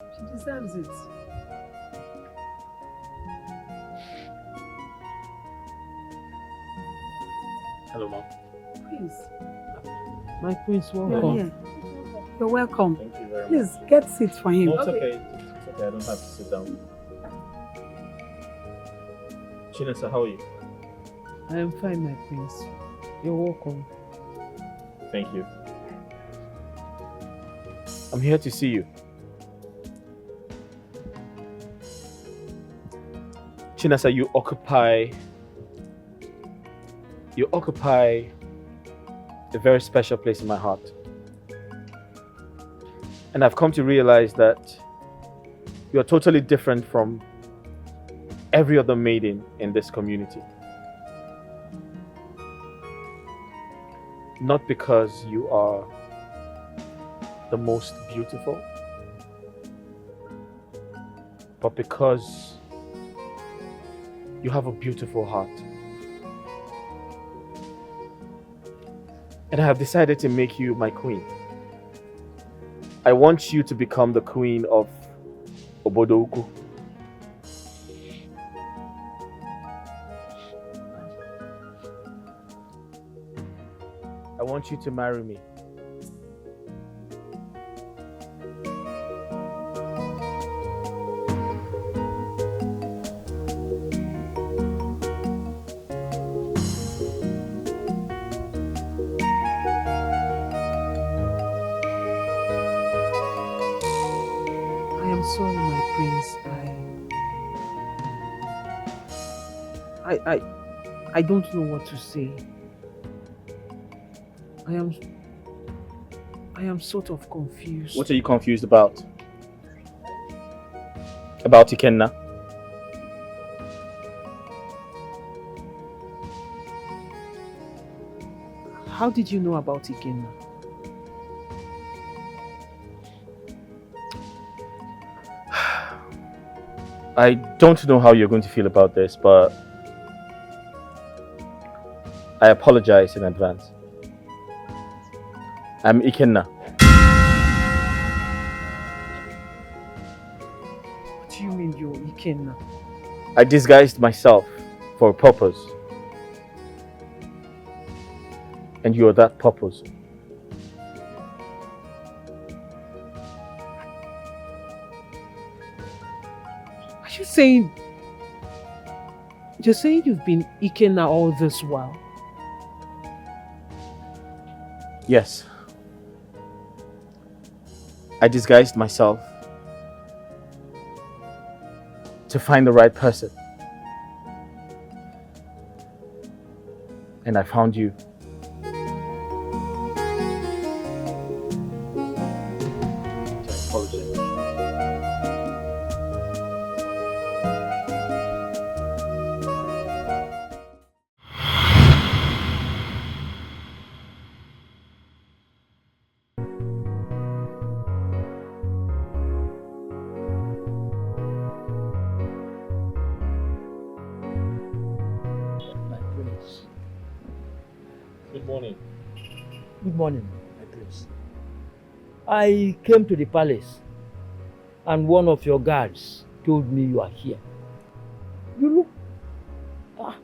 She deserves it. Hello, Mom. Please. My prince, You're welcome. here. You're welcome. Thank you very much. Please, get seat for him. No, it's okay. It's okay. I don't have to sit down. Chinasa, how are you? I am fine, my prince. You're welcome. Thank you. I'm here to see you. Chinasa, you occupy a very special place in my heart. And I've come to realize that you are totally different from every other maiden in this community. Not because you are the most beautiful, but because you have a beautiful heart. And I have decided to make you my queen. I want you to become the queen of Obodo Ukwu. I want you to marry me. I am sorry, my prince. I don't know what to say. I am sort of confused. What are you confused about? About Ikenna? How did you know about Ikenna? I don't know how you're going to feel about this, but I apologize in advance. I'm Ikenna. What do you mean you're Ikenna? I disguised myself for a purpose. And you are that purpose. Are you saying... You're saying you've been Ikenna all this while? Yes. I disguised myself to find the right person. And I found you. My prince. Good morning. Good morning, my prince. I came to the palace and one of your guards told me you are here. You look...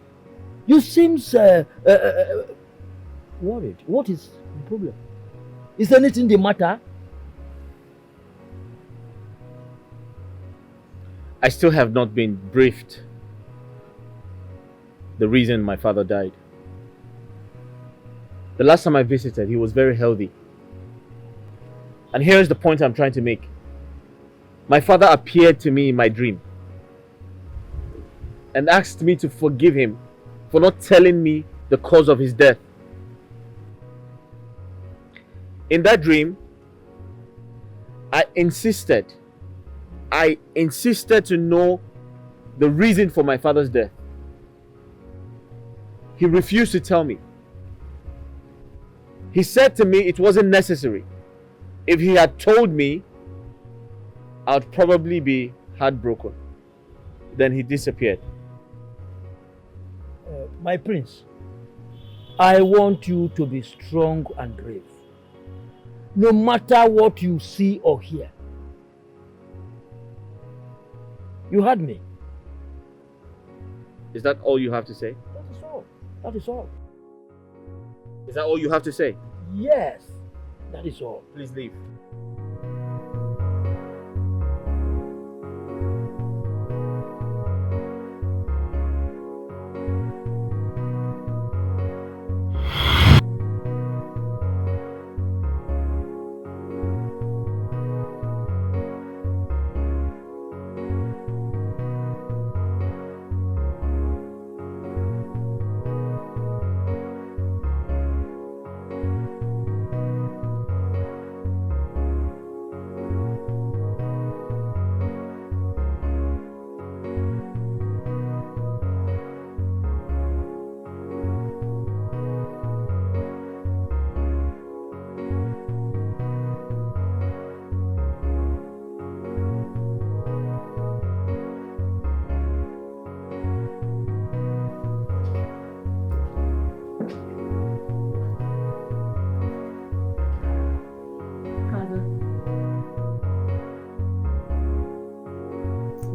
you seem worried. What is the problem? Is anything the matter? I still have not been briefed the reason my father died. The last time I visited, he was very healthy. And here's the point I'm trying to make. My father appeared to me in my dream and asked me to forgive him for not telling me the cause of his death. In that dream, I insisted to know the reason for my father's death. He refused to tell me. He said to me it wasn't necessary. If he had told me, I'd probably be heartbroken. Then he disappeared. My prince, I want you to be strong and brave. No matter what you see or hear, You heard me. Is that all you have to say? That is all. That is all. Is that all you have to say? Yes, that is all. Please leave.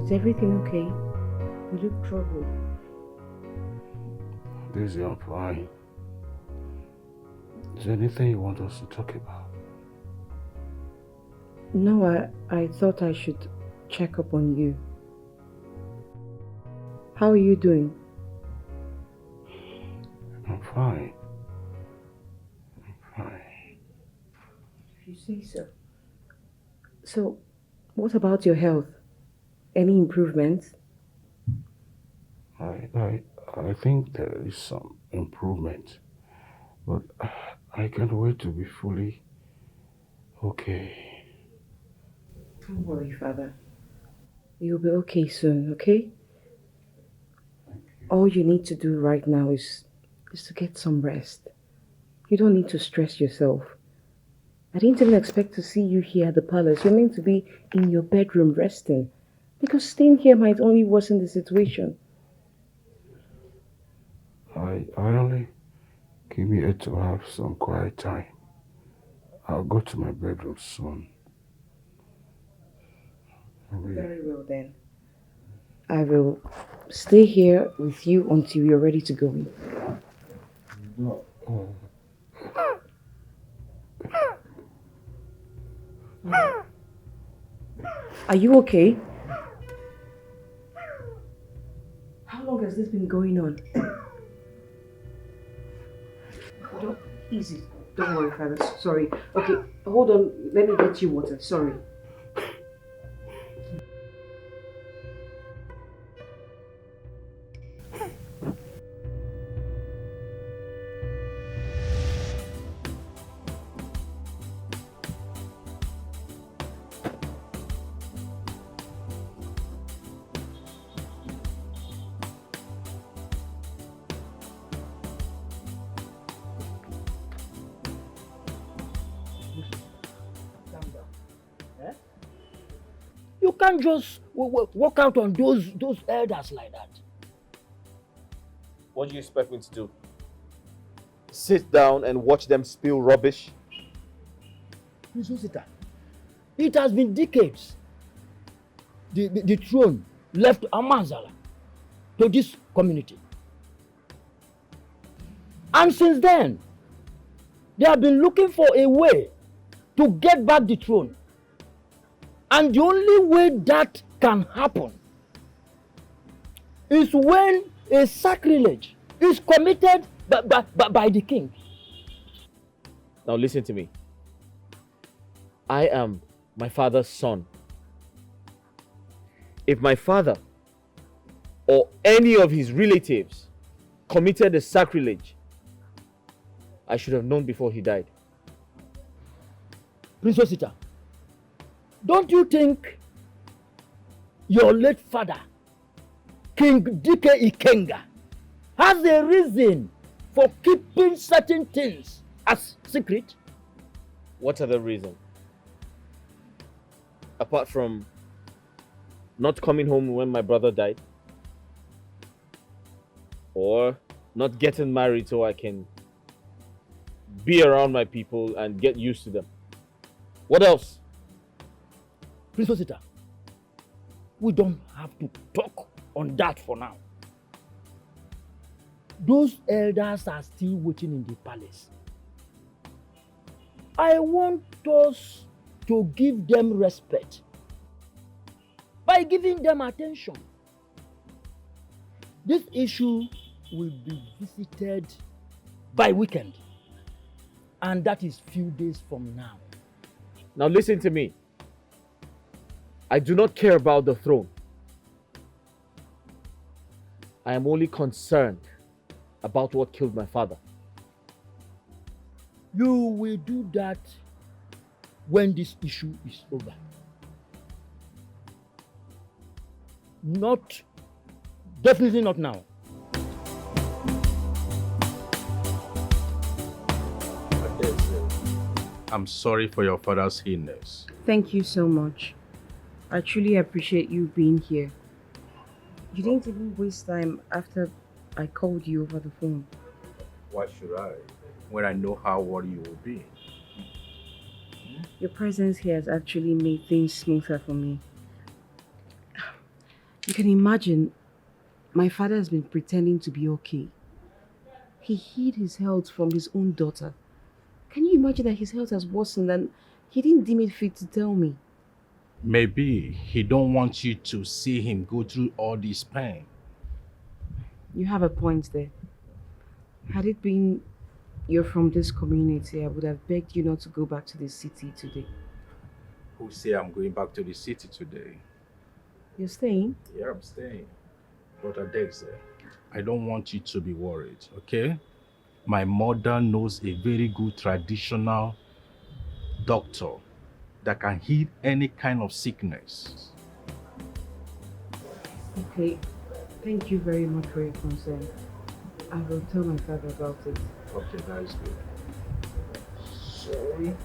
Is everything okay? You look troubled. Daisy, I'm fine. Is there anything you want us to talk about? No, I thought I should check up on you. How are you doing? I'm fine. I'm fine. If you say so. So, what about your health? Any improvements? I think there is some improvement, but I can't wait to be fully okay. Don't worry, Father. You'll be okay soon, okay? All you need to do right now is to get some rest. You don't need to stress yourself. I didn't even expect to see you here at the palace. You're meant to be in your bedroom resting. Because staying here might only worsen the situation. I only came here to have some quiet time. I'll go to my bedroom soon. Very well then. I will stay here with you until you're ready to go in. No. Are you okay? How long has this been going on? Easy. Don't worry, Father. Sorry. Okay, hold on. Let me get you water. Sorry. You can't just walk out on those elders like that. What do you expect me to do? Sit down and watch them spill rubbish? It has been decades. The throne left Amazala to this community. And since then, they have been looking for a way to get back the throne. And the only way that can happen is when a sacrilege is committed by the king. Now listen to me. I am my father's son. If my father or any of his relatives committed a sacrilege, I should have known before he died. Prince Osita, don't you think your late father, King Dike Ikenga, has a reason for keeping certain things as secret? What other reason? Apart from not coming home when my brother died? Or not getting married so I can be around my people and get used to them? What else? Prince Osita, we don't have to talk on that for now. Those elders are still waiting in the palace. I want us to give them respect by giving them attention. This issue will be visited by weekend, and that is few days from now. Now listen to me. I do not care about the throne. I am only concerned about what killed my father. You will do that when this issue is over. Definitely not now. I'm sorry for your father's illness. Thank you so much. I truly appreciate you being here. You didn't even waste time after I called you over the phone. Why should I? When I know how worried you will be. Your presence here has actually made things smoother for me. You can imagine, my father has been pretending to be okay. He hid his health from his own daughter. Can you imagine that his health has worsened and he didn't deem it fit to tell me? Maybe he don't want you to see him go through all this pain. You have a point there. Had it been you're from this community, I would have begged you not to go back to the city today. Who say I'm going back to the city today? You're staying? Yeah, I'm staying. Brother Dexter, I don't want you to be worried, okay? My mother knows a very good traditional doctor that can heal any kind of sickness. Okay. Thank you very much for your concern. I will tell my father about it. Okay, that is good. Sorry.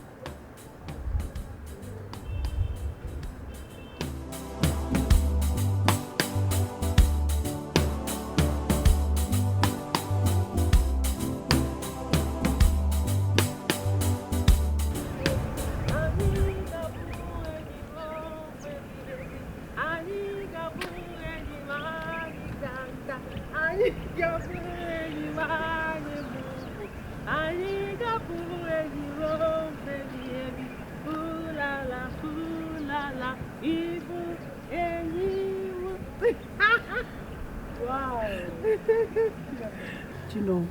You know,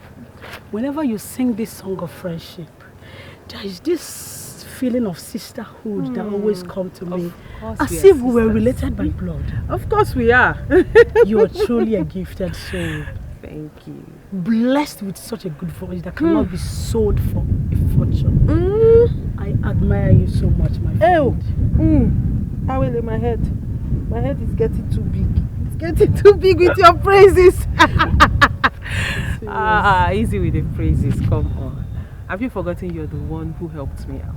whenever you sing this song of friendship, there is this feeling of sisterhood that always comes to me. As if we were related by blood. Of course we are. You are truly a gifted soul. Thank you. Blessed with such a good voice that cannot be sold for a fortune. I admire you so much, my friend. How will my head? My head is getting too big. It's getting too big with your praises. Easy with the praises. Come on. Have you forgotten you're the one who helped me out?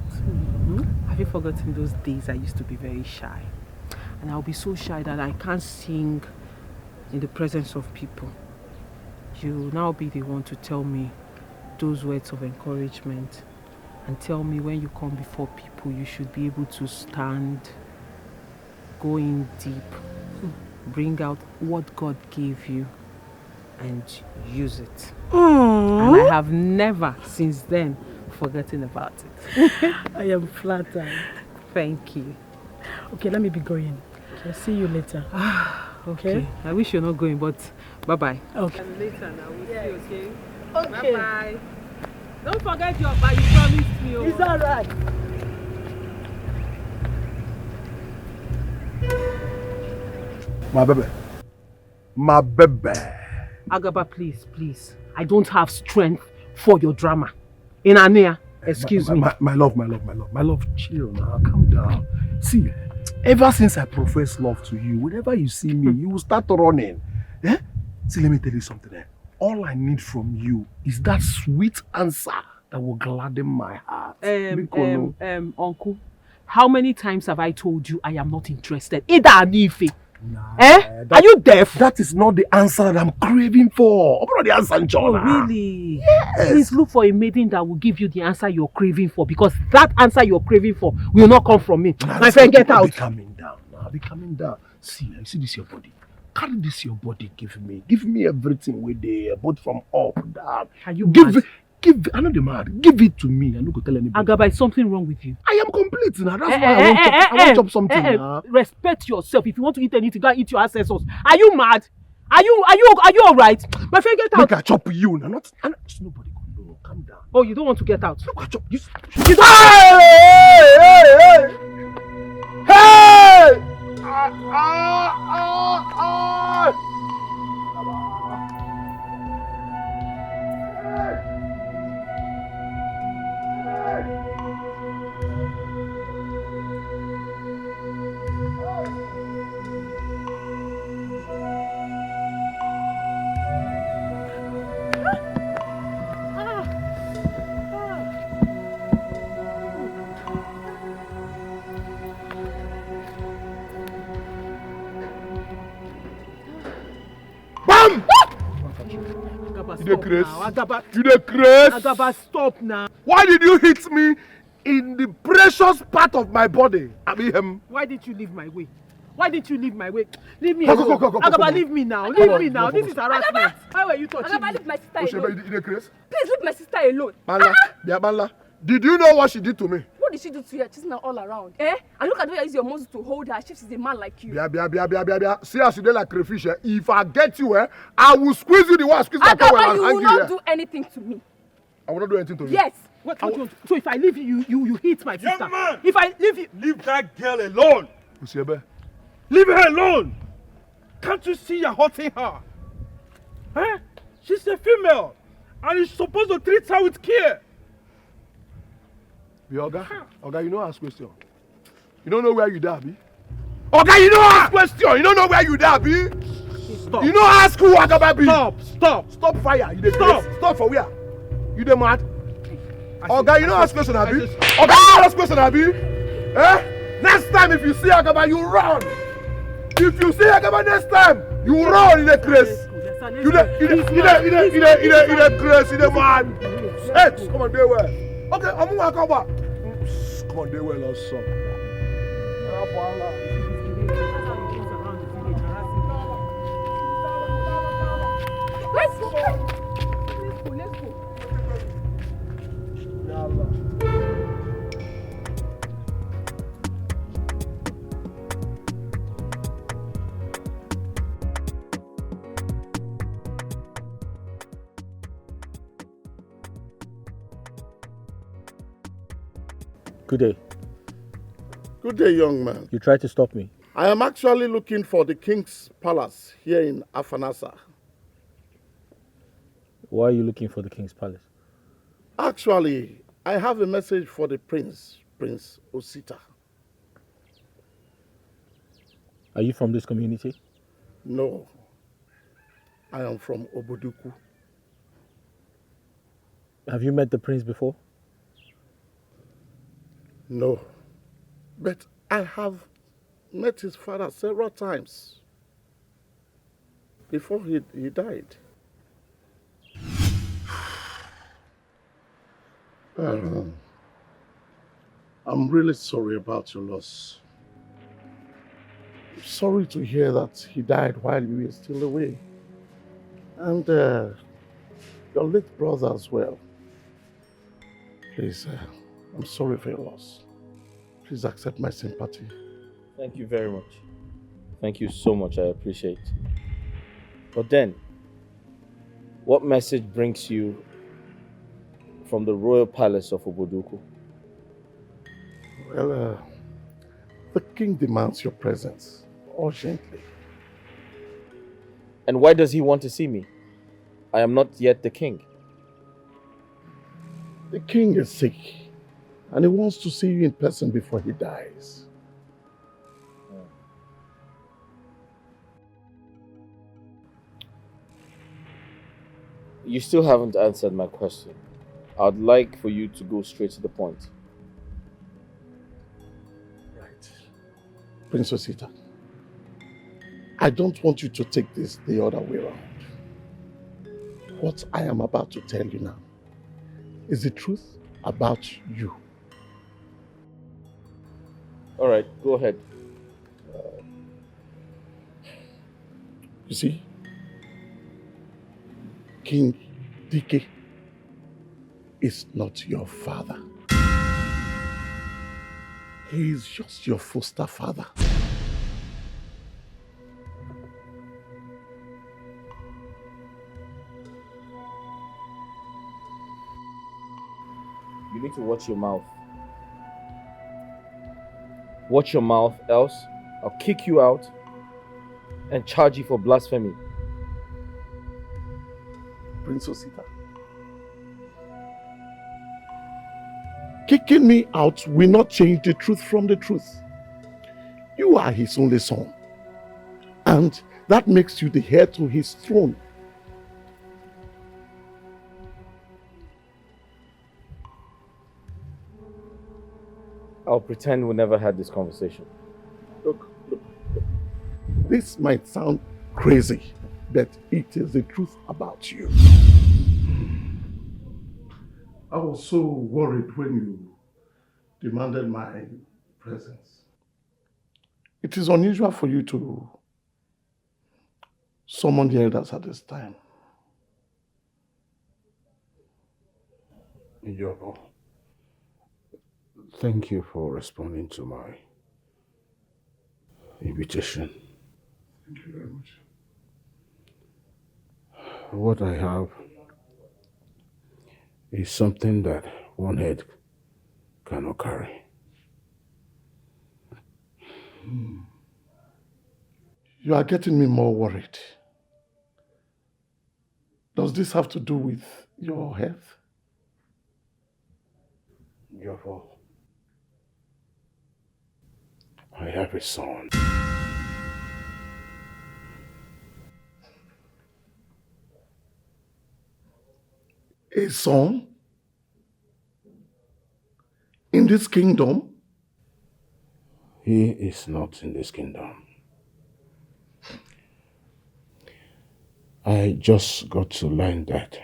Have you forgotten those days I used to be very shy? And I'll be so shy that I can't sing in the presence of people. You'll now be the one to tell me those words of encouragement and tell me when you come before people you should be able to stand, go in deep, bring out what God gave you and use it. And I have never since then forgotten about it. I am flattered. Thank you. Okay, let me be going. I'll see you later. Okay. I wish you're not going, but bye-bye. Okay. And later now, we'll see, okay? Okay. Bye-bye. Don't forget your bye, you promised me. It's alright. My baby. My baby. Agaba, please. I don't have strength for your drama. In Anea, excuse me. My love, chill now, calm down. See, ever since I profess love to you, whenever you see me, you will start running. Eh? See, let me tell you something. All I need from you is that sweet answer that will gladden my heart. Uncle, how many times have I told you I am not interested? Ida Anife. Are you deaf? That is not the answer that I'm craving for. I'm not the answer, John. Oh, really? Yes. Please look for a maiden that will give you the answer you're craving for, because that answer you're craving for will not come from me. My friend, get out. Calming down now. now. Be coming down. See, you see this your body. Carry this your body. Give me everything with the both from up down. Are you mad? I know the mad. Give it to me. I don't go tell anybody. Agaba, is something wrong with you? I am complete now. That's why I want to chop something now. Respect yourself. If you want to eat anything, go and eat your ancestors. Are you mad? Are you all right? My friend, get out. Make I chop you now. Not nobody go know. Calm down. Oh, you don't want to get out? Look, I chop you. Hey! You the Chris? Agaba, stop now. Why did you hit me in the precious part of my body? Why did you leave my way? Why didn't you leave my way? Leave me alone. Agaba, leave me now. Leave me now. This is harassment. Why were you touching me? Agaba, leave my sister alone. You the Chris? Please leave my sister alone. Bala. Did you know what she did to me? What did she do to you? Chasing her all around. And look at the way you use your muscle to hold her. She's a man like you. Bia. See as you dey like crayfish. If I get you, I will squeeze you the way I squeeze my towel and hang you. You will not do anything to me. I will not do anything to you. Yes. What do you want? So if I leave you hit my sister. Young man! If I leave you, Leave that girl alone! Usiebe. Leave her alone! Can't you see you're hurting her? Huh? She's a female, and you're supposed to treat her with care. Oga, you don't ask question. You don't know where you there, be? Oga, you don't ask question. You don't know where you there, be? stop. You don't ask who Agaba be. Stop Fire. You dey Stop. Stop for where? You dey mad? Oga, you don't ask question, Abi. Oga, you don't ask question, Abi. Next time if you see Agaba, you run. If you see Agaba next time, you run in the place. You the grace, you the man. Hey, come on, they well. Okay, I'm gonna come back. Come on, they well also. Let's go. Good day. Good day, young man. You tried to stop me. I am actually looking for the king's palace here in Afanasa. Why are you looking for the king's palace? Actually, I have a message for the Prince Osita. Are you from this community? No, I am from Oboduku. Have you met the prince before? No, but I have met his father several times before he died. I'm really sorry about your loss. Sorry to hear that he died while you were still away. And your late brother as well. Please, I'm sorry for your loss. Please accept my sympathy. Thank you very much. Thank you so much. I appreciate. But then, what message brings you from the royal palace of Oboduku? Well, the king demands your presence urgently. And why does he want to see me? I am not yet the king. The king is sick, and he wants to see you in person before he dies. You still haven't answered my question. I'd like for you to go straight to the point. Right. Prince Osita, I don't want you to take this the other way around. What I am about to tell you now is the truth about you. All right, go ahead. You see, King DK is not your father. He is just your foster father. You need to watch your mouth. Watch your mouth, else I'll kick you out and charge you for blasphemy. Prince Osita. Kicking me out will not change the truth from the truth. You are his only son. And that makes you the heir to his throne. I'll pretend we never had this conversation. Look. This might sound crazy, but it is the truth about you. I was so worried when you demanded my presence. It is unusual for you to summon the elders at this time. Yobo, thank you for responding to my invitation. Thank you very much. What I have is something that one head cannot carry. You are getting me more worried. Does this have to do with your health? Yobo, I have a son. A son? In this kingdom? He is not in this kingdom. I just got to learn that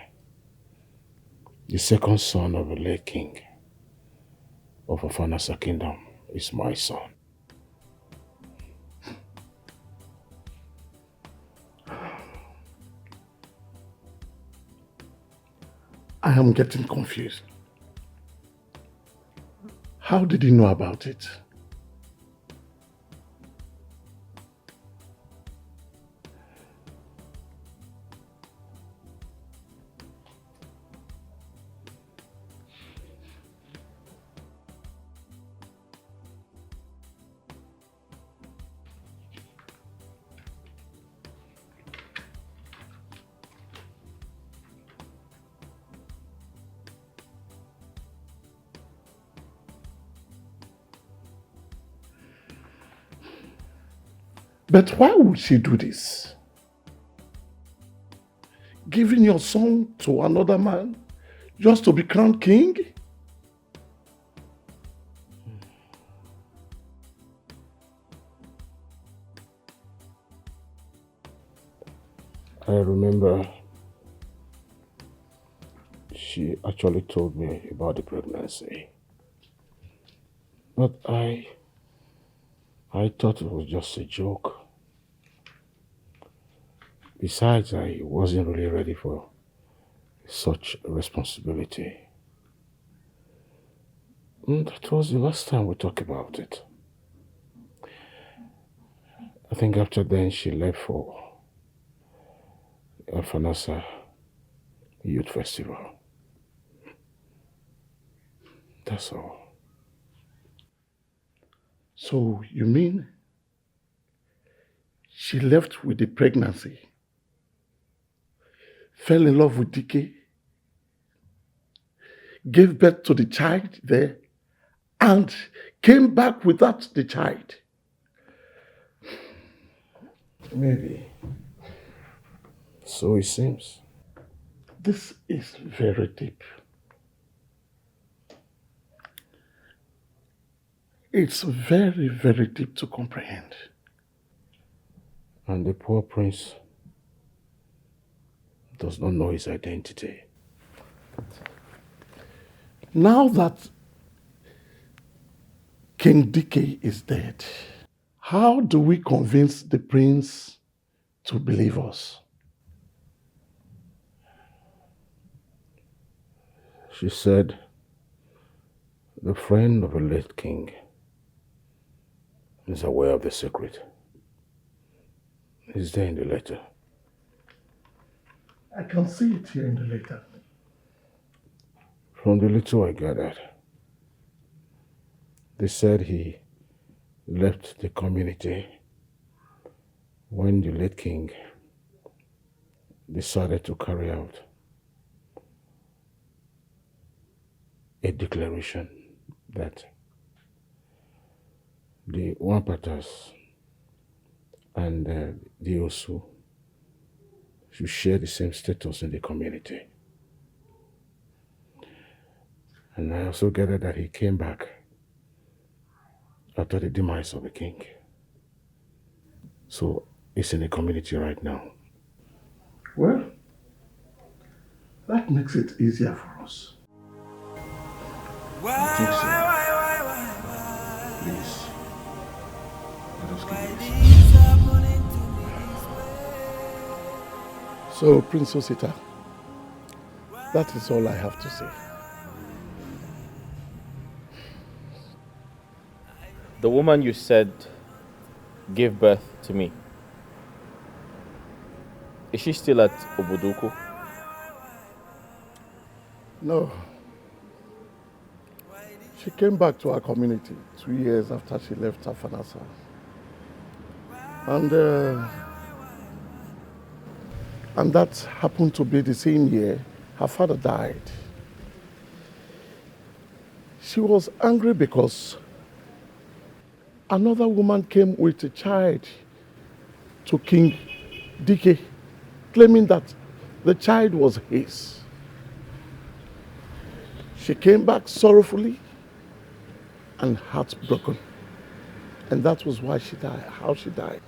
the second son of a late king of Afanasa kingdom is my son. I am getting confused. How did you know about it? But why would she do this? Giving your son to another man just to be crowned king? I remember she actually told me about the pregnancy. But I thought it was just a joke. Besides, I wasn't really ready for such a responsibility. And that was the last time we talked about it. I think after then she left for Afanasa Youth Festival. That's all. So you mean she left with the pregnancy, fell in love with DK, gave birth to the child there, and came back without the child? Maybe. So it seems. This is very deep. It's very, very deep to comprehend. And the poor prince does not know his identity. Now that King DK is dead, how do we convince the prince to believe us. She said, the friend of a late king is aware of the secret. Is there in the letter? I can see it here in the letter. From the little I gathered, they said he left the community when the late king decided to carry out a declaration that the Wampatas and the Osu should share the same status in the community. And I also gathered that he came back after the demise of the king. So he's in the community right now. Well, that makes it easier for us. I think so. Please, let us give this. So, Prince Osita, that is all I have to say. The woman you said gave birth to me, is she still at Obuduku? No. She came back to our community 2 years after she left Afanasa. And that happened to be the same year her father died. She was angry because another woman came with a child to King Dike, claiming that the child was his. She came back sorrowfully and heartbroken. And that was why she died, how she died.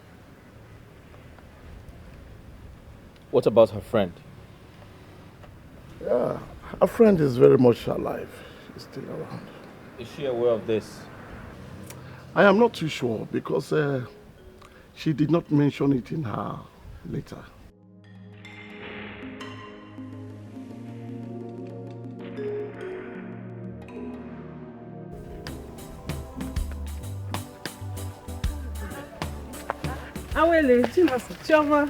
What about her friend? Yeah, her friend is very much alive. She's still around. Is she aware of this? I am not too sure because she did not mention it in her letter. Awele, Chioma,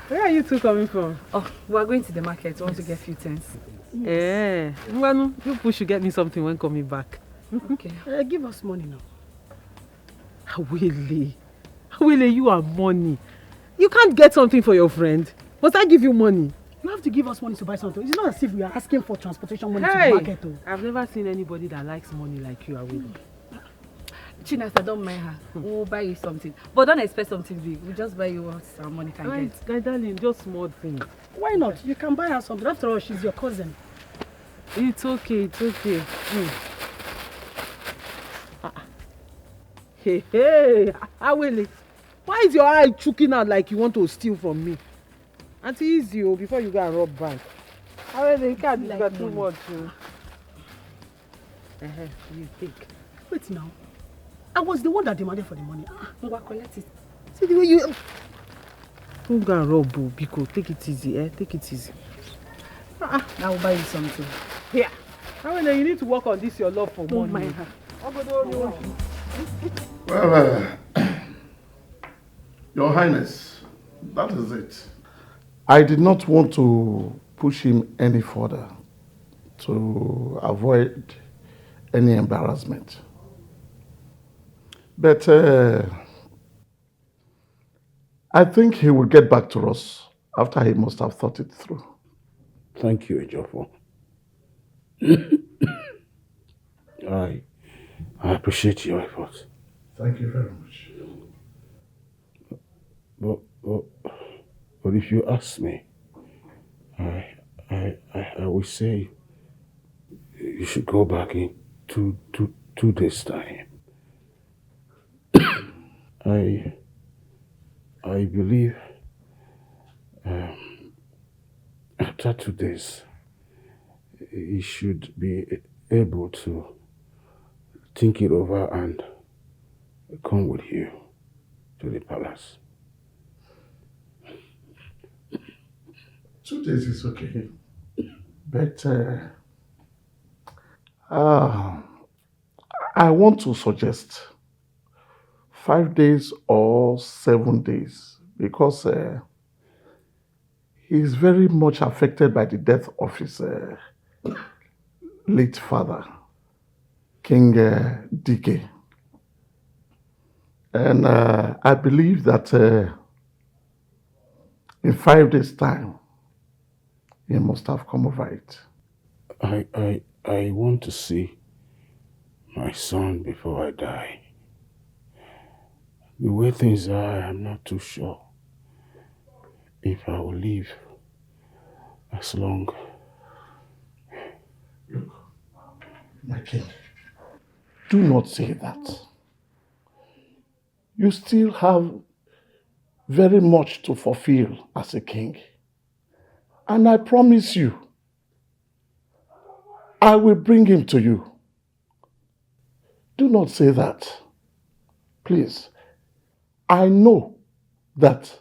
where are you two coming from? Oh, we are going to the market. We want to get a few things. Yeah. Mwanu, you push should get me something when coming back. Okay. Give us money now. Awele, you are money. You can't get something for your friend. Must I give you money? You have to give us money to buy something. It's not as if we are asking for transportation money to the market. Oh. I've never seen anybody that likes money like you, Awele. Chinasa, don't mind her. We'll buy you something. But don't expect something big. We'll just buy you what our money can get. My darling, just small things. Why not? You can buy her something. After all, she's your cousin. It's okay, it's okay. Hey, Awele, why is your eye choking out like you want to steal from me? Auntie, easy before you go and rob bank. Awele, you can't do too much. You take. Wait now. I was the one that demanded for the money. We'll collect it. See the way you... Don't go and rob, Biko. Take it easy, Take it easy. I will buy you something. Here. Awele, you need to work on this, your love for money. Don't mind her. Well, Your Highness, that is it. I did not want to push him any further to avoid any embarrassment. But I think he will get back to us after he must have thought it through. Thank you, Ejofo. I appreciate your effort. Thank you very much. But if you ask me, I will say you should go back in two days' time. I believe after 2 days, he should be able to think it over and come with you to the palace. 2 days is okay. But I want to suggest 5 days or 7 days because he's very much affected by the death of his late father, King DK. And I believe that in 5 days' time, he must have come over it. I want to see my son before I die. The way things are, I'm not too sure if I will live as long. Look, my king, do not say that. You still have very much to fulfill as a king. And I promise you, I will bring him to you. Do not say that. Please. I know that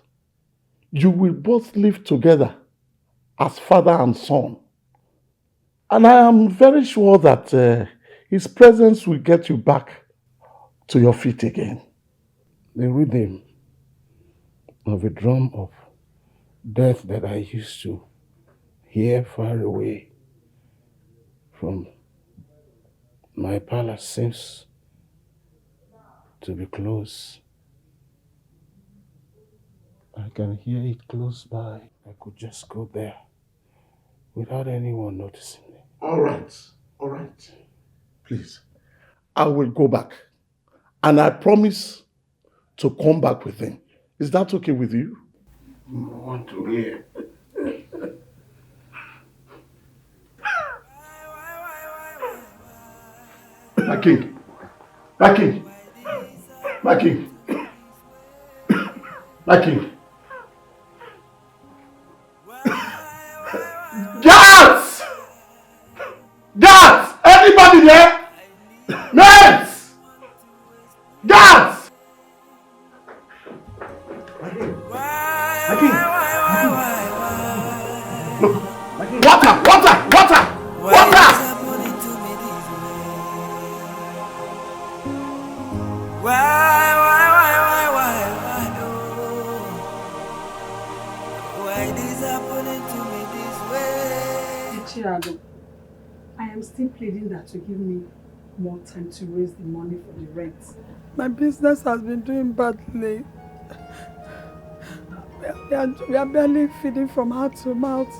you will both live together as father and son. And I am very sure that his presence will get you back to your feet again. The rhythm of a drum of death that I used to hear far away from my palace seems to be close. I can hear it close by. I could just go there without anyone noticing me. All right. Please, I will go back. And I promise to come back with him. Is that okay with you? I want to hear. My king. My king. My king. My king. Guards! Guards! Anybody there? Maids! Guards! My king. My king. Look. My king. Water! Why this happening to me this way? Chirago, I am still pleading that you give me more time to raise the money for the rent. My business has been doing badly. We are barely feeding from hand to mouth.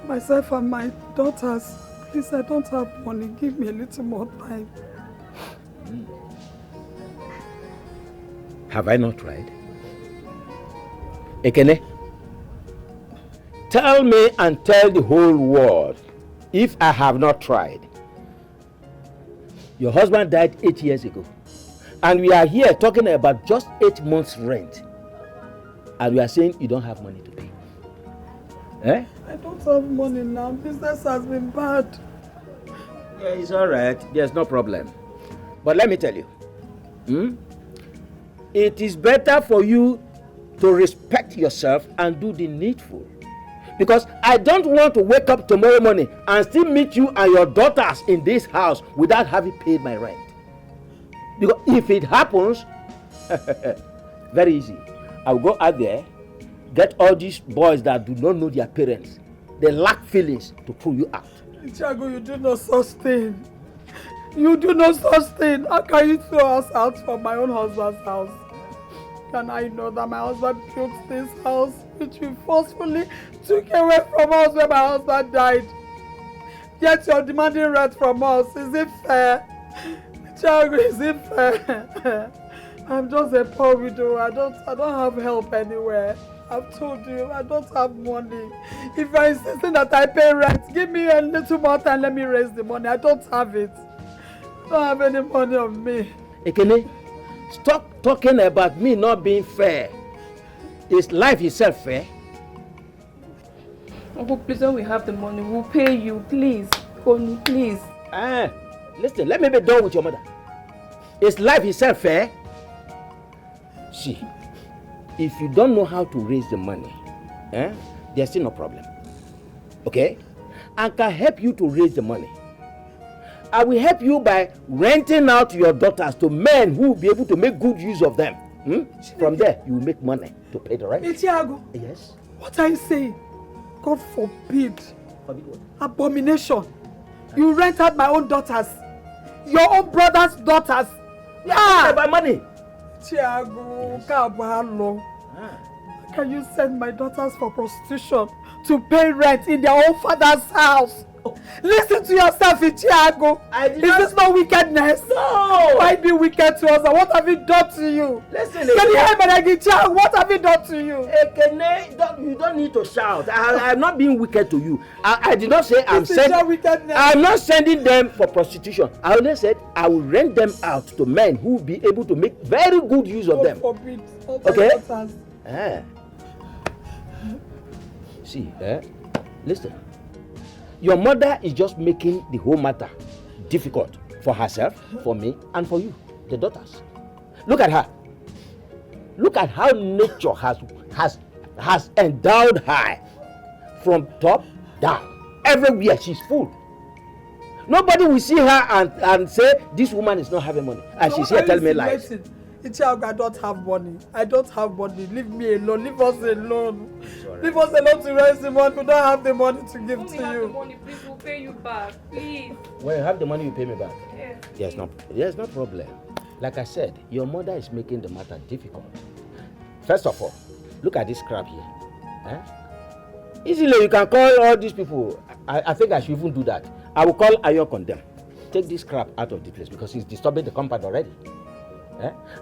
Myself and my daughters. Please, I don't have money. Give me a little more time. Have I not tried? Ekene, tell me and tell the whole world if I have not tried. Your husband died 8 years ago. And we are here talking about just 8 months' rent. And we are saying you don't have money to pay. Eh? I don't have money now. Business has been bad. Yeah, it's all right. There's no problem. But let me tell you. It is better for you to respect yourself and do the needful. Because I don't want to wake up tomorrow morning and still meet you and your daughters in this house without having paid my rent. Because if it happens, very easy. I'll go out there, get all these boys that do not know their parents. They lack feelings to pull you out. Thiago, you do not sustain. You do not sustain. How can you throw us out from my own husband's house? Can I know that my husband built this house, which we forcefully took away from us when my husband died? Yet you're demanding rent from us. Is it fair? Thiago, is it fair? I'm just a poor widow. I don't have help anywhere. I've told you, I don't have money. If you're insisting that I pay rent, give me a little more time, let me raise the money. I don't have it. I don't have any money on me. Ekene, stop talking about me not being fair. Is life itself fair? Uncle, please, when we have the money, we'll pay you. Please. Konu, please. Listen, let me be done with your mother. Is life itself fair? See, if you don't know how to raise the money, there's still no problem. Okay? And can help you to raise the money. I will help you by renting out your daughters to men who will be able to make good use of them. From there, you will make money to pay the rent. Tiago. Yes? What are you saying? God forbid. Forbid what? Abomination. You rent out my own daughters. Your own brother's daughters. By money. Tiago, Kabalo. Can you send my daughters for prostitution to pay rent in their own father's house? Listen to yourself, Tiago. Is this not wickedness? No. Why be wicked to us? What have we done to you? Listen, can you hear me like Tiago? What have we done to you? You don't need to shout. I'm not being wicked to you. I did not say I'm not sending them for prostitution. I only said I will rent them out to men who will be able to make very good use of them. Forbid. Okay? See, listen. Your mother is just making the whole matter difficult for herself, for me, and for you, the daughters. Look at her. Look at how nature has endowed her from top down. Everywhere she's full. Nobody will see her and say this woman is not having money. And she's here telling me lies. Ichiago, I don't have money. I don't have money. Leave me alone. Leave us alone. Leave us alone to raise the money. We don't have the money to give to you. Have the money, please. We'll pay you back. Please. When you have the money, you pay me back. Yes. There's no problem. Like I said, your mother is making the matter difficult. First of all, look at this crap here. Easily, you can call all these people. I think I should even do that. I will call Ayo Condemn. Take this crap out of the place because it's disturbing the compound already.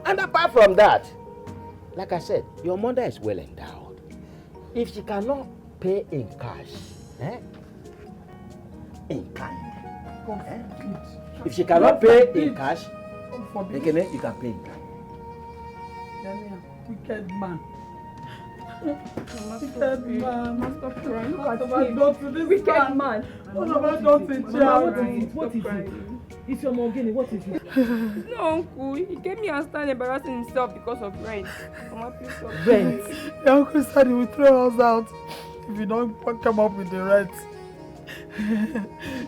And apart from that, like I said, your mother is well endowed. If she cannot pay in cash, in kind, if she cannot pay in cash, you can pay in kind. Wicked man. Wicked man. Stop crying. What have I done to this wicked man? What have I done to Tiago? What is it? It's your Morgini, what is it? No, uncle. He gave me and Stan embarrassing himself because of rent. Mama, please stop. Rent? The uncle said he will throw us out if we don't come up with the rent.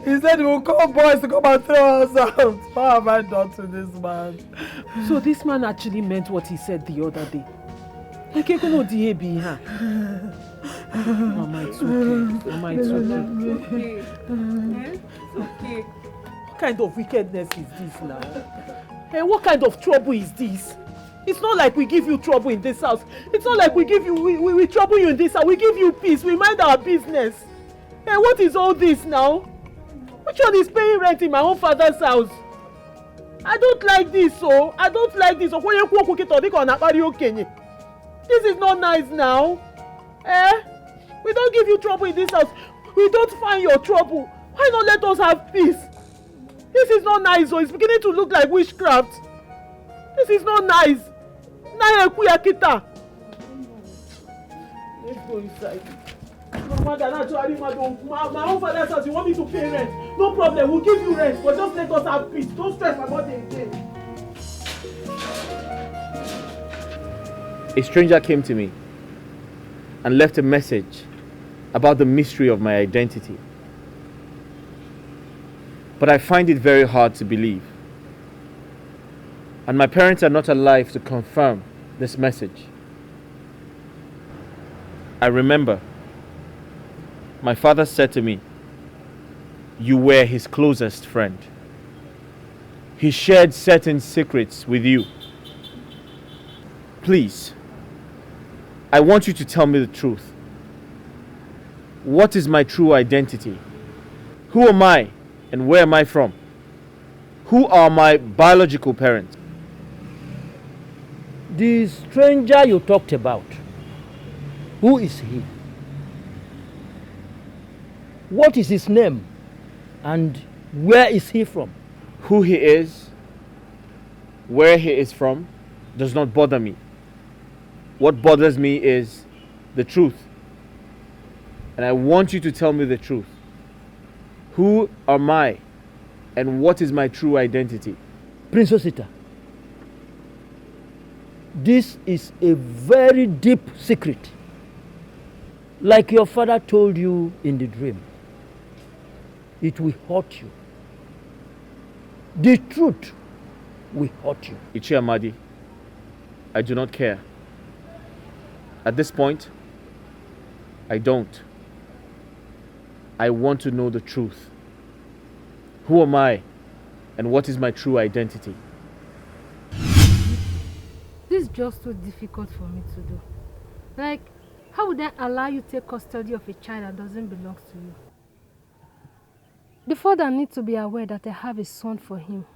He said he will call boys to come and throw us out. What have I done to this man? So this man actually meant what he said the other day. I can't know the AB, huh? Mama, it's okay. Mama, it's okay. It's okay. What kind of wickedness is this now? Hey, what kind of trouble is this? It's not like we give you trouble in this house. It's not like we give you, we trouble you in this house. We give you peace. We mind our business. Hey, what is all this now? Which one is paying rent in my own father's house? I don't like this, so I don't like this. This is not nice now. We don't give you trouble in this house. We don't find your trouble. Why not let us have peace? This is not nice, so it's beginning to look like witchcraft. This is not nice. Let's go inside. My own father's house, you want me to pay rent? No problem, we'll give you rent, but just let us have peace. Don't stress about it again. A stranger came to me and left a message about the mystery of my identity. But I find it very hard to believe. And my parents are not alive to confirm this message. I remember my father said to me, "You were his closest friend. He shared certain secrets with you. Please, I want you to tell me the truth. What is my true identity? Who am I and where am I from? Who are my biological parents?" The stranger you talked about, who is he? What is his name? And where is he from? Who he is, where he is from, does not bother me. What bothers me is the truth. And I want you to tell me the truth. Who am I and what is my true identity? Prince Osita, this is a very deep secret. Like your father told you in the dream, it will hurt you. The truth will hurt you. Ichi Amadi, I do not care. At this point, I don't. I want to know the truth. Who am I, and what is my true identity? This is just too difficult for me to do. Like, how would I allow you to take custody of a child that doesn't belong to you? The father needs to be aware that I have a son for him.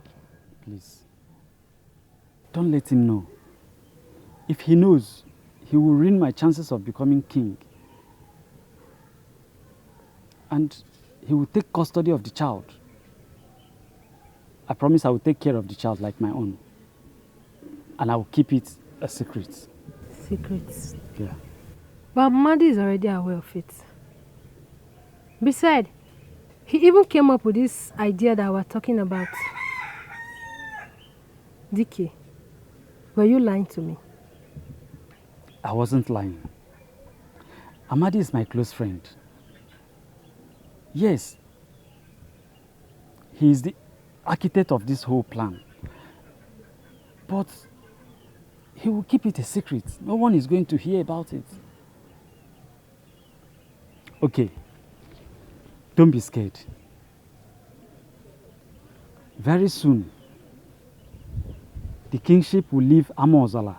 Please, don't let him know. If he knows, he will ruin my chances of becoming king. And he will take custody of the child. I promise I will take care of the child like my own. And I will keep it a secret. Secrets? Yeah. But Madi is already aware of it. Besides, he even came up with this idea that we're talking about. Dike, were you lying to me? I wasn't lying. Amadi is my close friend. Yes, he is the architect of this whole plan. But he will keep it a secret. No one is going to hear about it. Okay, don't be scared. Very soon, the kingship will leave Amozala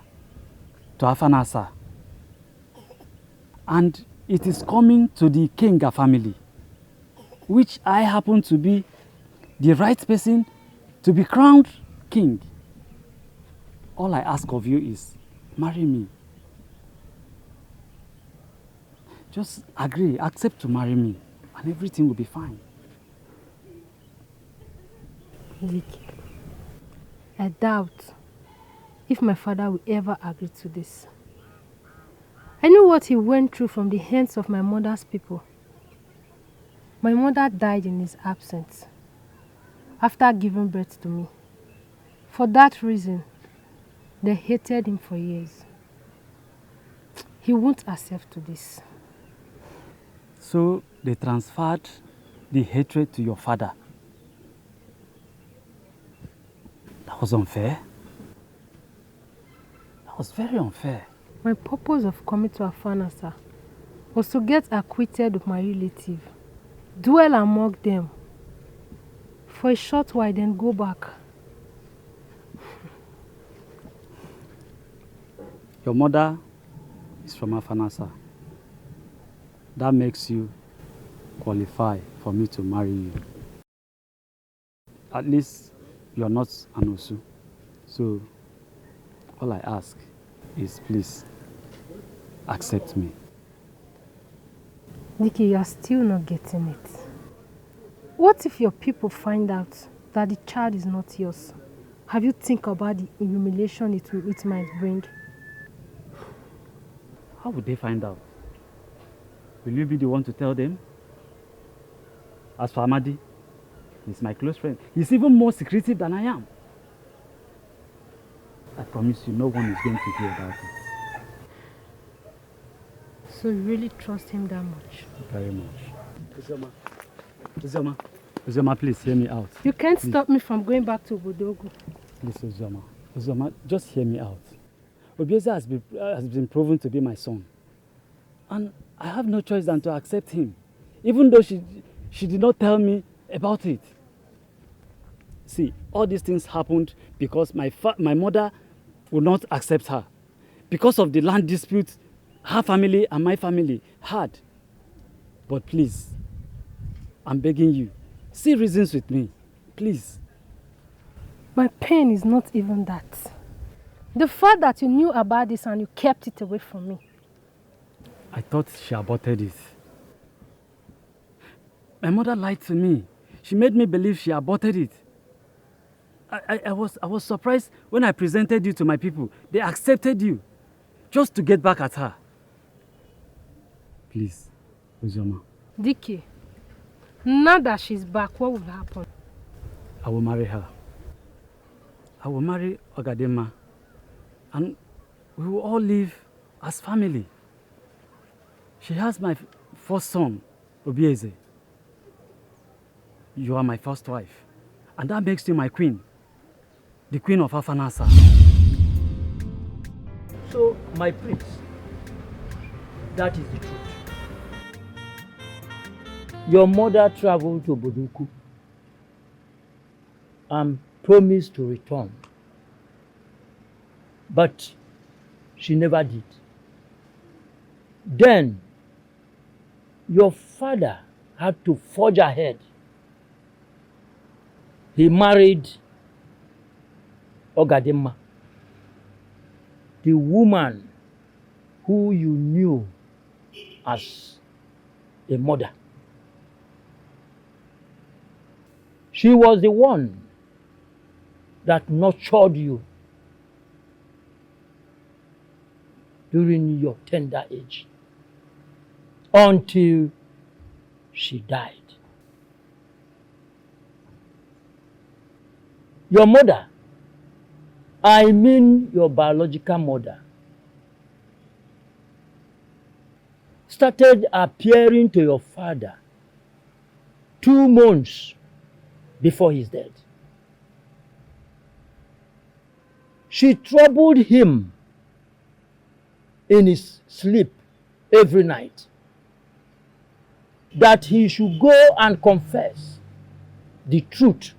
to Afanasa. And it is coming to the Kenga family, which I happen to be the right person to be crowned king. All I ask of you is, marry me. Just agree, accept to marry me, and everything will be fine. Vicky, I doubt if my father will ever agree to this. I know what he went through from the hands of my mother's people. My mother died in his absence after giving birth to me. For that reason, they hated him for years. He won't accept to this. So they transferred the hatred to your father. That was unfair. That was very unfair. My purpose of coming to Afanasa was to get acquainted with my relative, dwell among them for a short while, then go back. Your mother is from Afanasa. That makes you qualify for me to marry you. At least you're not an Osu. So all I ask is please accept me. Nikki, you are still not getting it. What if your people find out that the child is not yours? Have you think about the humiliation it might bring? How would they find out? Will you be the one to tell them? As for Amadi, he's my close friend. He's even more secretive than I am. I promise you, no one is going to hear about it. So you really trust him that much? Very much. Uzoma, please hear me out. You can't please. Stop me from going back to Bodogu. Please, Uzoma, just hear me out. Obieza has been proven to be my son. And I have no choice than to accept him, even though she did not tell me about it. See, all these things happened because my mother would not accept her. Because of the land dispute her family and my family had. But please, I'm begging you, see reasons with me, please. My pain is not even that. The fact that you knew about this and you kept it away from me. I thought she aborted it. My mother lied to me. She made me believe she aborted it. I was surprised when I presented you to my people. They accepted you just to get back at her. Please, Uzoma. Dike, now that she's back, what will happen? I will marry her. I will marry Ogadema. And we will all live as family. She has my first son, Obieze. You are my first wife. And that makes you my queen. The queen of Afanasa. So, my prince, that is the truth. Your mother traveled to Boduku and promised to return. But she never did. Then, your father had to forge ahead. He married Ogadema, the woman who you knew as a mother. She was the one that nurtured you during your tender age until she died. Your mother, I mean your biological mother, started appearing to your father 2 months before his death. She troubled him in his sleep every night that he should go and confess the truth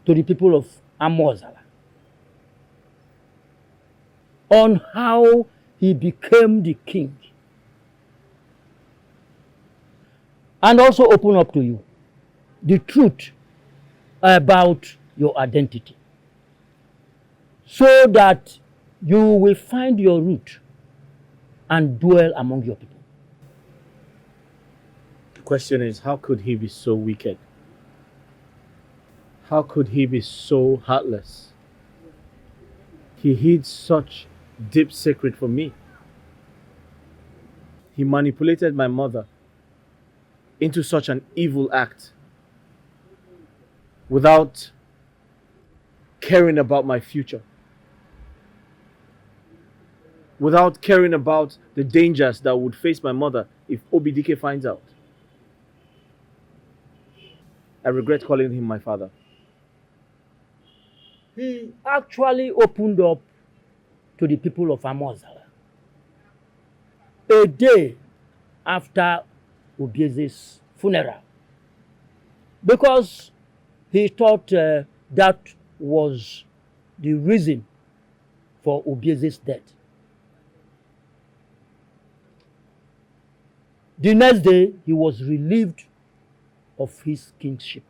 to the people of Amozala on how he became the king, and also open up to you the truth about your identity, so that you will find your root and dwell among your people. The question is, how could he be so wicked? How could he be so heartless? He hid such deep secret from me. He manipulated my mother into such an evil act without caring about my future, without caring about the dangers that would face my mother if Obidike finds out. I regret calling him my father. He actually opened up to the people of Amozala a day after Obieze's funeral, because he thought that was the reason for Obieze's death. The next day, he was relieved of his kingship.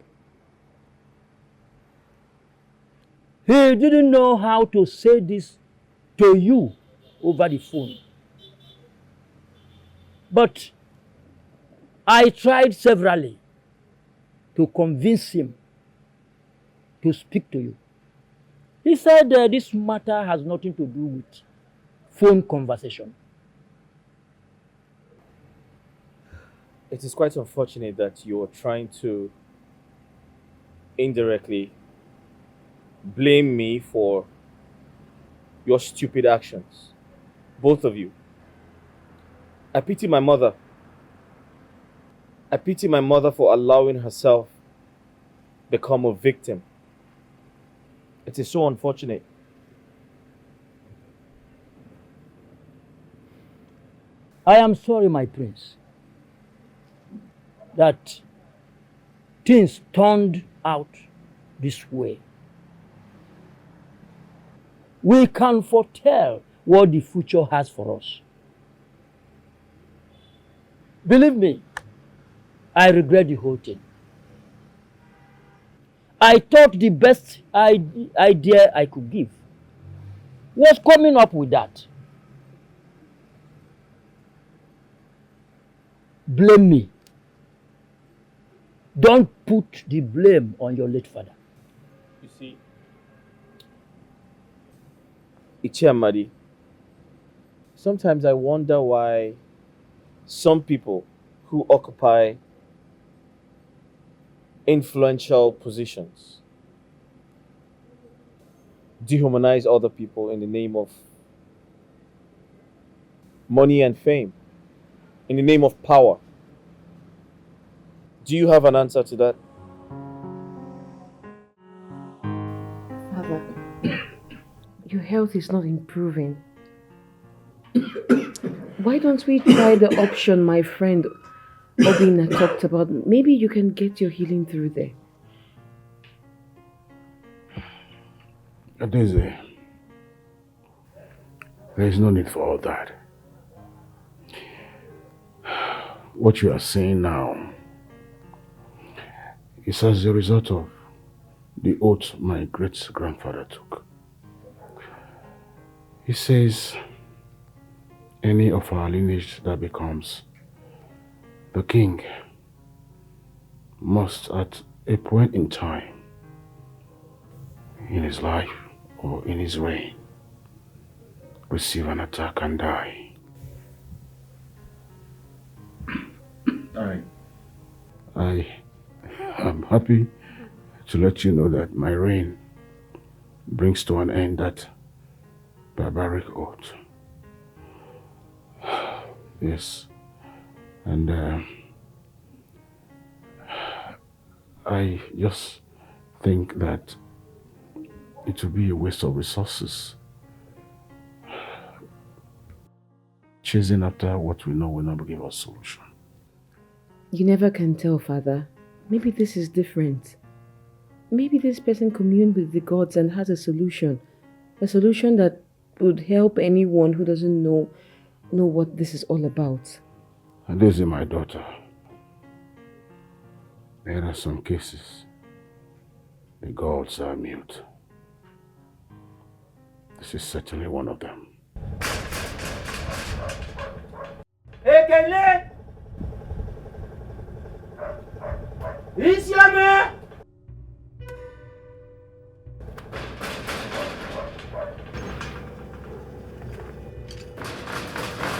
He didn't know how to say this to you over the phone. But I tried severally to convince him to speak to you. He said this matter has nothing to do with phone conversation. It is quite unfortunate that you are trying to indirectly blame me for your stupid actions. Both of you. I pity my mother. I pity my mother for allowing herself become a victim. It is so unfortunate. I am sorry, my prince, that things turned out this way. We can foretell what the future has for us. Believe me, I regret the whole thing. I thought the best idea I could give was coming up with that. Blame me. Don't put the blame on your late father. You see, Ichiamadi, sometimes I wonder why some people who occupy influential positions dehumanize other people in the name of money and fame. in the name of power. Do you have an answer to that? Father, your health is not improving. Why don't we try the option my friend Obina talked about? Maybe you can get your healing through there. Daisy, there is no need for all that. What you are saying now is as a result of the oath my great-grandfather took. He says any of our lineage that becomes the king must at a point in time in his life or in his reign receive an attack and die. Alright. I am happy to let you know that my reign brings to an end that barbaric oath. Yes. And I just think that it will be a waste of resources chasing after what we know will not give us solution. You never can tell, Father. Maybe this is different. Maybe this person communed with the gods and has a solution. A solution that would help anyone who doesn't know what this is all about. And this is my daughter. There are some cases the gods are mute. This is certainly one of them. Ekele! Isiame!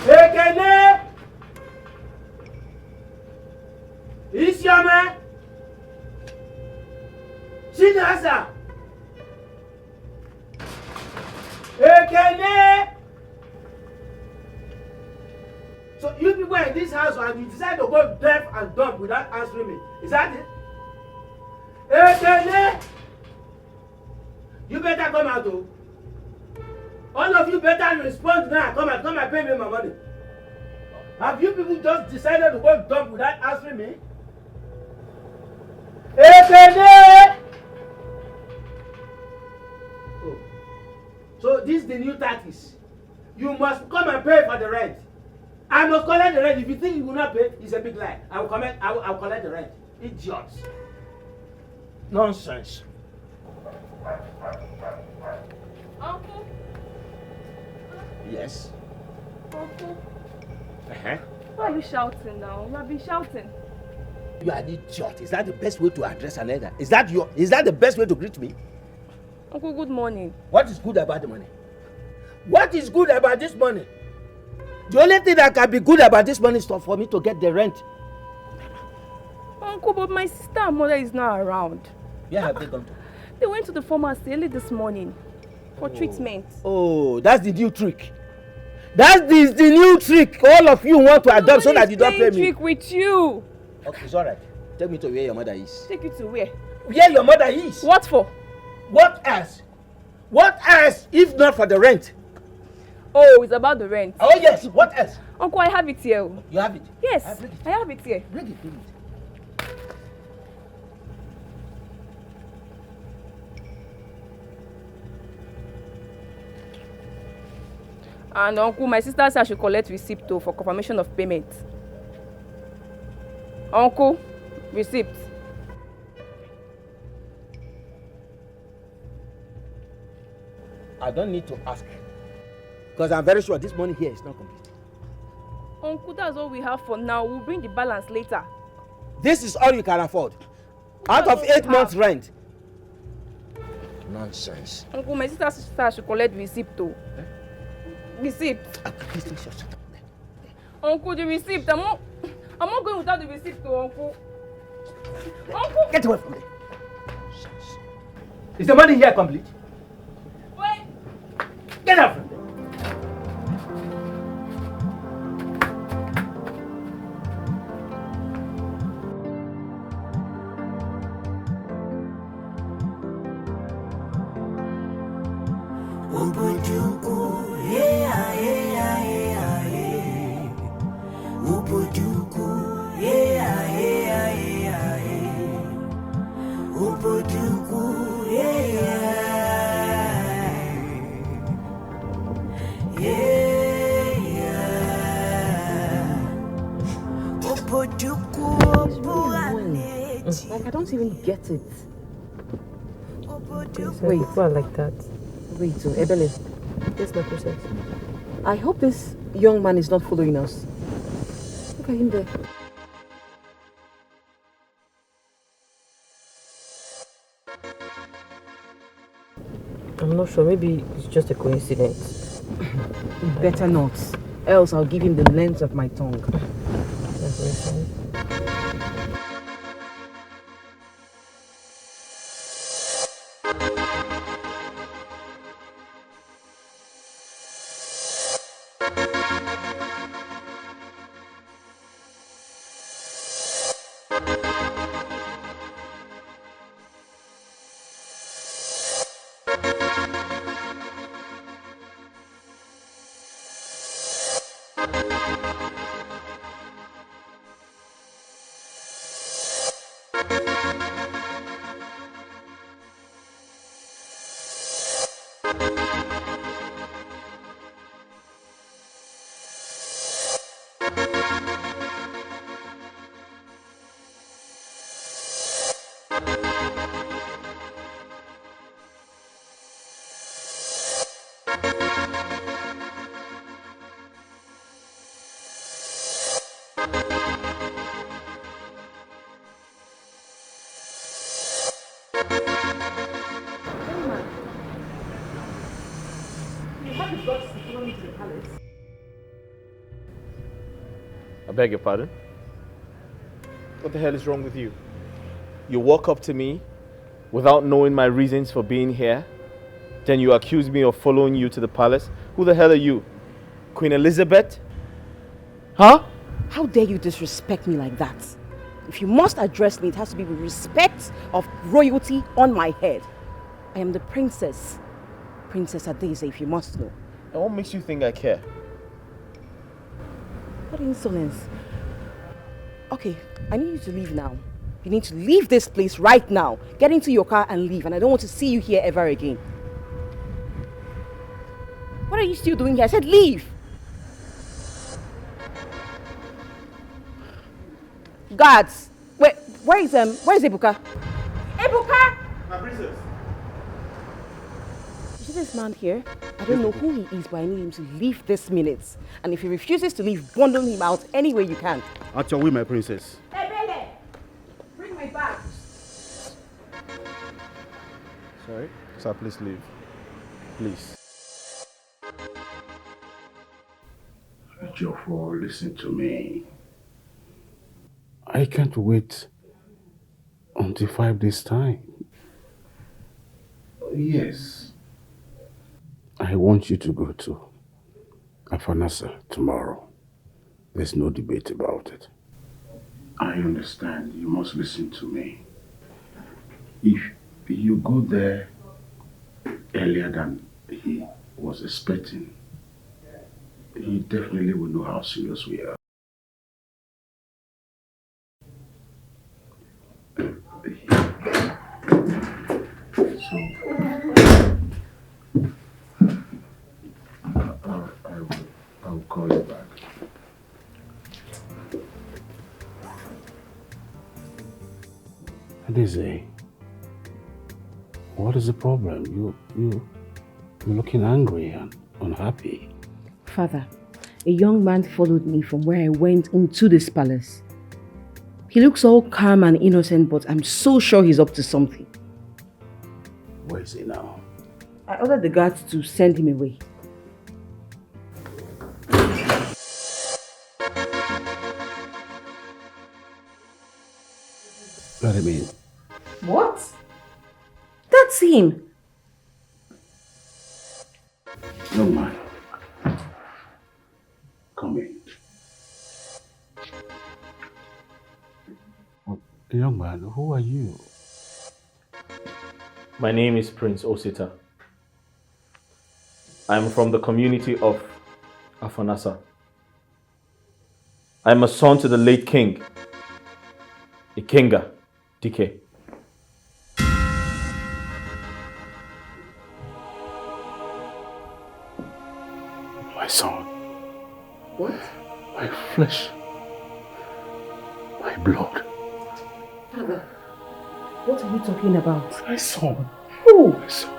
Ekele! Isiame! Shinasa! Ekele! So you people are in this house and you decide to go deaf and dumb without answering me. Is that it? Ekele! You better come out, oh. All of you better respond now. Come and pay me my money. Have you people just decided to go dumb without answering me? Ekele! Oh. So this is the new tactics. You must come and pay for the rent. I must collect the rent. If you think you will not pay, it's a big lie. I will collect the rent. Idiots. Nonsense. Uncle. Yes. Uncle. Uh-huh. Why are you shouting now? You have been shouting. You are an idiot. Is that the best way to address an elder? Is that the best way to greet me? Uncle, good morning. What is good about the money? What is good about this money? The only thing that can be good about this money is for me to get the rent. Uncle, but my sister and mother is not around. Where have they gone to? They went to the pharmacy early this morning for treatment. Oh, that's the new trick. That is the new trick. All of you want to adopt so that you don't pay me. Trick with you. Okay, it's alright. Take me to where your mother is. Take you to where? Where your mother is. What for? What else? What else if not for the rent? Oh, it's about the rent. Oh yes, what else? Uncle, I have it here. You have it? Yes, I have it here. Bring it. And Uncle, my sister said I should collect receipt for confirmation of payment. Uncle, receipt. I don't need to ask. Because I'm very sure this money here is not complete. Uncle, that's all we have for now. We'll bring the balance later. This is all you can afford. Out of 8 months' rent. Nonsense. Uncle, my sister said I should collect receipt too. Receipt. Uncle, the receipt. I'm not going without the receipt too, Uncle. Uncle! Get away from me. Is the money here complete? Wait. Get out from there. Like, I don't even get it. Wait, people are like that. Wait, Ebele. Yes, my princess. I hope this young man is not following us. Look at him there. I'm not sure. Maybe it's just a coincidence. Better not. Else I'll give him the length of my tongue. That's what it says. I beg your pardon? What the hell is wrong with you? You walk up to me without knowing my reasons for being here, then you accuse me of following you to the palace. Who the hell are you? Queen Elizabeth? Huh? How dare you disrespect me like that? If you must address me, it has to be with respect of royalty on my head. I am the princess. Princess Adeze, if you must know. And what makes you think I care? What insolence. Okay, I need you to leave now. You need to leave this place right now. Get into your car and leave, and I don't want to see you here ever again. What are you still doing here? I said leave! Guards! Wait, where is Ebuka? Ebuka! My princess. You see this man here? I don't know who he is, but I need him to leave this minute. And if he refuses to leave, bundle him out any way you can. At your will, my princess. Hey, Bele! Bring my bag. Sorry? Sir, please leave. Please. Jofo, listen to me. I can't wait until 5 days' time. Yes. I want you to go to Afanasa tomorrow. There's no debate about it. I understand. You must listen to me. If you go there earlier than he was expecting, he definitely will know how serious we are. I will call you back. Adeze, what is the problem? You're looking angry and unhappy. Father, a young man followed me from where I went into this palace. He looks all calm and innocent, but I'm so sure he's up to something. Where is he now? I ordered the guards to send him away. Let him in. What? That's him. Young man, come in. Young man, who are you? My name is Prince Osita. I'm from the community of Afanasa. I'm a son to the late king, Ikenga Dike. My son. What? My flesh My blood. Father, what are you talking about? My son. Who? My son.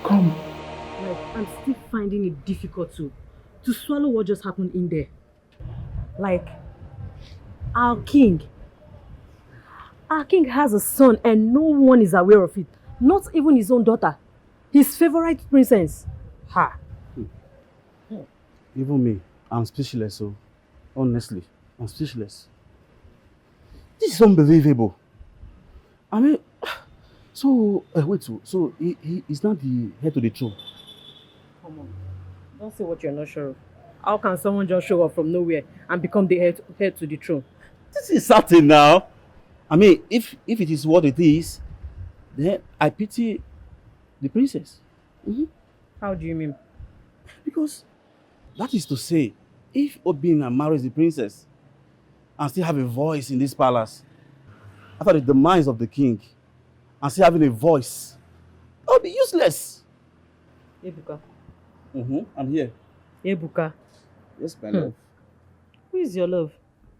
Come. Like, I'm still finding it difficult to swallow what just happened in there. Like, our king has a son and no one is aware of it. Not even his own daughter. His favorite princess. Ha. Even me, I'm speechless, so honestly, I'm speechless. This is unbelievable. I mean, so, wait, so he's not the head to the throne? Come on, don't say what you're not sure of. How can someone just show up from nowhere and become the head to the throne? This is certain now. I mean, if it is what it is, then I pity the princess. How do you mean? Because that is to say, if Obina marries the princess and still have a voice in this palace, after the demise of the king, and still having a voice, that would be useless. Ebuka. I'm here. Ebuka. Yes, my love. Who is your love?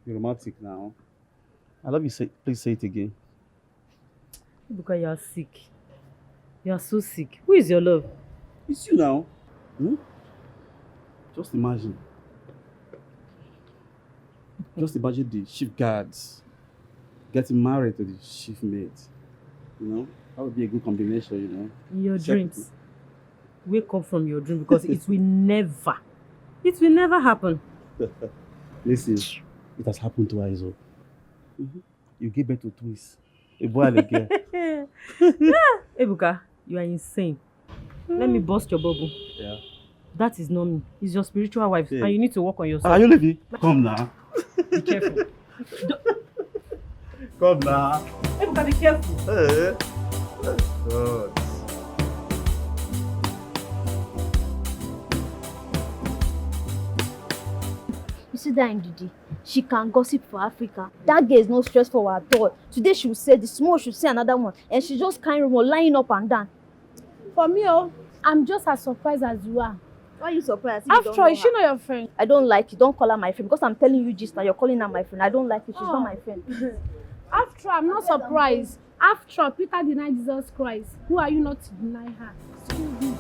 You're romantic now. I love you. Please say it again. Ebuka, you are sick. You are so sick. Who is your love? It's you now. Just imagine. Just imagine the chief guards getting married to the chief maid. You know, that would be a good combination, you know. In your dreams. Wake up from your dream because it will never happen. Listen, it has happened to Aizo. You give birth to twins. A boy and a girl. Ebuka, you are insane. Let me bust your bubble. Yeah. That is not me. It's your spiritual wife, and you need to work on yourself. Are you leaving? Come now. Be careful. Come now. Ebuka, be careful. Hey. God. You see that Ndidi? She can gossip for Africa. That girl is not stressful at all. Today she will say this, tomorrow she will say another one. And she just kind of lying up and down. For me, I'm just as surprised as you are. Why are you surprised? After all, is she not your friend? I don't like it. Don't call her my friend. Because I'm telling you just now, you're calling her my friend. I don't like it. She's not my friend. After all, I'm not surprised. After all, Peter denied Jesus Christ. Who are you not to deny her? Excuse me.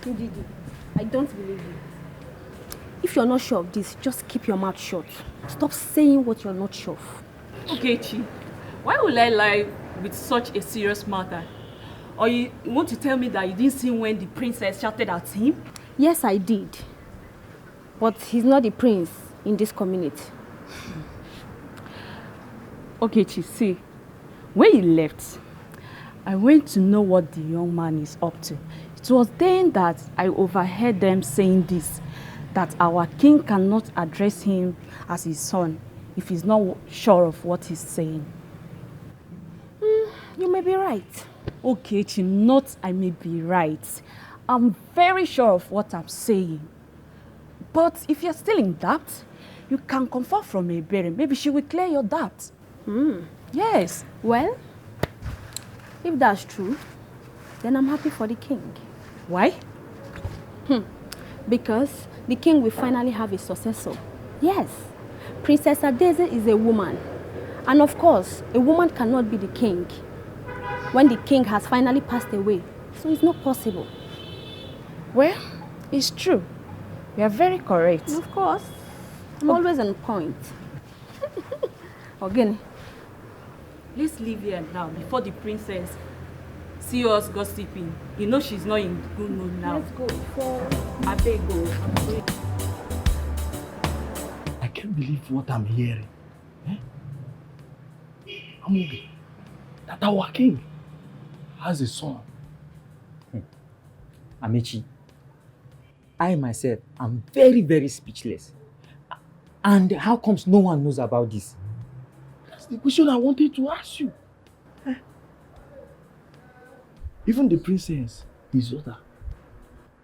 Ndidi, I don't believe you. If you're not sure of this, just keep your mouth shut. Stop saying what you're not sure of. Okay, Chi. Why would I lie with such a serious matter? Or you want to tell me that you didn't see when the princess shouted at him? Yes, I did. But he's not the prince in this community. Okay, Chi, see. When you left, I went to know what the young man is up to. It was then that I overheard them saying this, that our king cannot address him as his son if he's not sure of what he's saying. You may be right. Okay, Chi, not I may be right. I'm very sure of what I'm saying. But if you're still in doubt, you can confer from a bearing. Maybe she will clear your doubt. Yes. Well, if that's true, then I'm happy for the king. Why? Because the king will finally have a successor. Yes, Princess Adeze is a woman. And of course, a woman cannot be the king when the king has finally passed away. So it's not possible. Well, it's true. You are very correct. Of course. I'm always on point. Again. Let's leave here now before the princess see us gossiping. You know she's not in good mood now. Let's go before I beg go. I can't believe what I'm hearing. Amobi, that our king has a son. Amechi, I myself am very, very speechless. And how comes no one knows about this? That's the question I wanted to ask you. Even the princess, his daughter,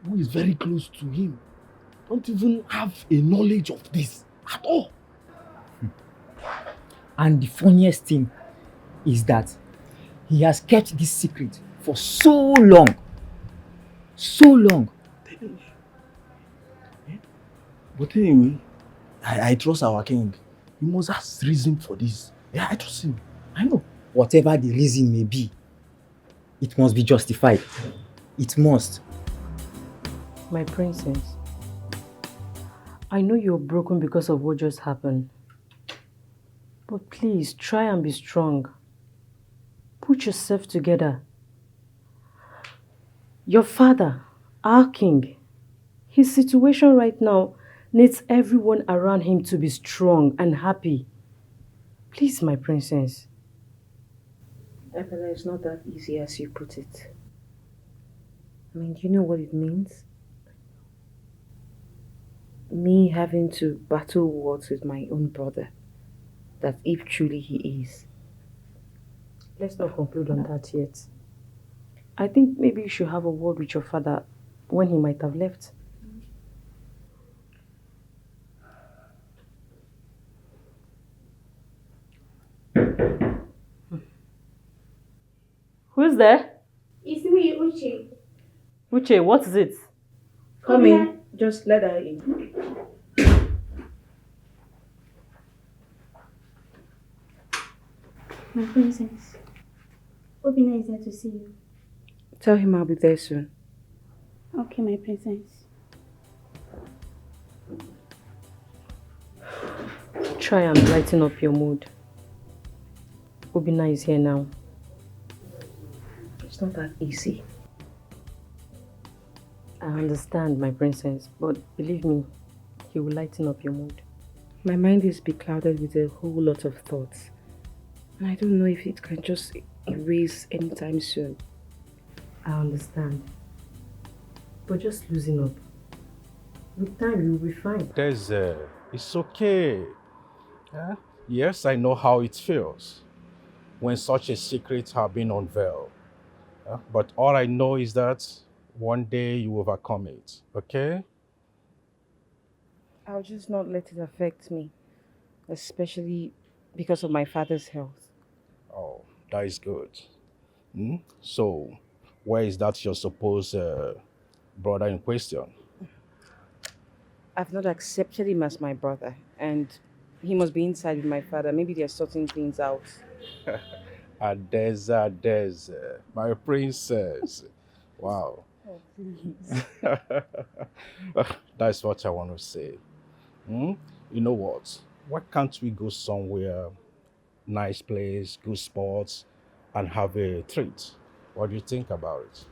who is very close to him, don't even have a knowledge of this at all. And the funniest thing is that he has kept this secret for so long. So long. But anyway, I trust our king. He must have reason for this. Yeah, I trust him. I know. Whatever the reason may be, it must be justified. It must. My princess, I know you're broken because of what just happened. But please, try and be strong. Put yourself together. Your father, our king, his situation right now needs everyone around him to be strong and happy. Please, my princess. Epela, it's not that easy as you put it. I mean, do you know what it means? Me having to battle wars with my own brother. That if truly he is. Let's not conclude on that yet. I think maybe you should have a word with your father when he might have left. Who's there? It's me, Uche. Uche, what is it? Come in. Just let her in. My princess. Obina is there to see you. Tell him I'll be there soon. Okay, my princess. Try and brighten up your mood. Obina is here now. It's not that easy. I understand, my princess, but believe me, he will lighten up your mood. My mind is beclouded with a whole lot of thoughts. And I don't know if it can just erase anytime soon. I understand. But just loosen up. With time, you'll be fine. It's okay. Yes, I know how it feels when such a secret has been unveiled. But all I know is that one day you overcome it, okay? I'll just not let it affect me, especially because of my father's health. Oh, that is good. So, where is that your supposed brother in question? I've not accepted him as my brother, and he must be inside with my father. Maybe they're sorting things out. Adeza, my princess. Wow. Oh, please. That's what I want to say. You know what? Why can't we go somewhere, nice place, good spots, and have a treat? What do you think about it?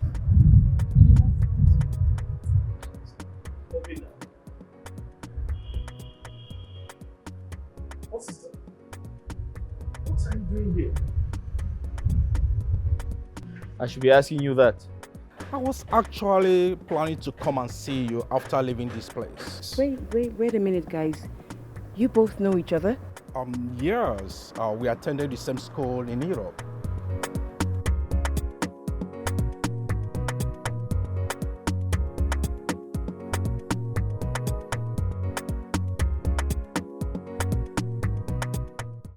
What are you doing here? I should be asking you that. I was actually planning to come and see you after leaving this place. Wait a minute, guys. You both know each other? Yes. We attended the same school in Europe.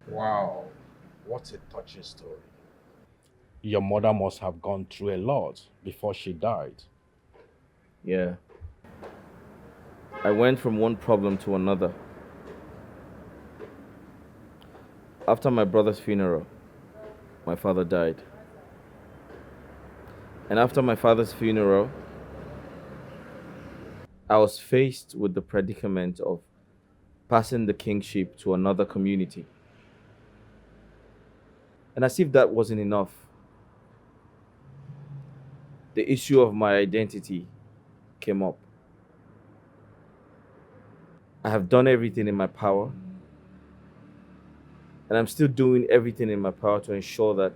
Wow, what a touching story. Your mother must have gone through a lot before she died. Yeah. I went from one problem to another. After my brother's funeral, my father died. And after my father's funeral, I was faced with the predicament of passing the kingship to another community. And as if that wasn't enough, the issue of my identity came up. I have done everything in my power, and I'm still doing everything in my power to ensure that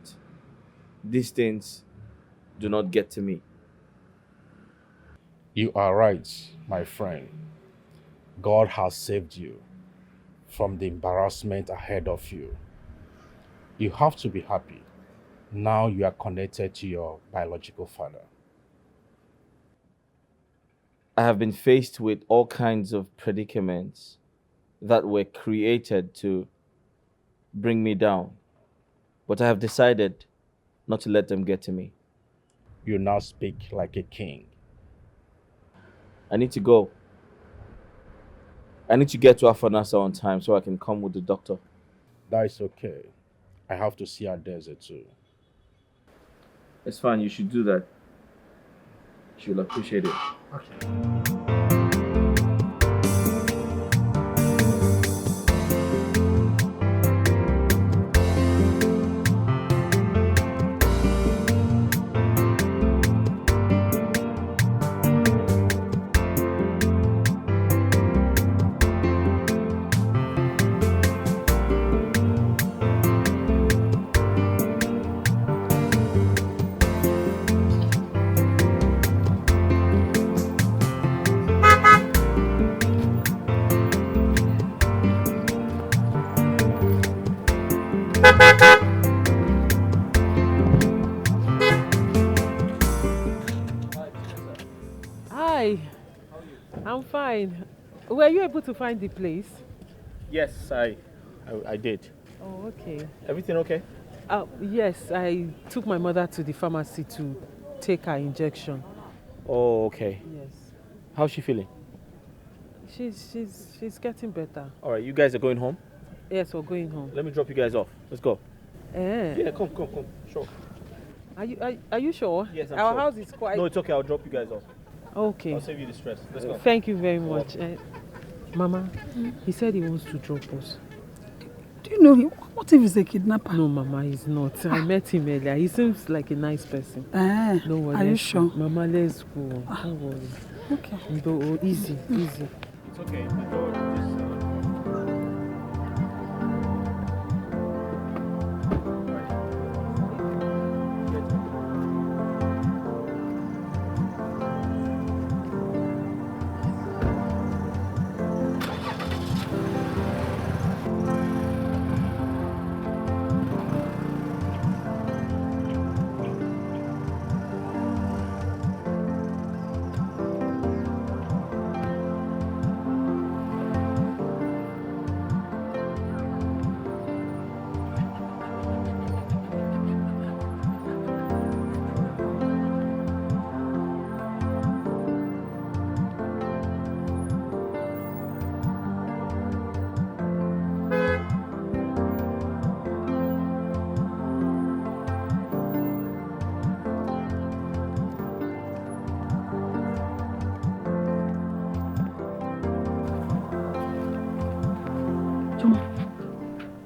these things do not get to me. You are right, my friend. God has saved you from the embarrassment ahead of you. You have to be happy. Now you are connected to your biological father. I have been faced with all kinds of predicaments that were created to bring me down, but I have decided not to let them get to me. You now speak like a king. I need to go. I need to get to Afanasa on time so I can come with the doctor. That is okay. I have to see Adeze too. It's fine, you should do that. She'll appreciate it. Okay. Hi. I'm fine. Were you able to find the place? Yes, I did. Oh, okay. Everything okay? Yes, I took my mother to the pharmacy to take her injection. Oh, okay. Yes. How's she feeling? She's getting better. All right, you guys are going home? Yes, we're going home. Let me drop you guys off. Let's go. Yeah, come. Sure. Are you sure? Yes, I'm Our sure. house is quite... No, it's okay. I'll drop you guys off. Okay. I'll save you the stress. Let's go. Thank you very much. Mama, he said he wants to drop us. Do you know him? What if he's a kidnapper? No, Mama, he's not. I met him earlier. He seems like a nice person. No worry. Are you sure? Mama, let's go. Don't worry. Okay. Easy. It's okay.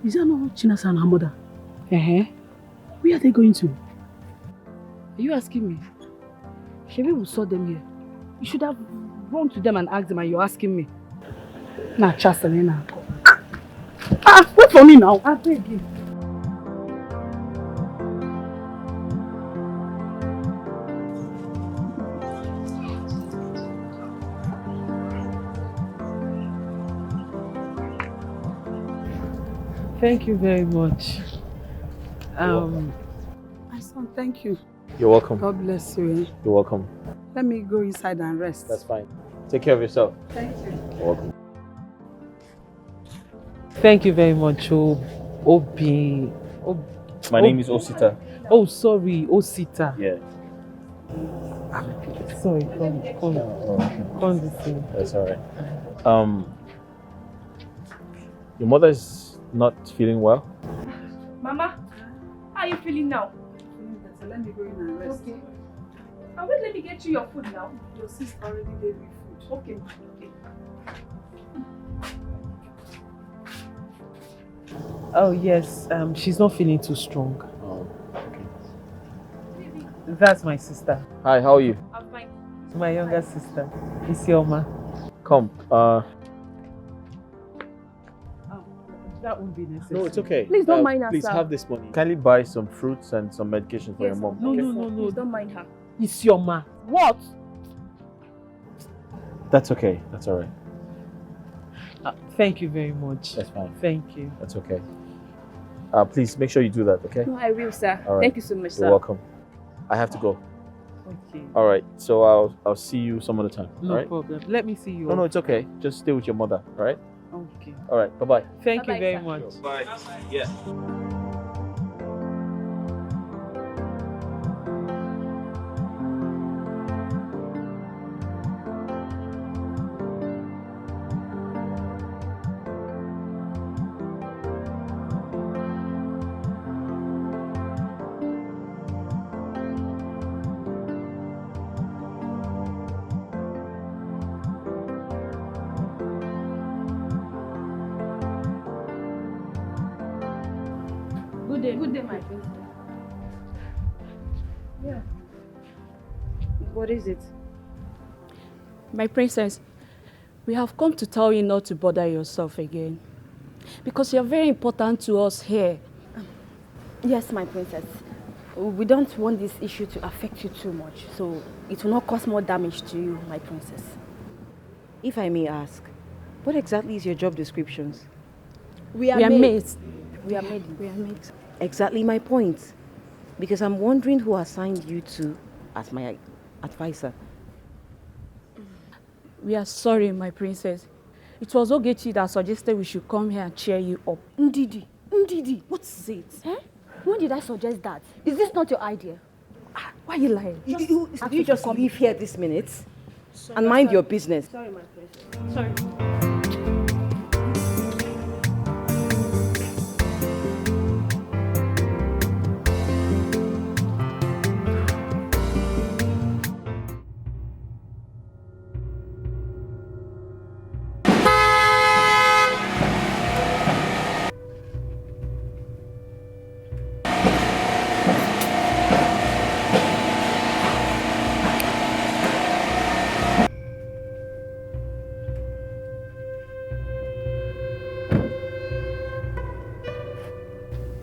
Is that not Chinasa and her mother? Where are they going to? Are you asking me? Shebi, we saw them here. You should have run to them and asked them, and you're asking me. Nah, Chaselina. Wait for me now. I beg you. Thank you very much. My son, thank you. You're welcome. God bless you. You're welcome. Let me go inside and rest. That's fine. Take care of yourself. Thank you. You're welcome. Thank you very much, Obi. My name is Osita. Oh, sorry, Osita. Yeah. Sorry, come this way. That's all right. Your mother is not feeling well? Mama, how are you feeling now? So let me go in and rest. Okay. And wait, let me get you your food now. Your sister already gave me food. Okay. Oh, yes. She's not feeling too strong. Oh, okay. That's my sister. Hi, how are you? I'm fine. My younger sister. Isioma. Come. That won't be necessary. No, it's okay. Please don't mind her, Please sir. have this money. Kindly buy some fruits and some medication for your mom. No, okay? no. Please don't mind her. Isioma. What? That's okay. That's all right. Thank you very much. That's fine. Thank you. That's okay. Please make sure you do that, okay? No, I will, sir. All right. Thank you so much, sir. You're welcome. I have to go. Okay. All right. So I'll see you some other time. No all right? problem. Let me see you. No, it's okay. Just stay with your mother. All right. Okay. All right. Bye bye. Thank you Bye-bye, very sir. much. Bye. Yeah. day. Good day, my princess. Yeah. What is it? My princess, we have come to tell you not to bother yourself again. Because you're very important to us here. Yes, my princess. We don't want this issue to affect you too much, so it will not cause more damage to you, my princess. If I may ask, what exactly is your job descriptions? We are maids. We are maids. Exactly my point. Because I'm wondering who assigned you to as my advisor. We are sorry, my princess. It was Ogechi that suggested we should come here and cheer you up. Ndidi, what is it? Eh? When did I suggest that? Is this not your idea? Why are you lying? You just leave here this minute and mind your business. Sorry, my princess. Sorry.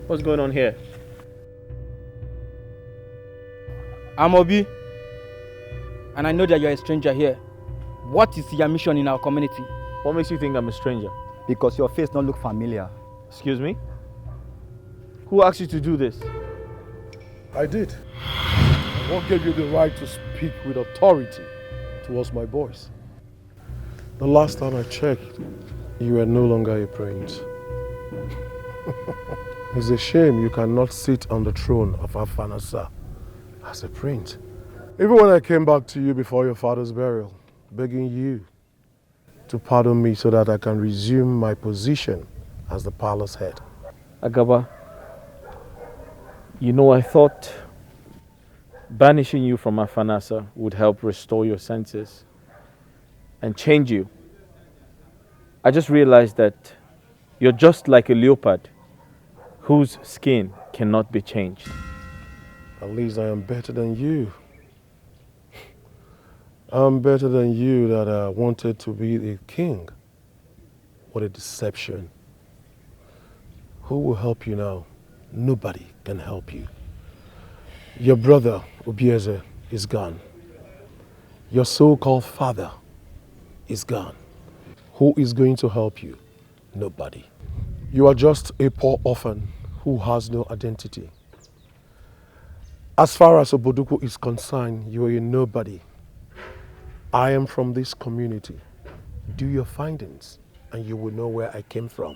What's going on here? I'm Obi, and I know that you're a stranger here. What is your mission in our community? What makes you think I'm a stranger? Because your face don't look familiar. Excuse me? Who asked you to do this? I did. What gave you the right to speak with authority towards my boys? The last time I checked, you were no longer a prince. It's a shame you cannot sit on the throne of Afanasa as a prince. Even when I came back to you before your father's burial, begging you to pardon me so that I can resume my position as the palace head. Agaba, you know, I thought banishing you from Afanasa would help restore your senses and change you. I just realized that you're just like a leopard whose skin cannot be changed. At least I am better than you. I'm better than you that wanted to be a king. What a deception. Who will help you now? Nobody can help you. Your brother, Obieze, is gone. Your so-called father is gone. Who is going to help you? Nobody. You are just a poor orphan who has no identity. As far as Oboduku is concerned, you are a nobody. I am from this community. Do your findings and you will know where I came from.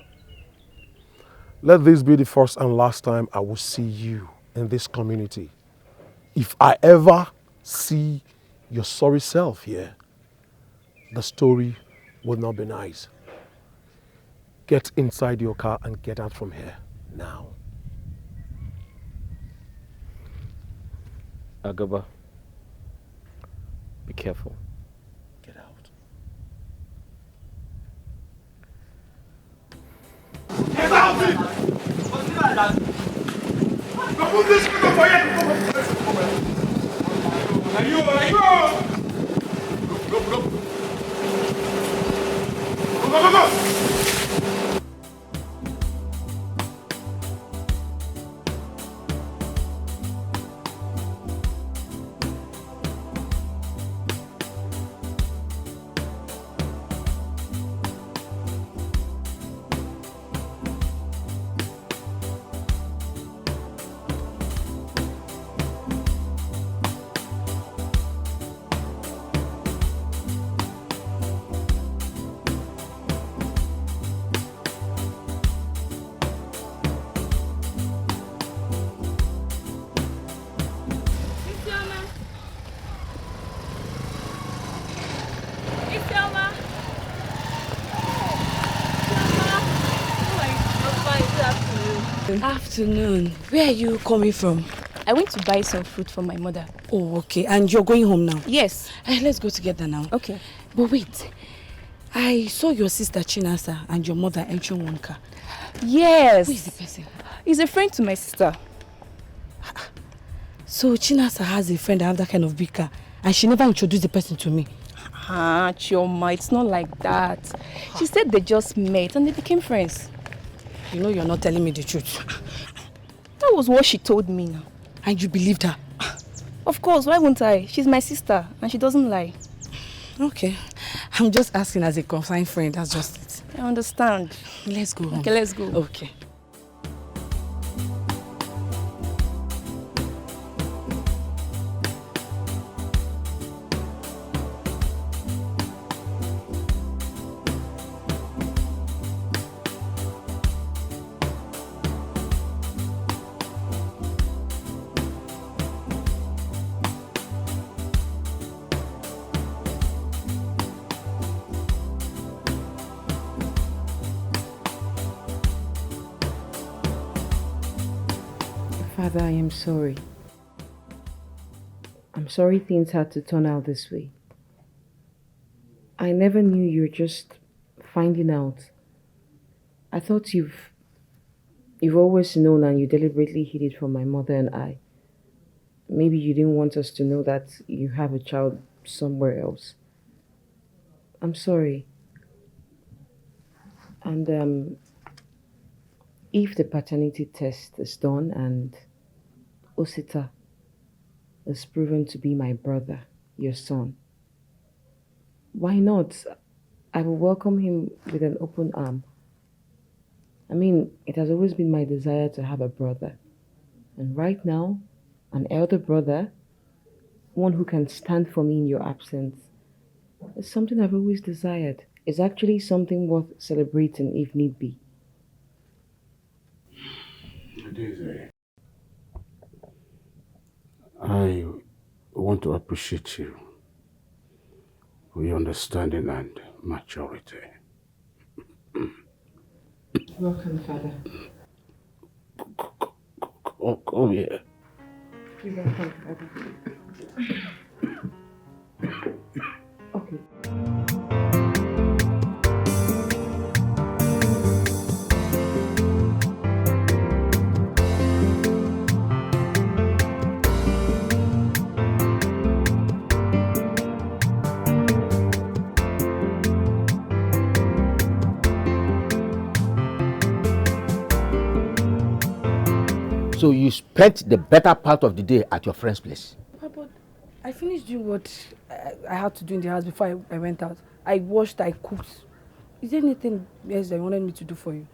Let this be the first and last time I will see you in this community. If I ever see your sorry self here, the story will not be nice. Get inside your car and get out from here now. Agaba, be careful. Get out. Get out! Go! Afternoon. Where are you coming from? I went to buy some food for my mother. Oh, okay. And you're going home now? Yes. Let's go together now. Okay. But wait. I saw your sister Chinasa and your mother entering one car. Yes. Who is the person? He's a friend to my sister. So Chinasa has a friend that have that kind of big car and she never introduced the person to me. Ah, Chioma, it's not like that. She said they just met and they became friends. You know you're not telling me the truth. That was what she told me now. And you believed her? Of course, why won't I? She's my sister and she doesn't lie. Okay. I'm just asking as a consigned friend, that's just it. I understand. Let's go home. Okay, let's go. Okay. Father, I am sorry. I'm sorry things had to turn out this way. I never knew you were just finding out. I thought you've always known and you deliberately hid it from my mother and I. Maybe you didn't want us to know that you have a child somewhere else. I'm sorry. And if the paternity test is done and Osita is proven to be my brother, your son, why not? I will welcome him with an open arm. I mean, it has always been my desire to have a brother. And right now, an elder brother, one who can stand for me in your absence, is something I've always desired. It's actually something worth celebrating if need be. Daisy, I want to appreciate you for your understanding and maturity. Welcome, Father. Come here. You're welcome, Father. Okay. So you spent the better part of the day at your friend's place? But I finished doing what I had to do in the house before I went out. I washed, I cooked. Is there anything else that you wanted me to do for you?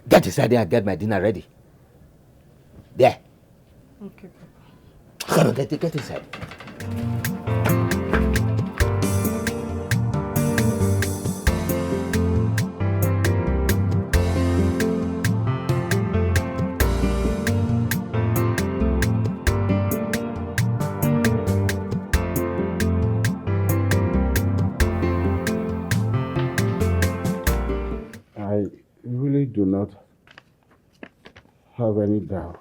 Get inside there and get my dinner ready. There. Okay, Papa. Come on, get inside. I really do not have any doubt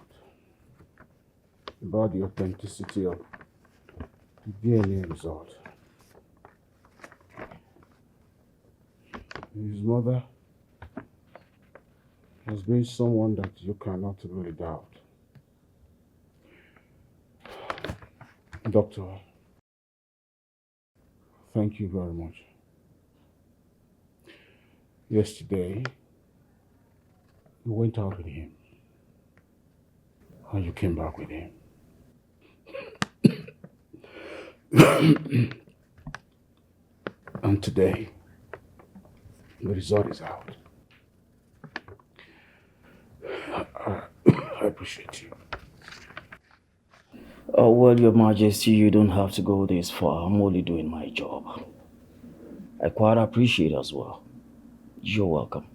about the authenticity of the DNA result. His mother has been someone that you cannot really doubt. Doctor, thank you very much. Yesterday, you went out with him, and you came back with him. And today, the result is out. I appreciate you. Oh, well, Your Majesty, you don't have to go this far. I'm only doing my job. I quite appreciate it as well. You're welcome.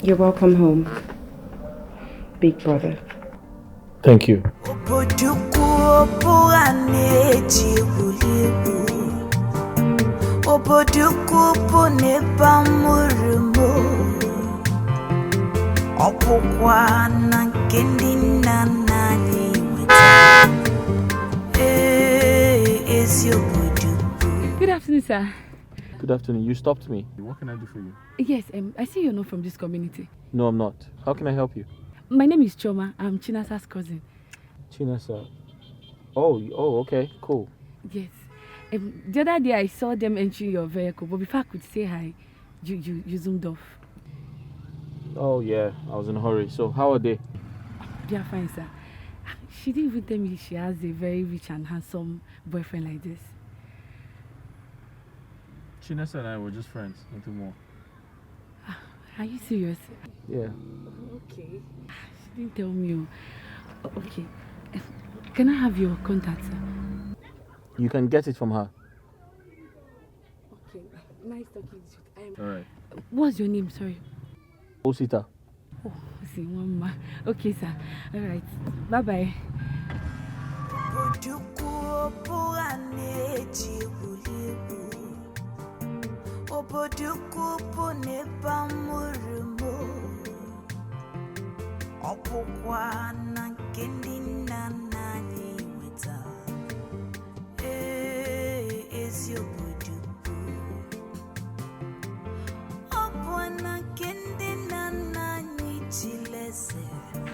You're welcome home, big brother. Thank you. Good afternoon, sir. Good afternoon. You stopped me. What can I do for you? Yes, I see you're not from this community. No, I'm not. How can I help you? My name is Choma. I'm Chinasa's cousin. Chinasa. Oh, okay, cool. Yes. The other day I saw them entering your vehicle, but before I could say hi, you zoomed off. Oh, yeah, I was in a hurry. So, how are they? They are fine, sir. She didn't even tell me she has a very rich and handsome boyfriend like this. Chinasa and I were just friends, nothing more. Are you serious? Yeah. Okay. She didn't tell me. Okay. Can I have your contact, sir? You can get it from her. Okay. Nice talking to you. Alright. What's your name? Sorry. Osita. Oh, see, one man. Okay, sir. Alright. Bye-bye.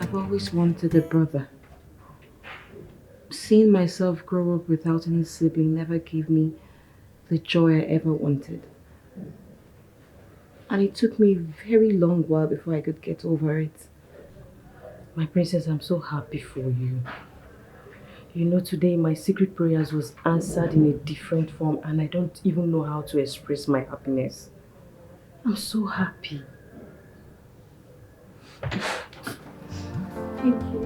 I've always wanted a brother. Seeing myself grow up without any sibling never gave me the joy I ever wanted. And it took me a very long while before I could get over it. My princess, I'm so happy for you. You know, today my secret prayers was answered in a different form and I don't even know how to express my happiness. I'm so happy. Thank you.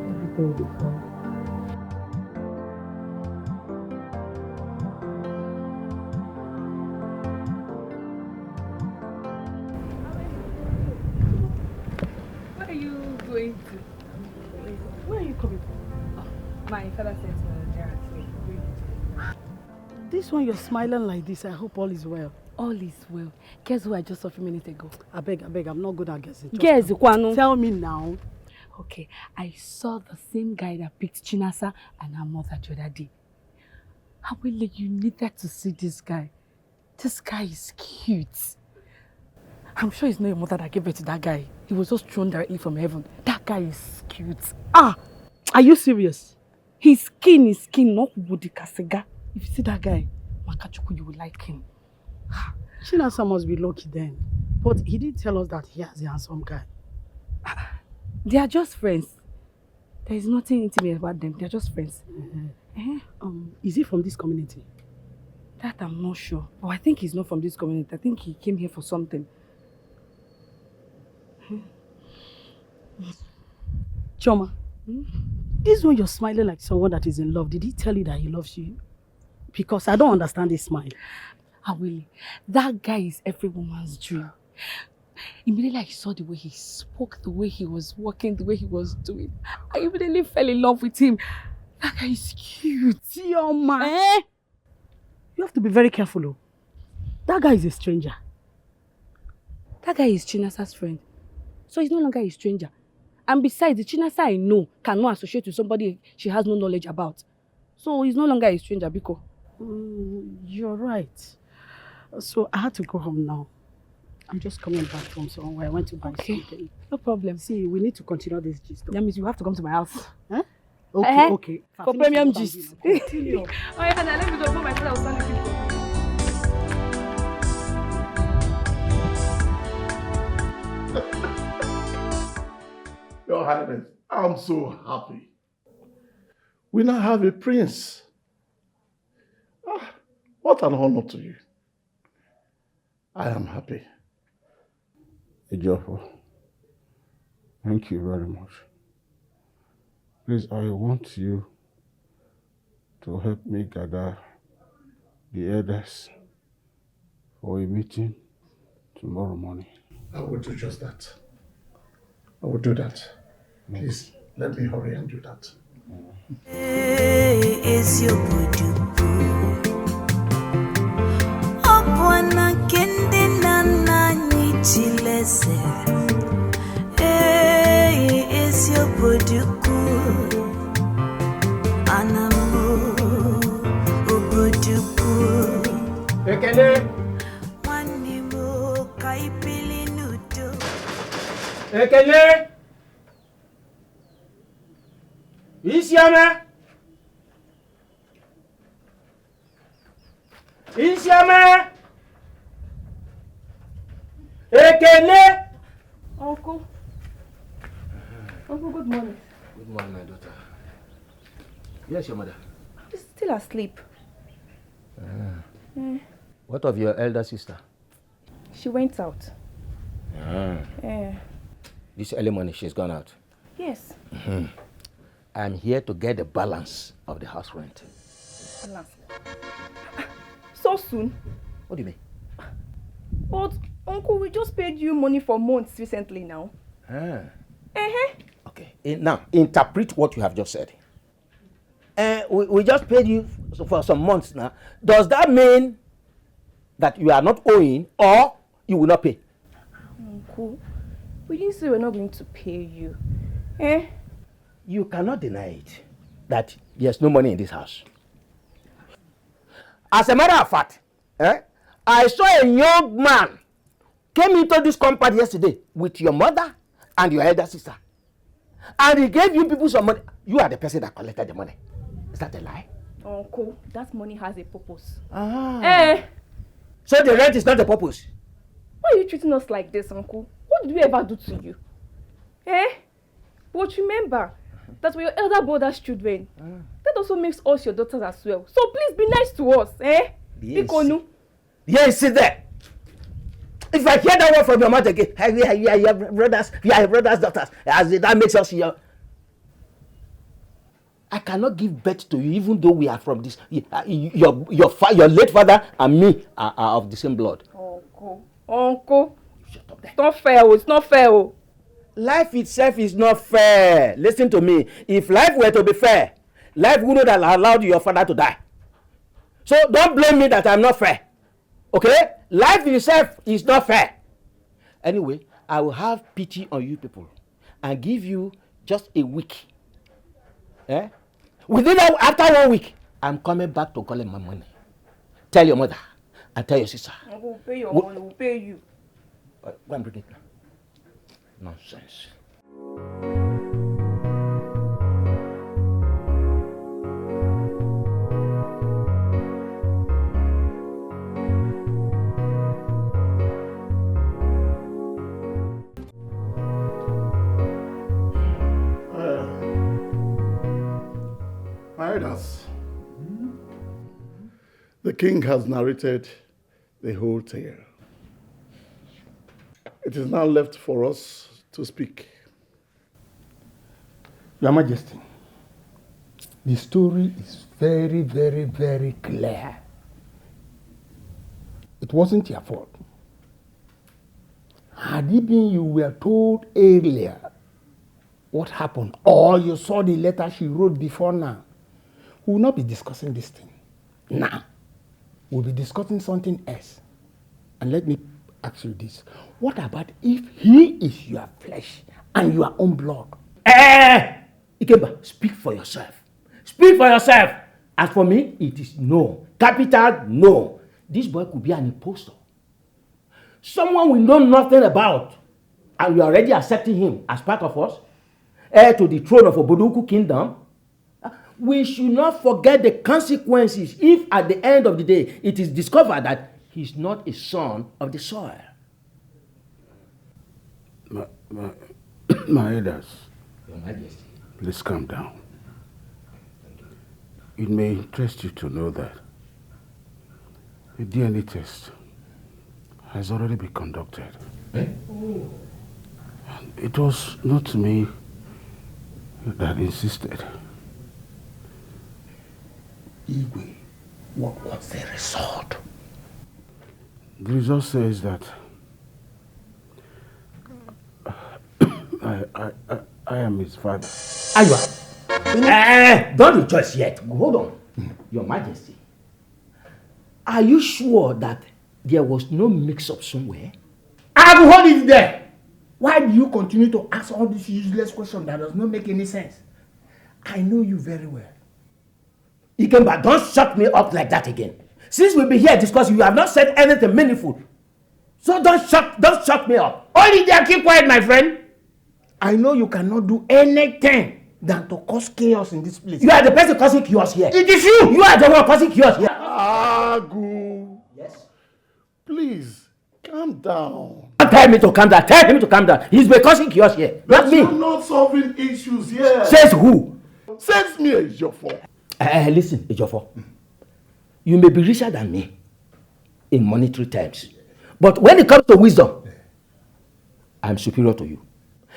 Everything will be fine. Where are you going to? Where are you coming from? Oh, my father said there actually. This one you're smiling like this, I hope all is well. All is well. Guess who I just saw a few minutes ago? I beg, I'm not good at guessing. Guess, Kwanu. Tell me now. Okay, I saw the same guy that picked Chinasa and her mother the other day. Awele, you needed to see this guy. This guy is cute. I'm sure it's not your mother that gave birth to that guy. He was just thrown directly from heaven. That guy is cute. Ah! Are you serious? His skin is skin, not Woody Kasega. If you see that guy, Makachuku, you will like him. Chinasa must be lucky then. But he did tell us that he has a handsome guy. They are just friends. There is nothing intimate about them. They are just friends. Is he from this community? That I'm not sure. But I think he's not from this community. I think he came here for something. Choma, this one you're smiling like someone that is in love. Did he tell you that he loves you? Because I don't understand this smile. Awele, that guy is every woman's dream. Immediately I saw the way he spoke, the way he was walking, the way he was doing. I immediately fell in love with him. That guy is cute. Choma. You have to be very careful, oh. That guy is a stranger. That guy is Chinasa's friend. So he's no longer a stranger. And besides, the Chinasa I know cannot associate with somebody she has no knowledge about. So he's no longer a stranger, Biko. You're right. So I had to go home now. I'm just coming back from somewhere. I went to buy something. No problem. See, we need to continue this gist. That means you have to come to my house. Huh? Okay, okay. For premium gist. Continue. Oh yeah, now let me go. My father will start looking for me. Your Highness, I'm so happy. We now have a prince. What an honor to you. I am happy. Ejiofor, thank you very much. Please, I want you to help me gather the elders for a meeting tomorrow morning. I will do just that. I will do that. Please, Let me hurry and do that. Is your Opwana kende nana nichilese. Is your buduku Anamu Ubuduku Ekele Wanimo Kaipili Nudo Ekele Isiame Ekele Uncle. Uncle, good morning. Good morning, my daughter. Yes, your mother. She's still asleep. What of your elder sister? She went out. This early morning she's gone out. Yes. I'm here to get the balance of the house rent. Balance. So soon? What do you mean? But, Uncle, we just paid you money for months recently now. Okay. Now, interpret what you have just said. We just paid you for some months now. Does that mean that you are not owing or you will not pay? Uncle, we didn't say we're not going to pay you. You cannot deny it that there's no money in this house. As a matter of fact, I saw a young man came into this compound yesterday with your mother and your elder sister. And he gave you people some money. You are the person that collected the money. Is that a lie? Uncle, that money has a purpose. So the rent is not the purpose? Why are you treating us like this, Uncle? What did we ever do to you? But remember that we're your elder brother's children. That also makes us your daughters as well. So please be nice to us, Bikonu. Yes, sit there. If I hear that word from your mouth again, we are your brothers, daughters, as that makes us your... I cannot give birth to you even though we are from this. Your late father and me are of the same blood. Uncle. Shut up there. It's not fair, it's not fair. Life itself is not fair. Listen to me. If life were to be fair, life wouldn't have allowed your father to die. So don't blame me that I'm not fair. Okay? Life itself is not fair. Anyway, I will have pity on you people and give you just a week. After 1 week, I'm coming back to collect my money. Tell your mother and tell your sister. We'll pay your money, we'll pay you. Go and bring it now. Nonsense. The king has narrated the whole tale. It is now left for us to speak. Your Majesty, the story is very, very, very clear. It wasn't your fault. Had it been you were told earlier what happened, or you saw the letter she wrote before now, we will not be discussing this thing. Now, we'll be discussing something else. And let me ask you this. What about if he is your flesh and your own blood? Ikemba, speak for yourself. Speak for yourself. As for me, it is no. Capital no. This boy could be an impostor. Someone we know nothing about. And we are already accepting him as part of us. Heir to the throne of Oboduku kingdom. We should not forget the consequences if at the end of the day it is discovered that he's not a son of the soil. My elders, Your Majesty, please calm down. It may interest you to know that the DNA test has already been conducted. It was not me that insisted. Igwe, what's the result? The result says that I am his father. Aywa, don't rejoice yet. Hold on. Your Majesty, are you sure that there was no mix-up somewhere? I will hold it there. Why do you continue to ask all these useless questions that does not make any sense? I know you very well. Ikemba, don't shut me up like that again. Since we've been here discussing, you have not said anything meaningful. So don't shut me up. Hold it there, keep quiet, my friend. I know you cannot do anything than to cause chaos in this place. You are the person causing chaos here. It is you. You are the one causing chaos here. Agu. Yes. Please, calm down. Don't tell me to calm down. Tell him to calm down. He's been causing chaos here. Not me. You're not solving issues here. Says who? Says me, Ejiofor. Listen, Ejiofor. You may be richer than me in monetary terms. But when it comes to wisdom, I'm superior to you.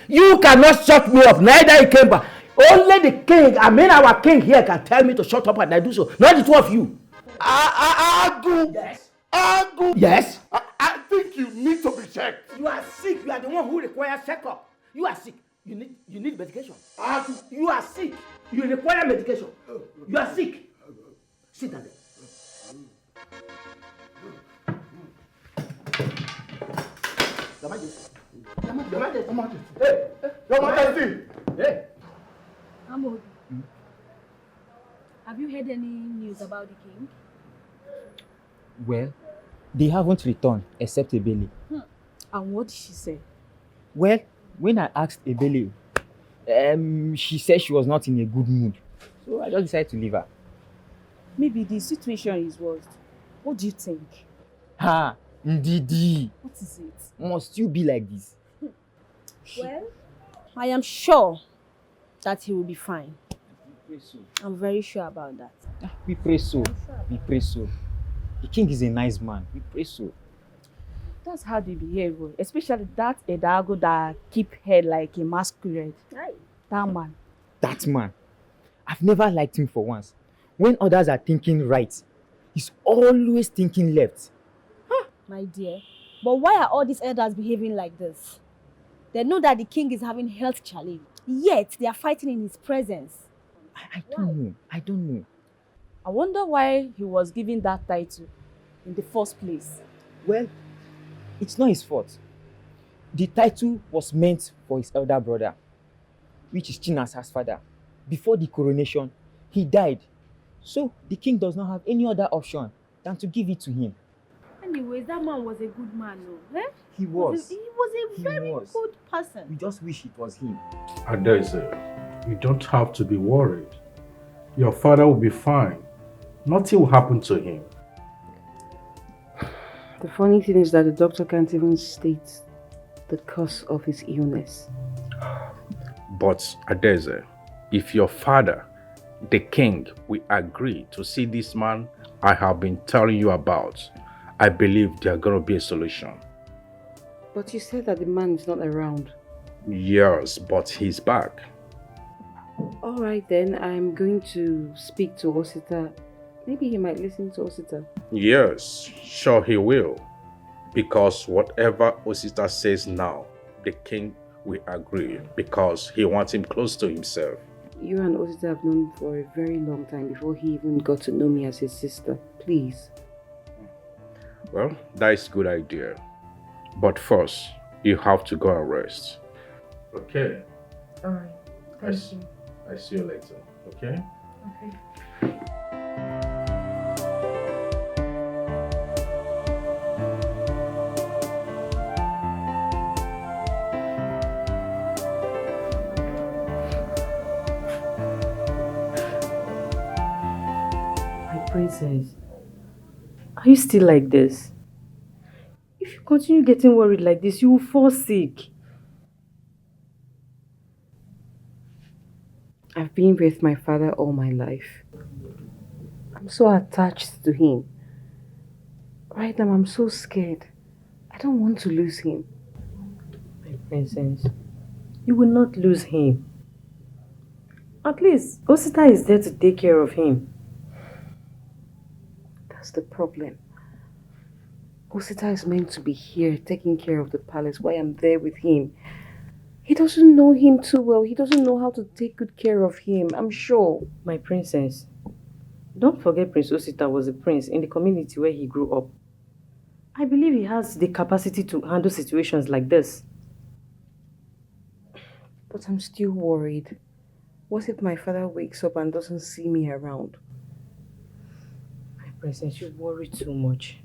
You cannot shut me up, neither Ikemba. Only the king, our king here, can tell me to shut up, and I do so. Not the two of you. Agu. Yes. Agu. Yes. I think you need to be checked. You are sick. You are the one who requires checkup. You are sick. You need medication. Agu. You are sick. You require medication. You are sick. Sit down there. Your Majesty. Hey. Your Majesty. Hey. Amod, have you heard any news about the king? Well, they haven't returned except Ebele. And what did she say? Well, when I asked Ebele, she said she was not in a good mood. So I just decided to leave her. Maybe the situation is worse. What do you think? Ha! Ndidi! What is it? Must you be like this? Well, I am sure that he will be fine. I'm very sure about that. We pray so. We pray so. The king is a nice man. We pray so. That's how they behave, especially that Edago that keep head like a masquerade. Right. That man. That man. I've never liked him for once. When others are thinking right, he's always thinking left. My dear, but why are all these elders behaving like this? They know that the king is having health challenge, yet they are fighting in his presence. I don't know. I don't know. I wonder why he was given that title in the first place. Well, it's not his fault. The title was meant for his elder brother, which is Chinasa's father. Before the coronation, he died. So the king does not have any other option than to give it to him. Anyways, that man was a good man, no? Eh? He was. He was a very good person. We just wish it was him. Adeze, you don't have to be worried. Your father will be fine. Nothing will happen to him. The funny thing is that the doctor can't even state the cause of his illness. But Adeze, if your father, the king, will agree to see this man I have been telling you about, I believe there's going to be a solution. But you said that the man is not around. Yes, but he's back. Alright then, I'm going to speak to Osita. Maybe he might listen to Osita. Yes, sure he will. Because whatever Osita says now, the king will agree because he wants him close to himself. You and Osita have known for a very long time before he even got to know me as his sister. Please. Well, that is a good idea. But first, you have to go and rest. Okay? Alright. Thank you. I see you later. Okay? Okay. My princess, are you still like this? If you continue getting worried like this, you will fall sick. I've been with my father all my life. I'm so attached to him. Right now, I'm so scared. I don't want to lose him. My princess, you will not lose him. At least, Osita is there to take care of him. That's the problem. Osita is meant to be here taking care of the palace while I'm there with him. He doesn't know him too well. He doesn't know how to take good care of him, I'm sure. My princess, don't forget Prince Osita was a prince in the community where he grew up. I believe he has the capacity to handle situations like this. But I'm still worried. What if my father wakes up and doesn't see me around? My princess, you worry too much.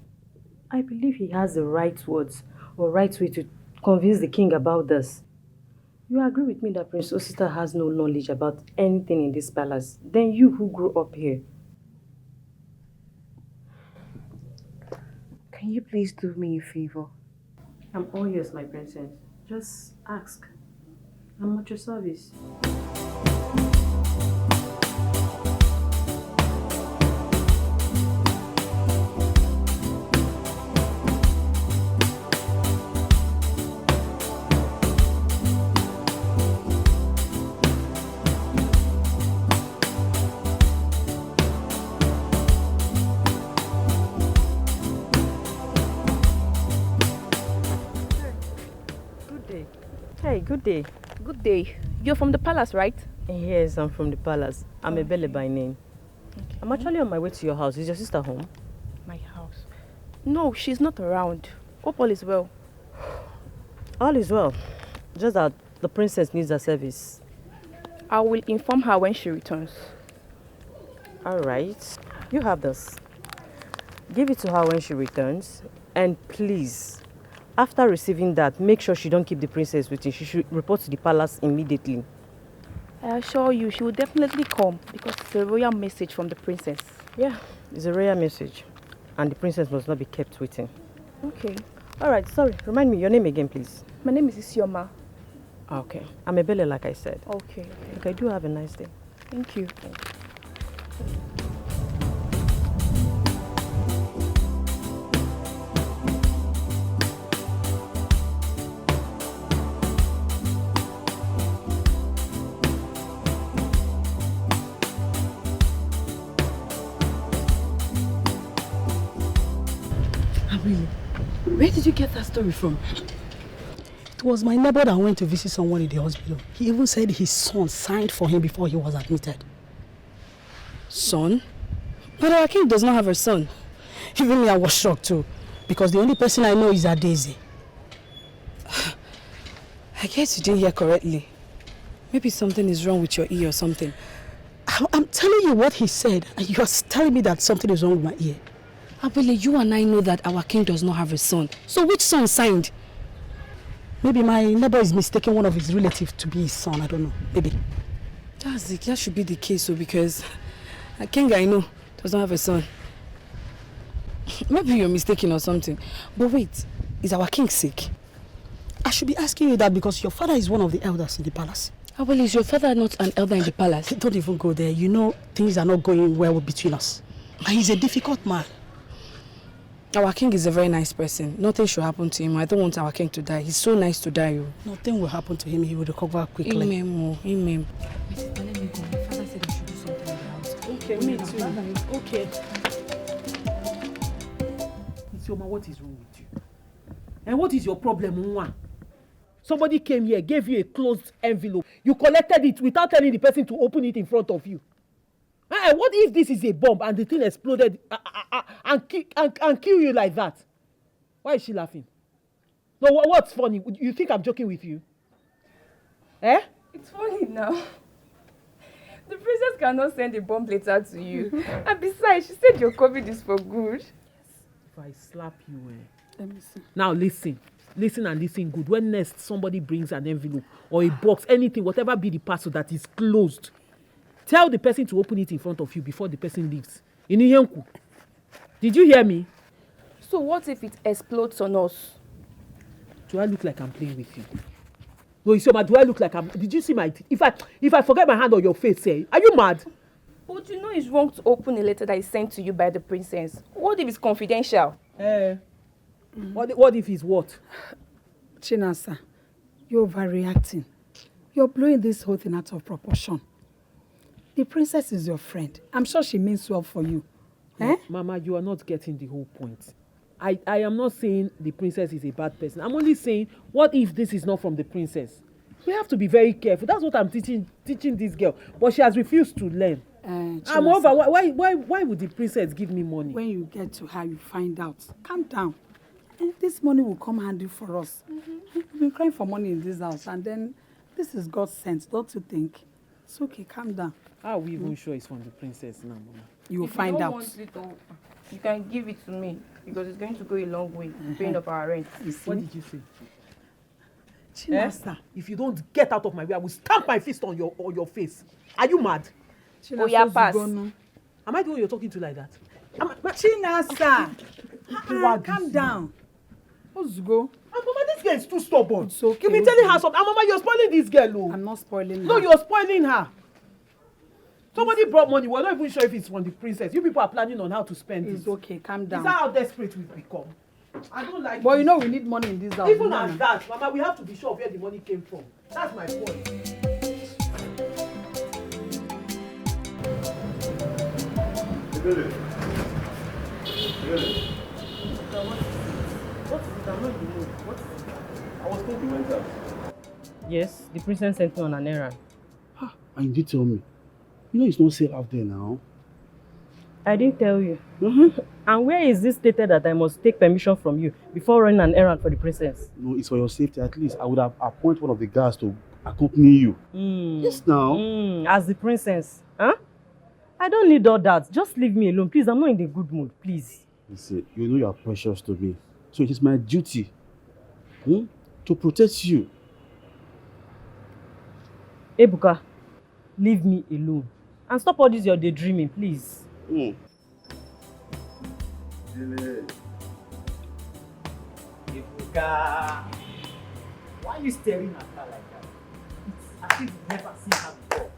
I believe he has the right words or right way to convince the king about this. You agree with me that Prince Osita has no knowledge about anything in this palace? Then you who grew up here. Can you please do me a favor? I'm all yours, my princess. Just ask. I'm at your service. Hey, good day. Good day. You're from the palace, right? Yes, I'm from the palace. I'm Ebele by name. Okay. I'm actually on my way to your house. Is your sister home? My house? No, she's not around. Hope all is well. All is well. Just that the princess needs her service. I will inform her when she returns. Alright. You have this. Give it to her when she returns. And please, after receiving that, make sure she don't keep the princess waiting. She should report to the palace immediately. I assure you, she will definitely come because it's a royal message from the princess. Yeah, it's a royal message. And the princess must not be kept waiting. Okay. Alright, sorry. Remind me your name again, please. My name is Isioma. Okay. I'm Ebele, like I said. Okay. Okay, do have a nice day. Thank you. Where did you get that story from? It was my neighbor that went to visit someone in the hospital. He even said his son signed for him before he was admitted. Son? But our king does not have a son. Even me, I was shocked too. Because the only person I know is Daisy. I guess you didn't hear correctly. Maybe something is wrong with your ear or something. I'm telling you what he said, and you are telling me that something is wrong with my ear. Abele, you and I know that our king does not have a son. So which son signed? Maybe my neighbor is mistaking one of his relatives to be his son. I don't know. Maybe. That should be the case, so because a king I know does not have a son. Maybe you're mistaken or something. But wait, is our king sick? I should be asking you that because your father is one of the elders in the palace. Abele, is your father not an elder in the palace? Don't even go there. You know things are not going well between us. And he's a difficult man. Our king is a very nice person. Nothing should happen to him. I don't want our king to die. He's so nice to die. Nothing will happen to him. He will recover quickly. Amen. Amen. My father said I should do something in the house. Okay, me too. Okay. Isioma, what is wrong with you? And what is your problem, Nwa? Somebody came here, gave you a closed envelope. You collected it without telling the person to open it in front of you. What if this is a bomb and the thing exploded and kill you like that? Why is she laughing? No, what's funny? You think I'm joking with you? Eh? It's funny now. The princess cannot send a bomb letter to you. And besides, she said your COVID is for good. If I slap you, let me see. Now listen and listen good. When next somebody brings an envelope or a box, anything, whatever be the parcel that is closed, tell the person to open it in front of you before the person leaves. Did you hear me? So what if it explodes on us? Do I look like I'm playing with you? No, Isioma, do I look like I'm... Did you see my... If I forget my hand on your face, are you mad? But you know it's wrong to open a letter that is sent to you by the princess. What if it's confidential? What if it's what? Chinasa, you're overreacting. You're blowing this whole thing out of proportion. The princess is your friend. I'm sure she means well for you. Mama, you are not getting the whole point. I am not saying the princess is a bad person. I'm only saying, what if this is not from the princess? We have to be very careful. That's what I'm teaching this girl. But she has refused to learn. And moreover, why would the princess give me money? When you get to her, you find out. Calm down. And this money will come handy for us. We've been crying for money in this house, and then this is God's sense, don't you think? It's okay, calm down. How are we even sure it's from the princess now, Mama? You will find out. You can give it to me because it's going to go a long way in paying up our rent. What did you say? Chinasa. If you don't get out of my way, I will stamp my fist on your face. Are you mad? Oh, yeah, pass. Am I the one you're talking to like that? Chinasa. Calm down. Let's go. Mama, this girl is too stubborn. It's okay. You've been telling her something. Mama, you're spoiling this girl. Oh. I'm not spoiling her. No, you're spoiling her. Somebody brought money. We're not even sure if it's from the princess. You people are planning on how to spend it. It's okay. Calm down. Is that how desperate we've become? I don't like But you know we need money in this house. Even as that, Mama, we have to be sure of where the money came from. That's my point. Really? What is it? I'm not in the mood. What is it? I was thinking myself. Yes, the princess sent me on an errand. And you did tell me. You know it's not safe out there now. I didn't tell you. And where is this stated that I must take permission from you before running an errand for the princess? No, it's for your safety. At least I would have appointed one of the guards to accompany you. Yes, now. As the princess, huh? I don't need all that. Just leave me alone, please. I'm not in the good mood, please. Listen, you know you are precious to me. So it is my duty to protect you. Ebuka, leave me alone. And stop all this your daydreaming, please. Ebuka, why are you staring at her like that? It's as if you've never seen her before.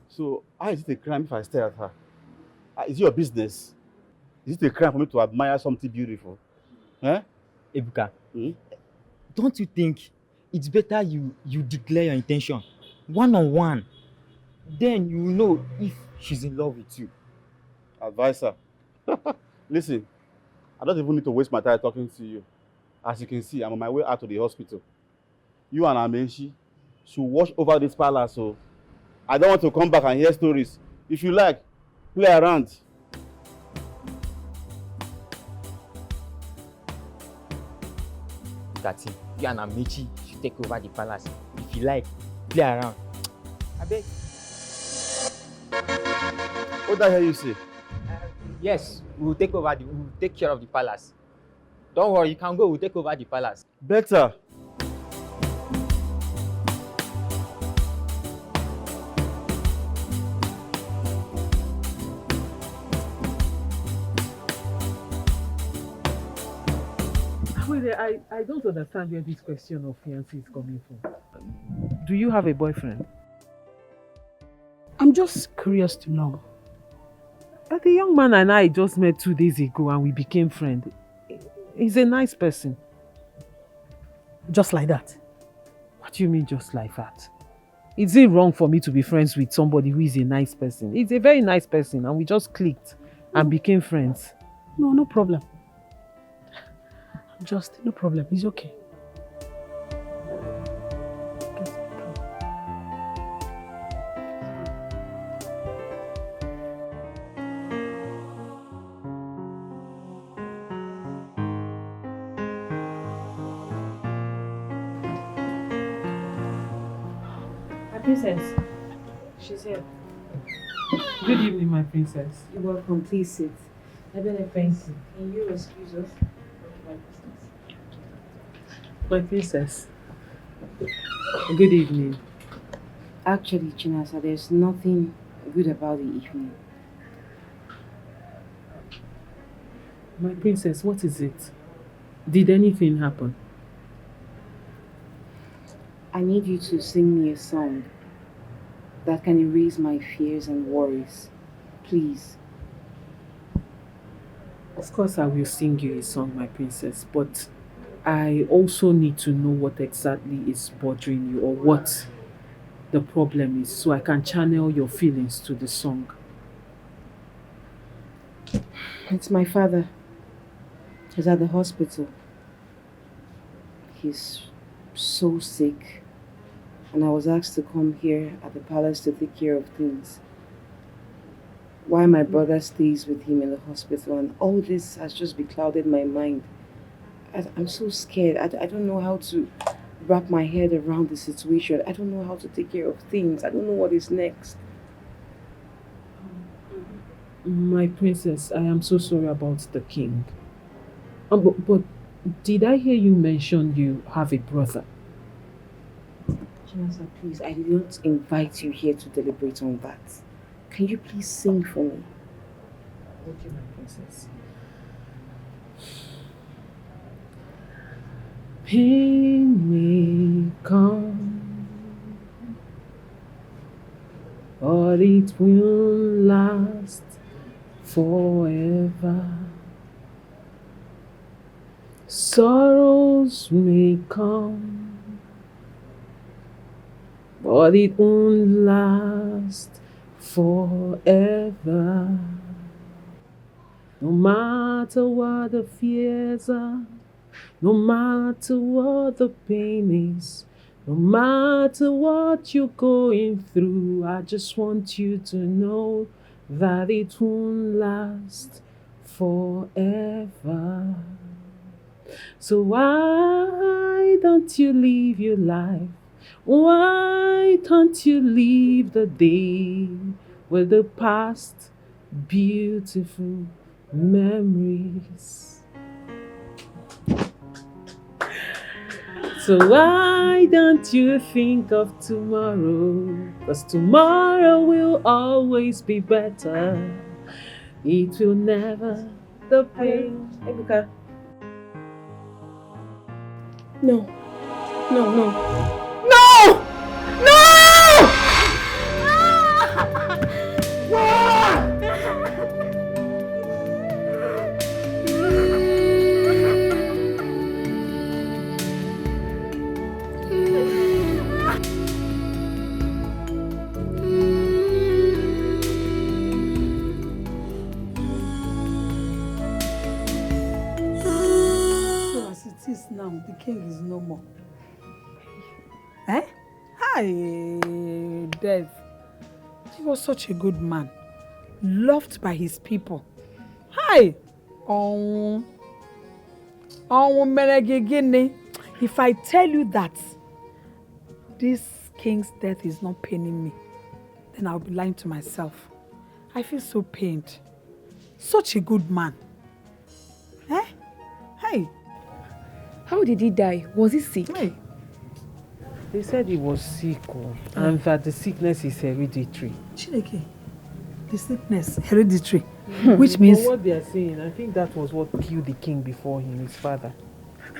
So, how is it a crime if I stare at her? Is it your business? Is it a crime for me to admire something beautiful? Ebuka, don't you think it's better you declare your intention one-on-one? Then you will know if she's in love with you. Advisor. Listen, I don't even need to waste my time talking to you. As you can see, I'm on my way out to the hospital. You and Amenshi should watch over this palace, so I don't want to come back and hear stories. If you like, play around. That's it. You and Amechi should take over the palace. If you like, play around. I beg. What the hell you say? Yes, we'll take care of the palace. Don't worry, you can go, we'll take over the palace. Better. I don't understand where this question of fiancé is coming from. Do you have a boyfriend? I'm just curious to know. The young man and I just met 2 days ago and we became friends. He's a nice person. Just like that? What do you mean just like that? Is it wrong for me to be friends with somebody who is a nice person? He's a very nice person and we just clicked and became friends. No problem. No problem. It's okay. My princess, she's here. Good evening, my princess. You're welcome. Please sit. I better thank you. Can you excuse us? My princess. Good evening. Actually, Chinasa, there's nothing good about the evening. My princess, what is it? Did anything happen? I need you to sing me a song that can erase my fears and worries. Please. Of course I will sing you a song, my princess, but I also need to know what exactly is bothering you or what the problem is so I can channel your feelings to the song. It's my father. He's at the hospital. He's so sick. and I was asked to come here at the palace to take care of things. Why my brother stays with him in the hospital, and all this has just beclouded my mind. I'm so scared. I don't know how to wrap my head around the situation. I don't know how to take care of things. I don't know what is next. My princess, I am so sorry about the king. But did I hear you mention you have a brother? Chinasa, please, I did not invite you here to deliberate on that. Can you please sing for me? Okay, my princess. Pain may come, but it will last forever. Sorrows may come, but it won't last forever. No matter what the fears are, no matter what the pain is, no matter what you're going through, I just want you to know that it won't last forever. So why don't you live your life? Why don't you live the day with the past beautiful memories? So why don't you think of tomorrow? 'Cause tomorrow will always be better. It will never the pain. Ebuka. No. No, no. No! No! So as it is now, the king is no more. Eh? Hi, Dev. He was such a good man, loved by his people. Hi! If I tell you that this king's death is not paining me, then I'll be lying to myself. I feel so pained. Such a good man. Eh? Hey! How did he die? Was he sick? Hey. They said he was sick, and that the sickness is hereditary. Chineke, the sickness, hereditary, which means... From what they are saying, I think that was what killed the king before him, his father.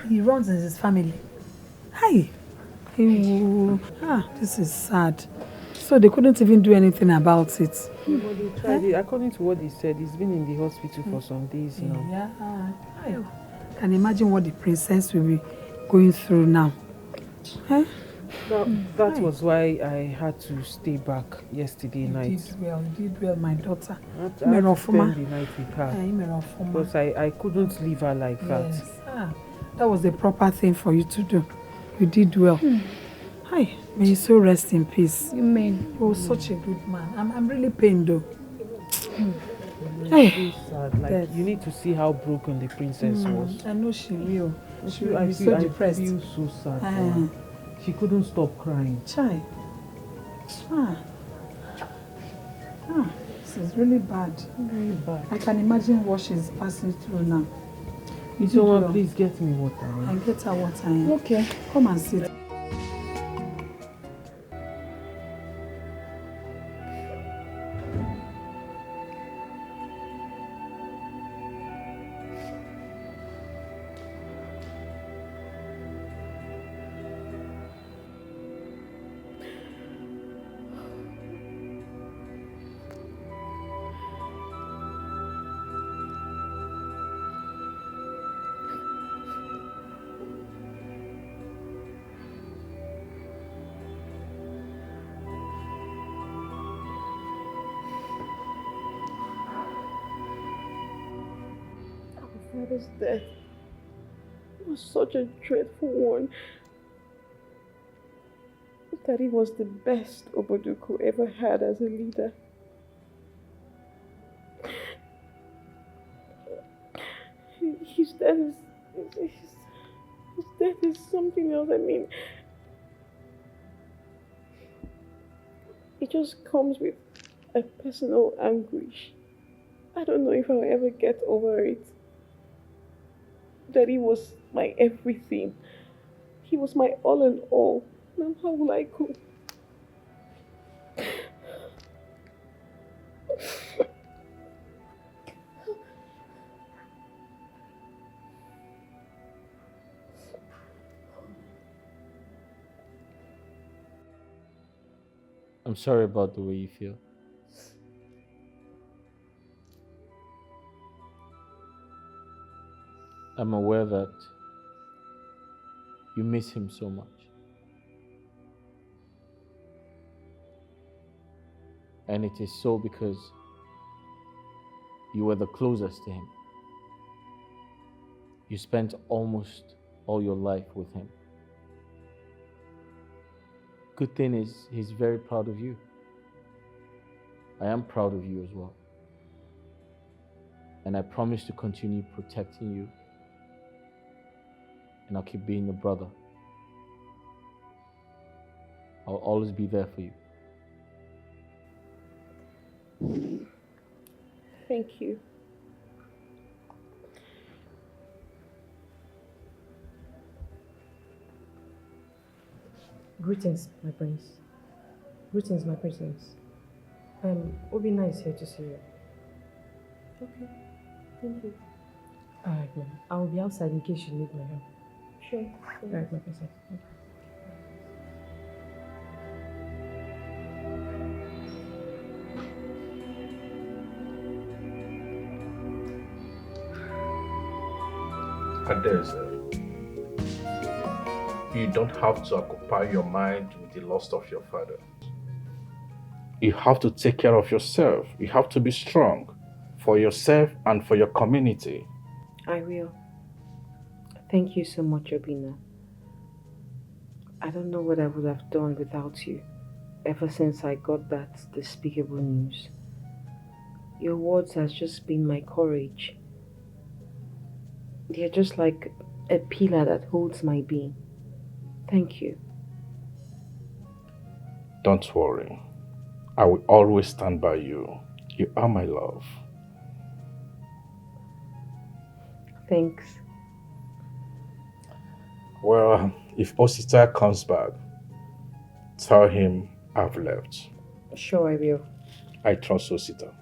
He runs in his family. Hi! This is sad. So they couldn't even do anything about it. But they tried it. According to what they said, he's been in the hospital for some days now. Yeah. I can imagine what the princess will be going through now. That was why I had to stay back yesterday night. You did well, my daughter. I had to spend the night with her. Because I couldn't leave her like that. That was the proper thing for you to do. You did well. Hi, may you so rest in peace. Amen. You were such a good man. I'm really pained though. It's so sad. Like, you need to see how broken the princess was. I know she will. She will I be feel, so depressed. I feel so sad for her. She couldn't stop crying. Chai. This is really bad. Really bad. I can imagine what she's passing through now. Someone please get me water. I get her water. Okay. Come and sit. Father's death was such a dreadful one. Daddy was the best Oboduku ever had as a leader. His death is something else. I mean, it just comes with a personal anguish. I don't know if I'll ever get over it. Daddy was my everything. He was my all in all. Now how will I cope? I'm sorry about the way you feel. I'm aware that you miss him so much. And it is so because you were the closest to him. You spent almost all your life with him. Good thing is, he's very proud of you. I am proud of you as well. And I promise to continue protecting you. And I'll keep being a brother. I'll always be there for you. Thank you. Greetings, my prince. Greetings, my princess. Obina is here to see you. Okay. Thank you. Alright, ma'am. I will be outside in case you need my help. Sure. Alright, my princess. Okay. Adeze, you don't have to occupy your mind with the loss of your father. You have to take care of yourself. You have to be strong for yourself and for your community. I will. Thank you so much, Obina. I don't know what I would have done without you ever since I got that despicable news. Your words has just been my courage. They're just like a pillar that holds my being. Thank you. Don't worry. I will always stand by you. You are my love. Thanks. Well, if Osita comes back, tell him I've left. Sure, I will. I trust Osita.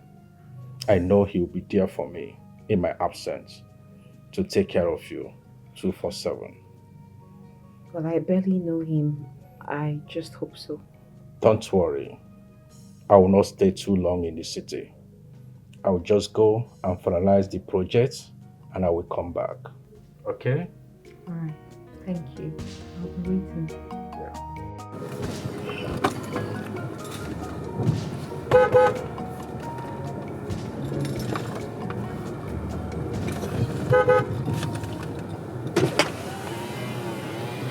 I know he'll be there for me in my absence to take care of you 24/7. Well, I barely know him. I just hope so. Don't worry. I will not stay too long in the city. I will just go and finalize the project and I will come back. Okay? Alright. Thank you. I'll be waiting.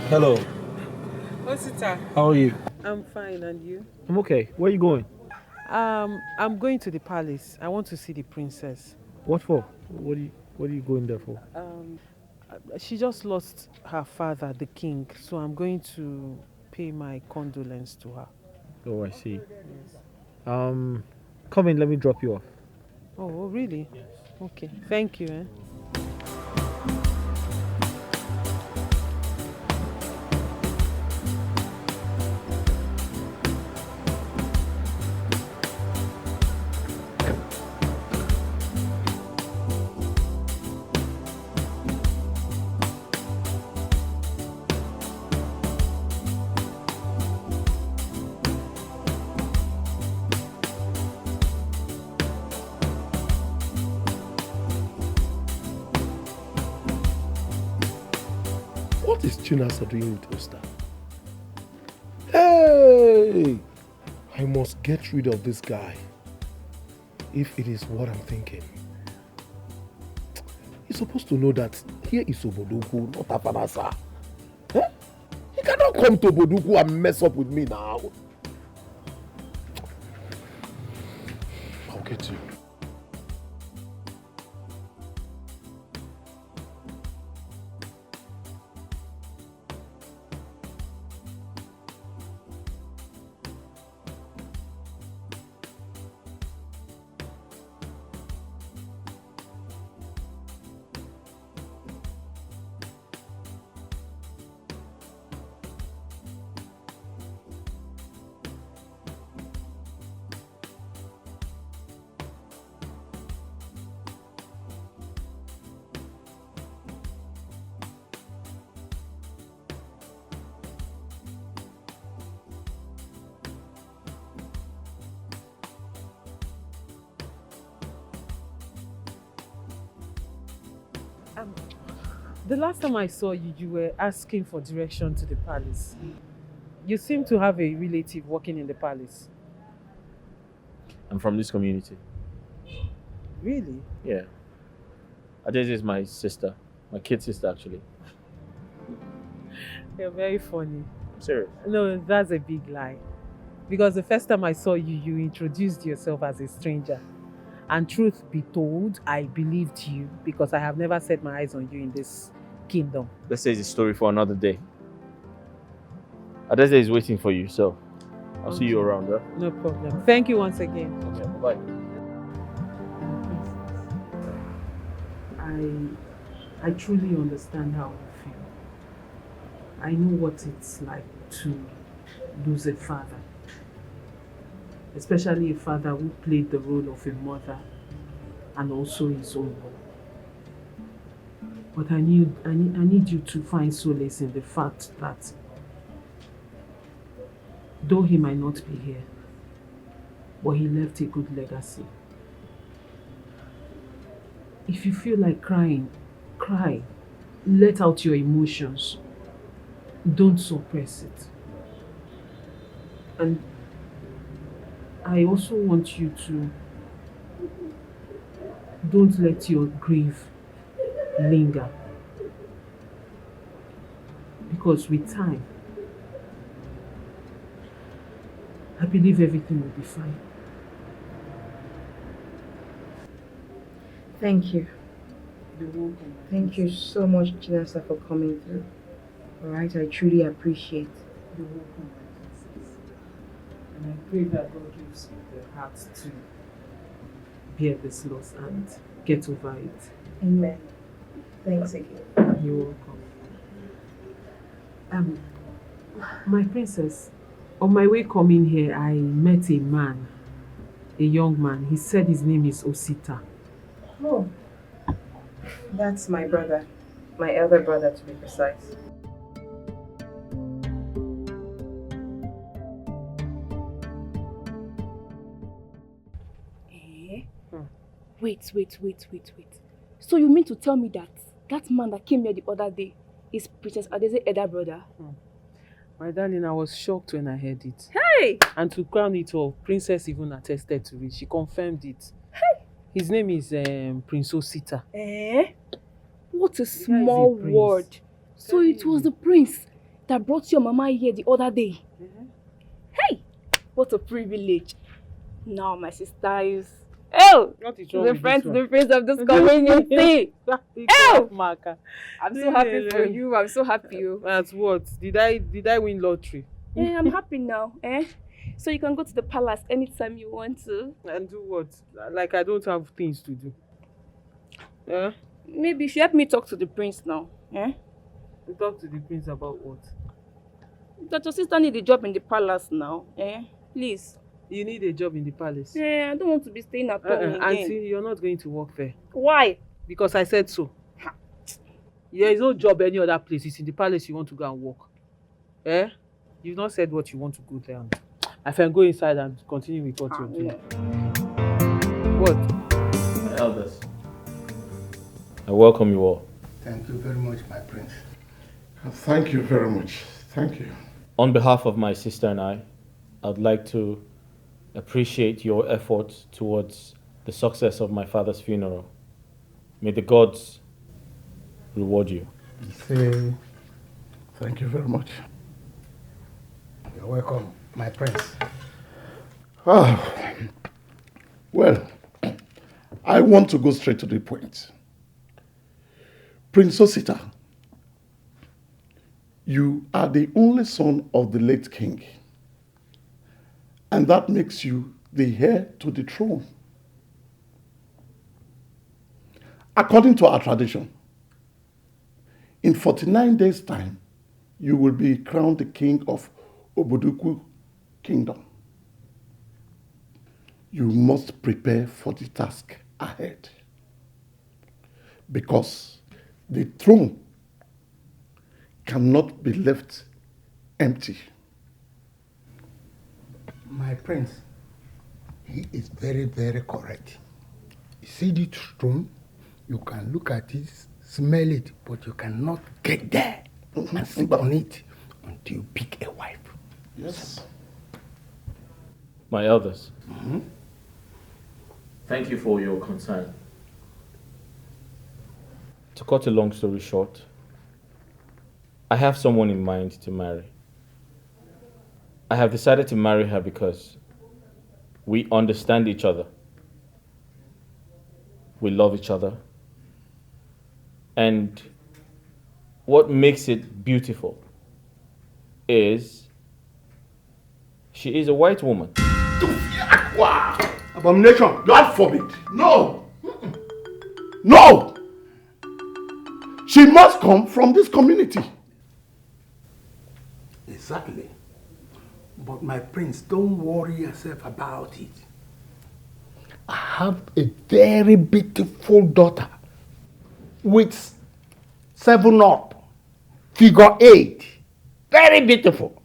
Hello. Osita. How are you? I'm fine, and you? I'm okay. Where are you going? I'm going to the palace. I want to see the princess. What for? What are you going there for? She just lost her father, the king, so I'm going to pay my condolence to her. Oh, I see. Come in, let me drop you off. Oh, really? Yes. Okay. Thank you. What is Chinasa doing with Osta? Hey! I must get rid of this guy. If it is what I'm thinking. He's supposed to know that here is Obodoku, not Afanasa. Eh? He cannot come to Boduku and mess up with me now. I'll get you. The last time I saw you, you were asking for direction to the palace. You seem to have a relative working in the palace. I'm from this community. Really? Yeah. Adeze is my sister. My kid sister, actually. You're very funny. Serious? No, that's a big lie. Because the first time I saw you, you introduced yourself as a stranger. And truth be told, I believed you because I have never set my eyes on you in this kingdom. Let's say it's a story for another day. Adeze is waiting for you, so I'll see you around, huh? No problem. Thank you once again. Okay, bye-bye. I truly understand how you feel. I know what it's like to lose a father. Especially a father who played the role of a mother and also his own role. But I need you to find solace in the fact that though he might not be here, but he left a good legacy. If you feel like crying, cry. Let out your emotions. Don't suppress it. And I also want you to don't let your grief linger. Because with time, I believe everything will be fine. Thank you. You're welcome. Thank you so much, Chinasa, for coming through. Alright, I truly appreciate. You're welcome. And I pray that God gives you the heart to bear this loss and get over it. Amen. Thanks again. You're welcome. My princess, on my way coming here, I met a man, a young man. He said his name is Osita. Oh, that's my brother. My elder brother, to be precise. Wait. So you mean to tell me that that man that came here the other day is Princess Adeze's elder brother? My darling, I was shocked when I heard it. Hey! And to crown it all, Princess even attested to it. She confirmed it. Hey! His name is Prince Osita. What a small word. So it was the prince that brought your mama here the other day. Hey! What a privilege. Now my sister is... Oh! The friend to the prince of this community. Oh! I'm so happy for you. I'm so happy. That's what? Did I win lottery? I'm happy now. So you can go to the palace anytime you want to. And do what? Like I don't have things to do. Maybe if you help me talk to the prince now. You talk to the prince about what? That your sister needs a job in the palace now. Please. You need a job in the palace? I don't want to be staying at home again. Auntie, you're not going to work there. Why? Because I said so. There is no job any other place. It's in the palace you want to go and work. You've not said what you want to go there. I can go inside and continue with what you're doing. What? My elders, I welcome you all. Thank you very much, my prince. Thank you very much. Thank you. On behalf of my sister and I'd like to appreciate your efforts towards the success of my father's funeral. May the gods reward you. Thank you very much. You're welcome, my prince. Oh, well, I want to go straight to the point. Prince Osita, you are the only son of the late king, and that makes you the heir to the throne. According to our tradition, in 49 days' time, you will be crowned the king of Oboduku Kingdom. You must prepare for the task ahead, because the throne cannot be left empty. My prince, he is very, very correct. You see the throne, you can look at it, smell it, but you cannot get there and sit on it until you pick a wife. Yes. My elders, thank you for your concern. To cut a long story short, I have someone in mind to marry. I have decided to marry her because we understand each other. We love each other. And what makes it beautiful is she is a white woman. Wow! Abomination! God forbid! No! No! She must come from this community. Exactly. But my prince, don't worry yourself about it. I have a very beautiful daughter with 7 up, figure 8. Very beautiful.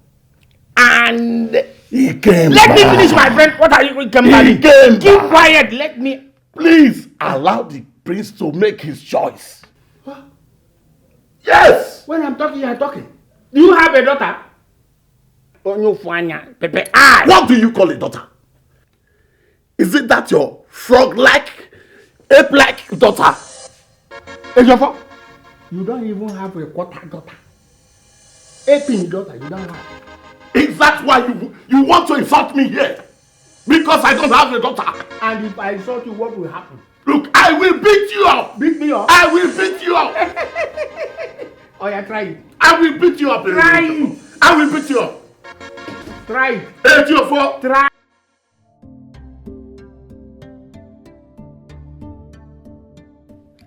And he came let back. me finish, my friend. What are you He came Keep back. quiet. Let me. Please allow the prince to make his choice. Yes! When I'm talking, you are talking. Do you have a daughter? What do you call a daughter? Is it that your frog-like, ape-like daughter? Ejiofor, you don't even have a quarter daughter. Aping daughter, you don't have. Is that why you want to insult me here? Because I don't have a daughter. And if I insult you, what will happen? Look, I will beat you up. Beat me up? I will beat you up. Oh, yeah, try it. I will beat you up. Try it. I will beat you up. Try it. Ejiofor. Try.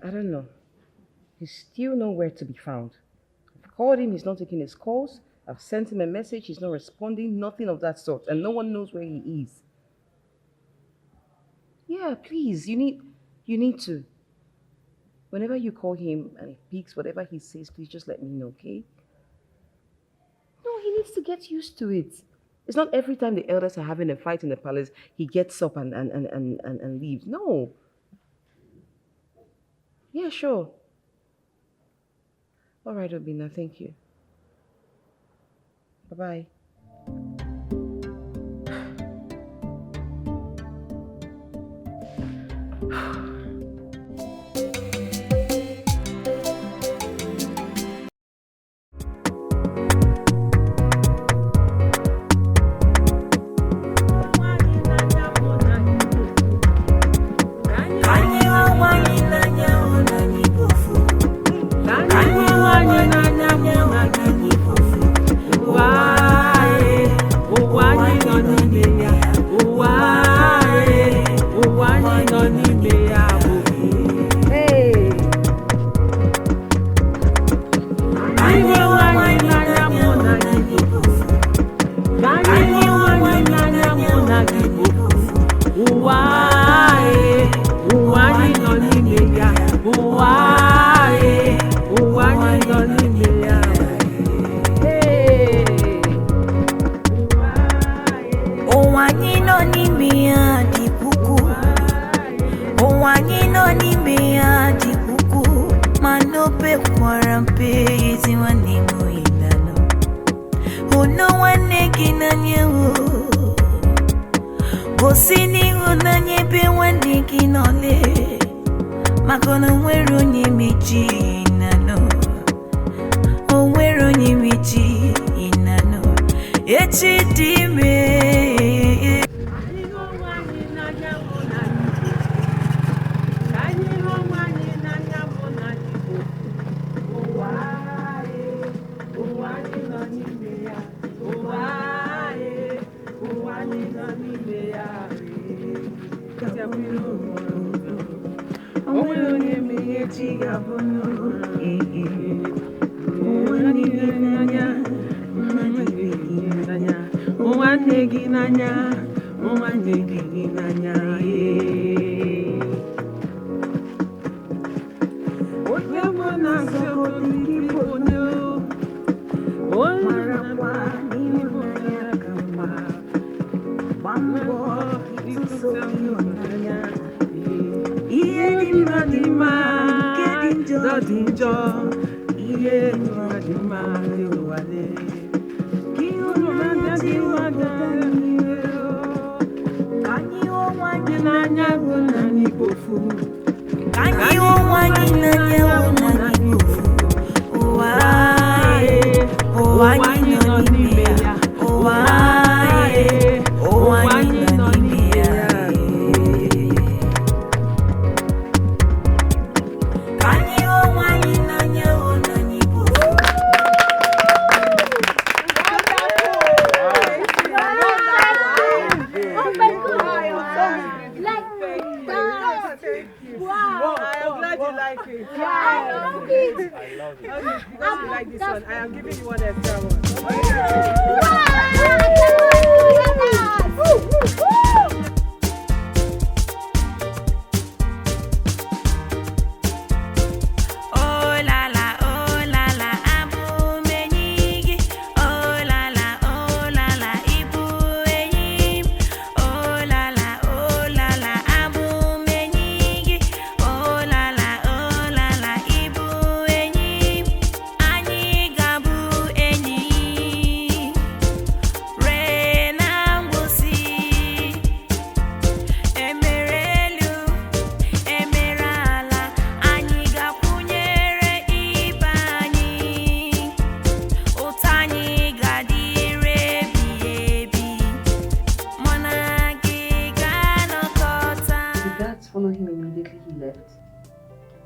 I don't know. He's still nowhere to be found. I've called him, he's not taking his calls. I've sent him a message, he's not responding, nothing of that sort. And no one knows where he is. Yeah, please, you need to. Whenever you call him and he picks whatever he says, please just let me know, okay? No, he needs to get used to it. It's not every time the elders are having a fight in the palace, he gets up and leaves. No. Yeah, sure. All right, Obina, thank you. Bye-bye.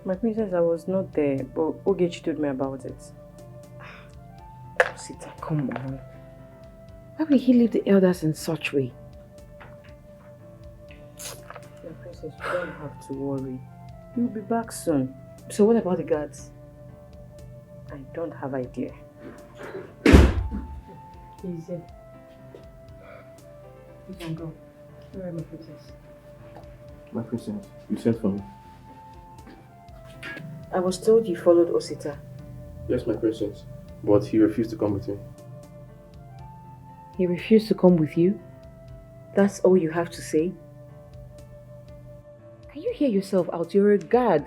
My princess, I was not there, but Ogechi told me about it. Sita, come on. Why will he leave the elders in such way? My princess, you don't have to worry. He'll be back soon. So what about the guards? I don't have idea. Easy. You can go. Where are my princess? My princess, you sent for me. I was told you followed Osita. Yes, my princess. But he refused to come with me. He refused to come with you? That's all you have to say? Can you hear yourself out? You're a guard.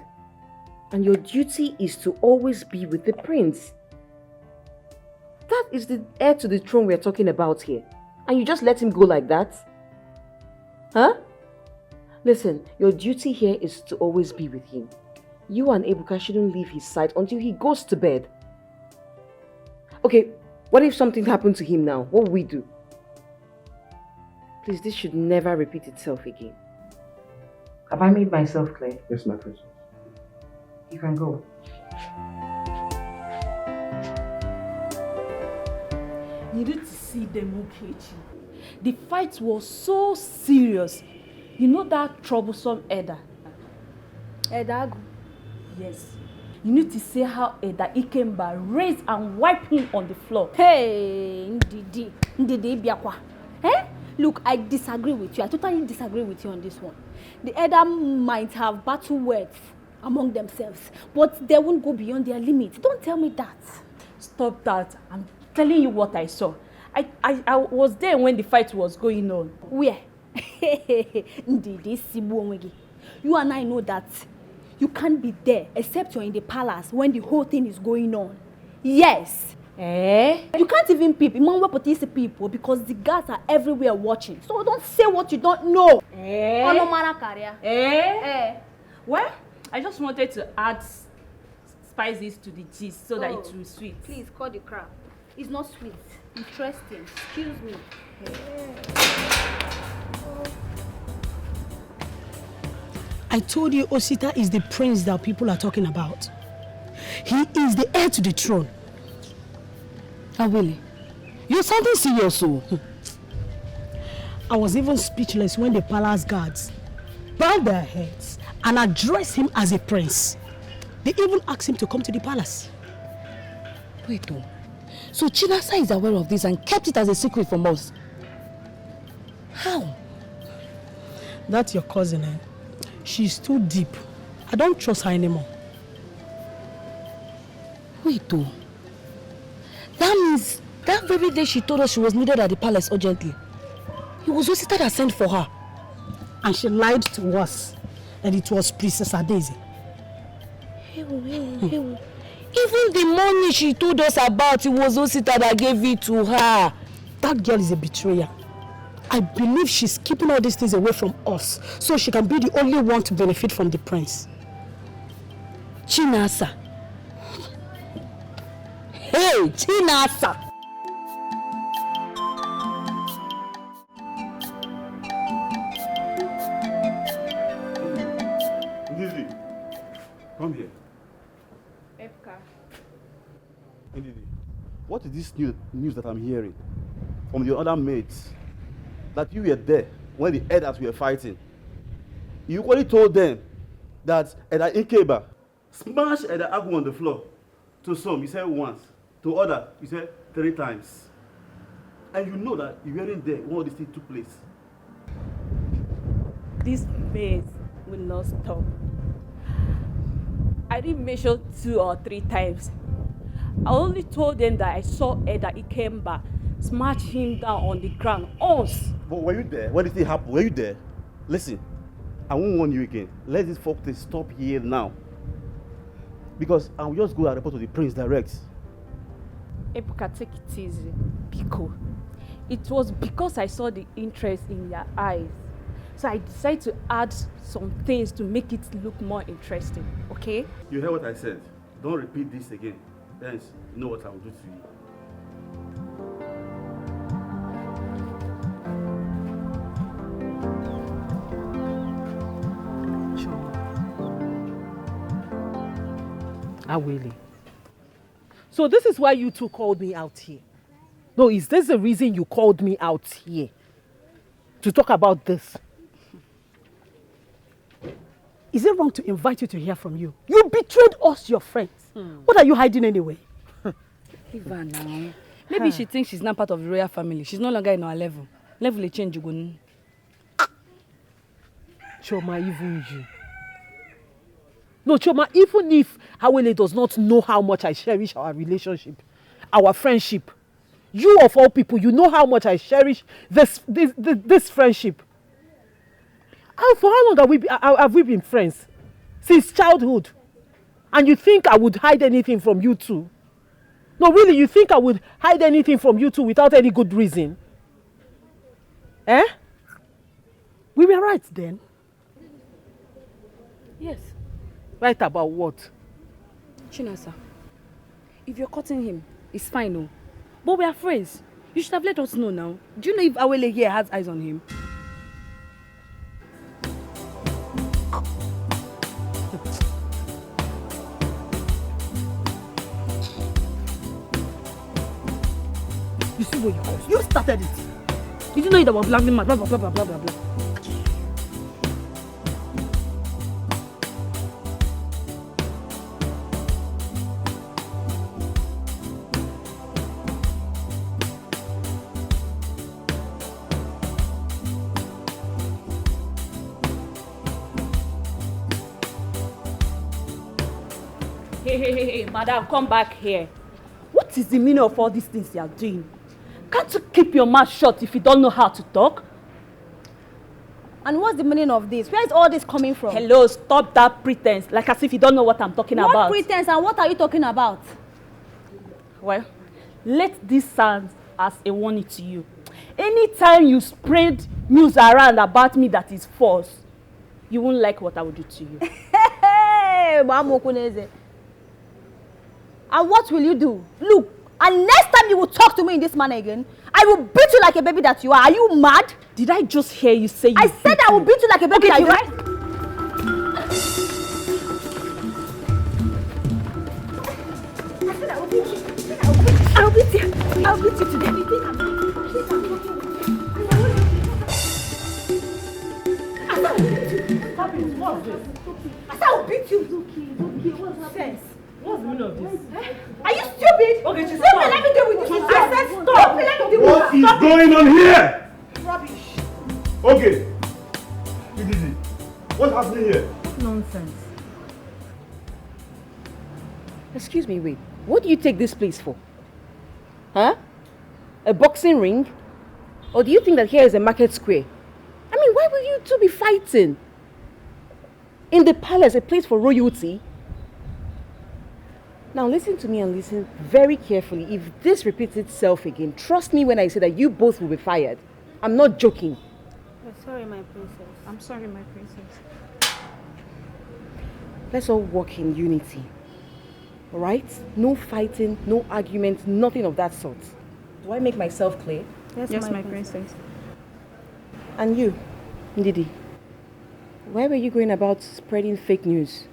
And your duty is to always be with the prince. That is the heir to the throne we're talking about here. And you just let him go like that? Huh? Listen, your duty here is to always be with him. You and Ebuka shouldn't leave his side until he goes to bed. Okay, what if something happened to him now? What will we do? Please, this should never repeat itself again. Have I made myself clear? Yes, my princess. You can go. You need to see them, Ogechi. The fight was so serious. You know that troublesome Eda? Edagu? Yes. You need to see how Eda Ikemba raised and wiped him on the floor. Hey, Ndidi Biakwa. Eh? Look, I disagree with you. I totally disagree with you on this one. The Eda might have battle words among themselves, but they won't go beyond their limit. Don't tell me that. Stop that. I'm telling you what I saw. I was there when the fight was going on. Where? Ndidi Sibuonwegi. You and I know that you can't be there except you're in the palace when the whole thing is going on. Yes. You can't even peep. People because the guards are everywhere watching. So don't say what you don't know. Well, I just wanted to add spices to the gist so that it will be sweet. Please call the crab. It's not sweet. Interesting. Excuse me. I told you Osita is the prince that people are talking about. He is the heir to the throne. Awele, you're sounding serious, so. I was even speechless when the palace guards bowed their heads and addressed him as a prince. They even asked him to come to the palace. Wait, oh. So Chinasa is aware of this and kept it as a secret from us? How? That's your cousin, eh? She's too deep. I don't trust her anymore. Wait, oh. That means that very day she told us she was needed at the palace urgently. It was Osita that sent for her. And she lied to us. And it was Princess Daisy. Even the money she told us about, it was Osita that gave it to her. That girl is a betrayer. I believe she's keeping all these things away from us so she can be the only one to benefit from the prince. Chinasa. Hey, Chinasa! Ndidi, come here. Epka. Ndidi, what is this news that I'm hearing from the other mates? That you were there when the elders were fighting. You equally told them that Eda Inkeba smashed Eda Agu on the floor. To some, you said once. To others, you said 3 times. And you know that you weren't there when all this thing took place. This maze will not stop. I didn't measure 2 or 3 times. I only told them that I saw Eda Ikemba smash him down on the ground. Us. But were you there? When did it happen? Were you there? Listen, I won't warn you again. Let this folk stop here now. Because I will just go and report to the prince direct. Ebuka, take it easy. Biko. It was because I saw the interest in your eyes. So I decided to add some things to make it look more interesting. Okay? You heard what I said. Don't repeat this again. Else, you know what I will do to you. Awele. So this is why you two called me out here. No, is this the reason you called me out here? To talk about this? Is it wrong to invite you to hear from you? You betrayed us, your friends. What are you hiding anyway? Leave her now. Maybe she thinks she's not part of the royal family. She's no longer in our level. Level will change, you go. Choma, even you. No, Choma, even if Awele does not know how much I cherish our relationship, our friendship, you of all people, you know how much I cherish this friendship. And for how long have we been friends? Since childhood. And you think I would hide anything from you two? No, really, you think I would hide anything from you two without any good reason? Eh? We were right then. Yes. Right about what? Chinasa, if you're cutting him, it's fine, no. But we are friends. You should have let us know now. Do you know if Awele here has eyes on him? You see what you caused? You started it. Did you know that we're blabbing mad? Blah, blah, blah, blah, blah, blah, blah. Hey, madam, come back here. What is the meaning of all these things you are doing? Can't you keep your mouth shut if you don't know how to talk? And what's the meaning of this? Where is all this coming from? Hello, stop that pretense, like as if you don't know what I'm talking about. What pretense and what are you talking about? Well, let this serve as a warning to you. Anytime you spread news around about me that is false, you won't like what I will do to you. Hey, and what will you do? Look, And next time you will talk to me in this manner again, I will beat you like a baby that you are. Are you mad? Did I just hear you say I said I will beat you like a baby that you are. I'll beat you. I'll beat you today. Stop it. What's this? I said I'll beat you. It's okay. What's happening? What's the meaning of this? Are you stupid? Okay, just stop. stop. Let me deal with this. I said stop. Let me deal with What this. is going on here? Rubbish. Okay. Easy. What's happening here? Nonsense. Excuse me, wait. What do you take this place for? Huh? A boxing ring? Or do you think that here is a market square? I mean, why will you two be fighting? In the palace, a place for royalty? Now listen to me and listen very carefully. If this repeats itself again, trust me when I say that you both will be fired. I'm not joking. I'm sorry, my princess. I'm sorry, my princess. Let's all work in unity. Alright? No fighting, no arguments, nothing of that sort. Do I make myself clear? Yes, my princess. And you, Ndidi, where were you going about spreading fake news?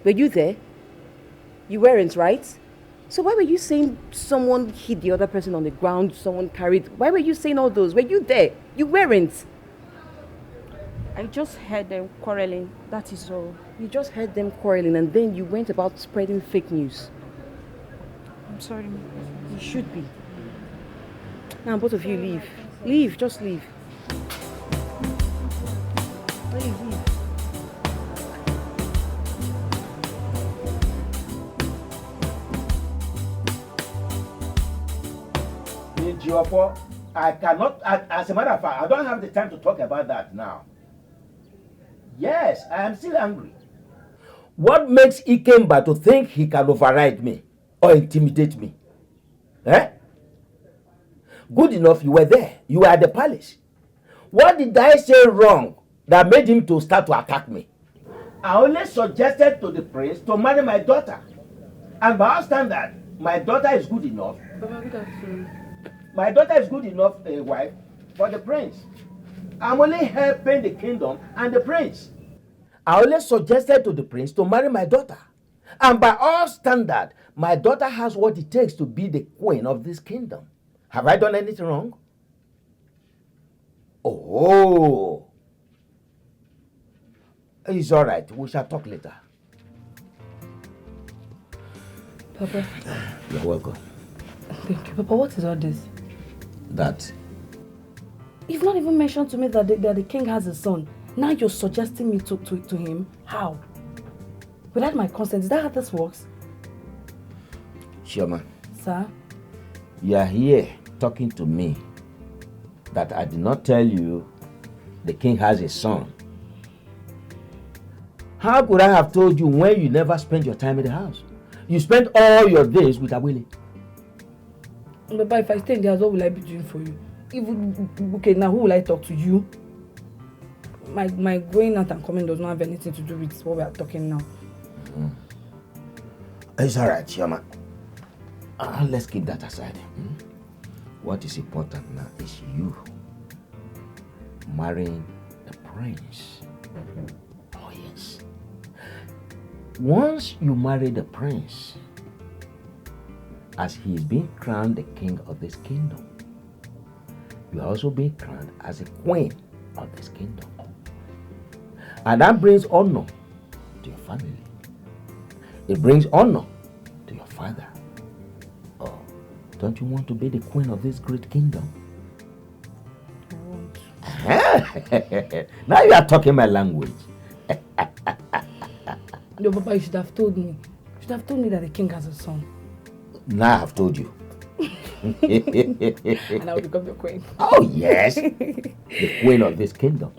Were you there? You weren't, right? So why were you saying someone hit the other person on the ground, someone carried... Why were you saying all those? Were you there? You weren't. I just heard them quarreling. That is all. You just heard them quarreling and then you went about spreading fake news. I'm sorry, my princess. You should be. Now both of you leave. Leave, just leave. Leave. I cannot, as a matter of fact, I don't have the time to talk about that now. Yes, I am still angry. What makes Ikemba to think he can override me or intimidate me? Eh? Good enough, you were there. You were at the palace. What did I say wrong that made him to start to attack me? I only suggested to the prince to marry my daughter. And by our standard, my daughter is good enough. My daughter is good enough a wife for the prince. I'm only helping the kingdom and the prince. I only suggested to the prince to marry my daughter. And by our standard, my daughter has what it takes to be the queen of this kingdom. Have I done anything wrong? Oh. It's all right. We shall talk later. Papa. You're welcome. Thank you. Papa, what is all this? That. You've not even mentioned to me that the king has a son. Now you're suggesting me to him? How? Without my consent, is that how this works? Sherman. Sir? You are here talking to me that I did not tell you the king has a son. How could I have told you when you never spent your time in the house? You spent all your days with Awele. Papa, if I stay in the house, what will I be doing for you? Okay, now who will I talk to? You? My going out and coming does not have anything to do with what we are talking now. It's all right, Shama. Let's keep that aside. What is important now is you marrying the prince. Oh, yes. Once you marry the prince, as he is being crowned the king of this kingdom, you are also being crowned as a queen of this kingdom. And that brings honor to your family. It brings honor to your father. Oh, don't you want to be the queen of this great kingdom? I want. Now you are talking my language. No, Papa, you should have told me. You should have told me that the king has a son. Now I have told you. And I will become your queen. Oh, yes. The queen of this kingdom.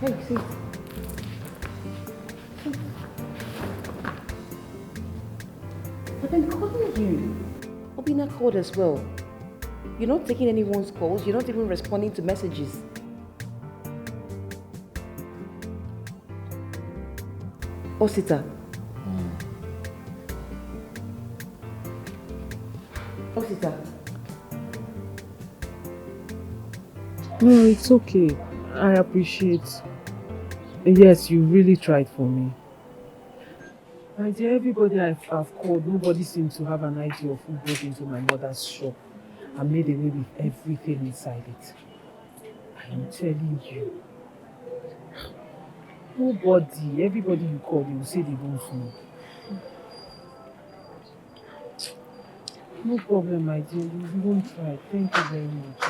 Hey, see. But then calling you. Obina called as well. You're not taking anyone's calls. You're not even responding to messages. Osita. Osita. No, it's okay. I appreciate. Yes, you really tried for me. My dear, everybody I've called, nobody seems to have an idea of who broke into my mother's shop and made away with everything inside it. I am telling you. Nobody, everybody you call, they will say they don't know. No problem, my dear. You won't try. Thank you very much.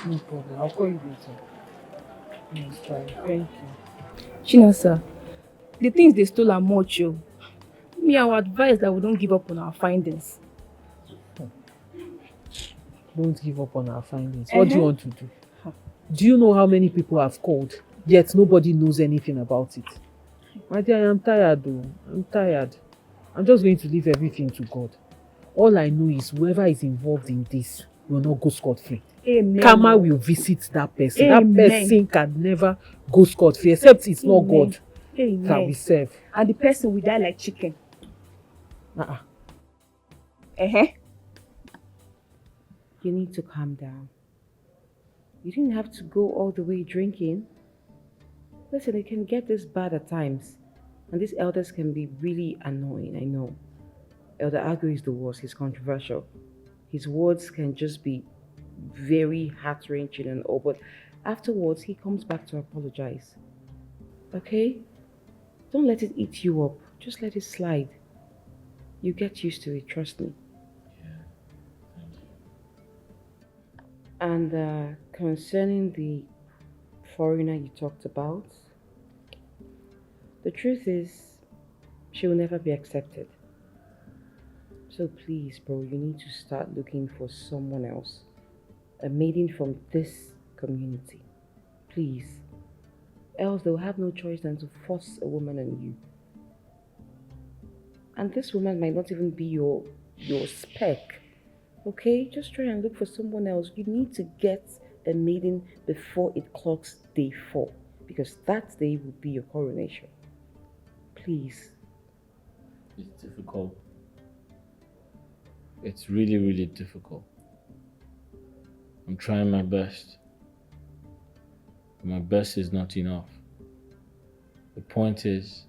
No problem. I'll call you later. Yes, try. Thank you. Chinasa, the things they stole are much, yo. Me, I would advise that we don't give up on our findings. Don't give up on our findings. What do you want to do? Do you know how many people have called, yet nobody knows anything about it? My dear, I am tired though. I'm tired. I'm just going to leave everything to God. All I know is whoever is involved in this will not go scot-free. Amen. Karma will visit that person. Amen. That person can never go scot-free, except it's not God Amen. that we serve. And the person will die like chicken. You need to calm down. You didn't have to go all the way drinking. Listen, it can get this bad at times. And these elders can be really annoying, I know. Elder Agu is the worst. He's controversial. His words can just be very heart-wrenching and all, but afterwards he comes back to apologize. Okay? Don't let it eat you up. Just let it slide. You get used to it, trust me. And concerning the foreigner you talked about, the truth is, she will never be accepted. So please, bro, you need to start looking for someone else. A maiden from this community. Please. Else they'll have no choice than to force a woman on you. And this woman might not even be your spec. Okay? Just try and look for someone else. You need to get a maiden before it clocks day 4. Because that day will be your coronation. Please. It's difficult. It's really, really difficult. I'm trying my best. But my best is not enough. The point is,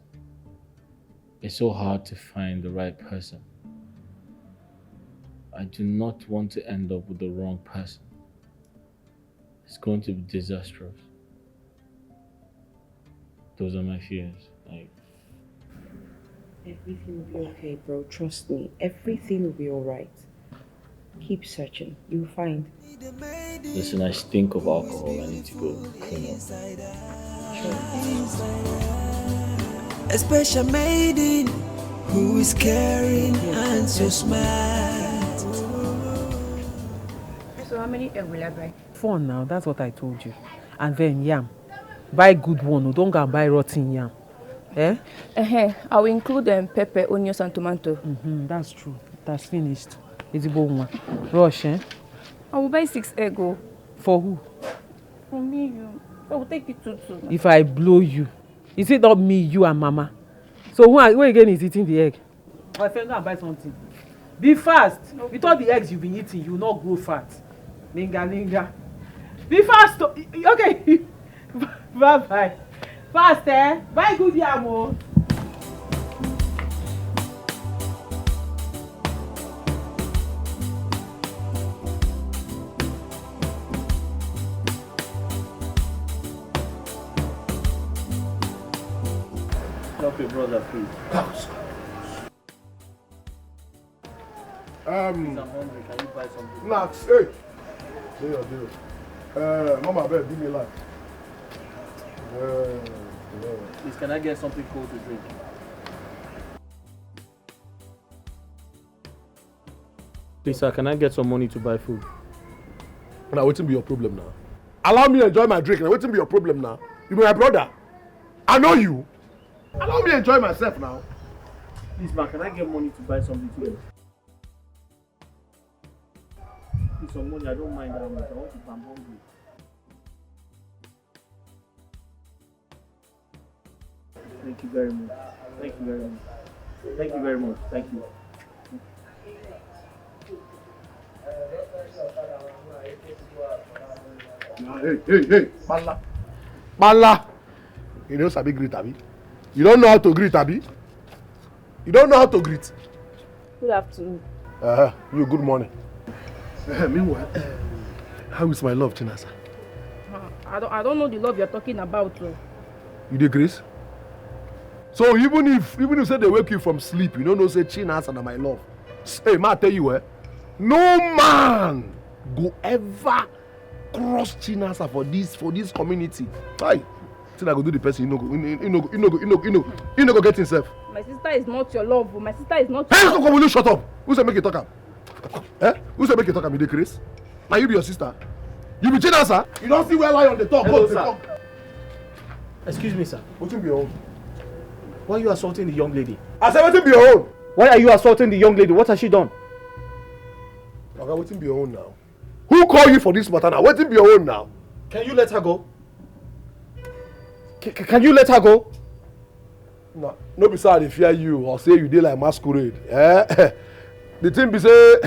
it's so hard to find the right person. I do not want to end up with the wrong person. It's going to be disastrous. Those are my fears. Everything will be okay, bro. Trust me. Everything will be alright. Keep searching. You'll find. Listen, I stink of alcohol. I need to go clean up. A special maiden who is caring and so smart. So how many egg will I buy? 4 now, that's what I told you. And then yam. Buy good one, don't go and buy rotten yam. Eh? I will include pepper, onions and tomato. That's true. That's finished. It's a bon one. Rush, eh? I will buy 6 egg. For who? For me, you. I will take it too. If I blow you, is it not me, you and Mama? So who again is eating the egg? My friend, go and buy something. Be fast. Okay. With all the eggs you've been eating, you will not grow fat. Linga. Be fast. Okay. Bye. Fast, eh? Buy good yam. Help your brother, please. I'm hungry. Can you buy something? Max, hey! Deal. Mama, babe, give me a light. Please, can I get something cold to drink? Please, sir, can I get some money to buy food? Now, what will be your problem now? Allow me to enjoy my drink. Now, what's be your problem now? You be my brother. I know you. Allow me to enjoy myself now. Please, man, can I get money to buy something to eat? Please, some money, I don't mind that much. I want to, I'm hungry. Thank you very much. Thank you very much. Thank you very much. Thank you. Hey, Bala. You know Sabi greet, Abi? You don't know how to greet, Abi? You don't know how to greet? Good afternoon. You, good morning. Meanwhile, how is my love, Chinasa? I don't know the love you're talking about. You did grace? So even if say they wake you from sleep, you don't know say Chinasa and my love. Hey, ma, I tell you, no man go ever cross Chinasa for this community. Why? Till I go do the person, you no go get himself. My sister is not your love. My sister is not your love. Hey, will you shut up? Who say make you talk am? Who say make you talk am? You dey craze? Now you be your sister. You be Chinasa? You don't see where lie on the top. Hello, sir. Excuse me, sir. What be your own? Why are you assaulting the young lady? I said, what be your own? Why are you assaulting the young lady? What has she done? Okay, what be your own now? Who called you for this matter now? What be your own now? Can you let her go? Can you let her go? No be say they fear you or say you dey like masquerade. The thing be say,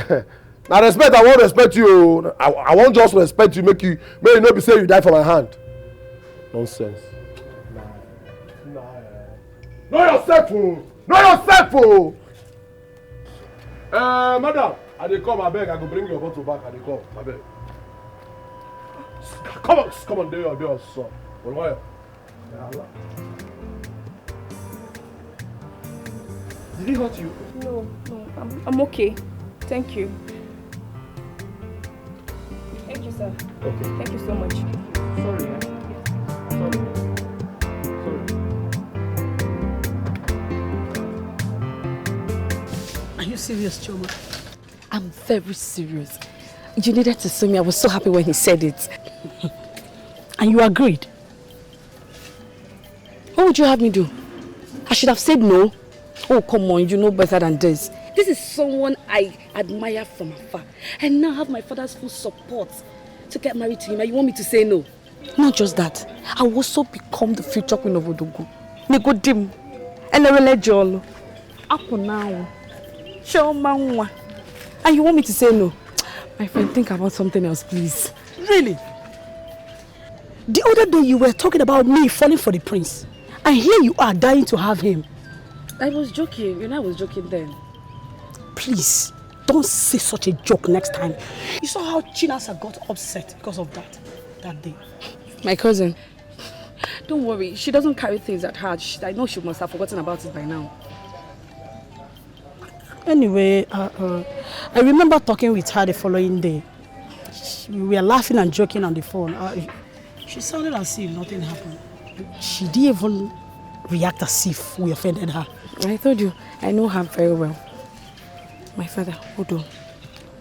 na respect I wan respect you. I wan just respect you, make you no be say you die for my hand. Nonsense. Know yourself, oh! Know yourself, oh! Madam, I dey come, abeg. I go bring your bottle back. I dey come, abeg. Come on, there you are, sir. Why? Did he hurt you? No, I'm okay. Thank you. Thank you, sir. Okay. Thank you so much. Sorry, Sorry. Are you serious, Choma? I'm very serious. You needed to see me. I was so happy when he said it. And you agreed? What would you have me do? I should have said no. Oh, come on, you know better than this. This is someone I admire from afar. And now have my father's full support to get married to him. And you want me to say no? Not just that. I will also become the future queen of Odogu. Negodim. And a religion. Up now. Show man. And you want me to say no? My friend, think about something else, please. Really? The other day you were talking about me falling for the prince. And here you are dying to have him. I was joking. You know I was joking then. Please, don't say such a joke next time. You saw how Chinasa got upset because of that day. My cousin. Don't worry. She doesn't carry things at heart. I know she must have forgotten about it by now. Anyway, I remember talking with her the following day. We were laughing and joking on the phone. She sounded as if nothing happened. She didn't even react as if we offended her. I told you, I know her very well. My father, hold on.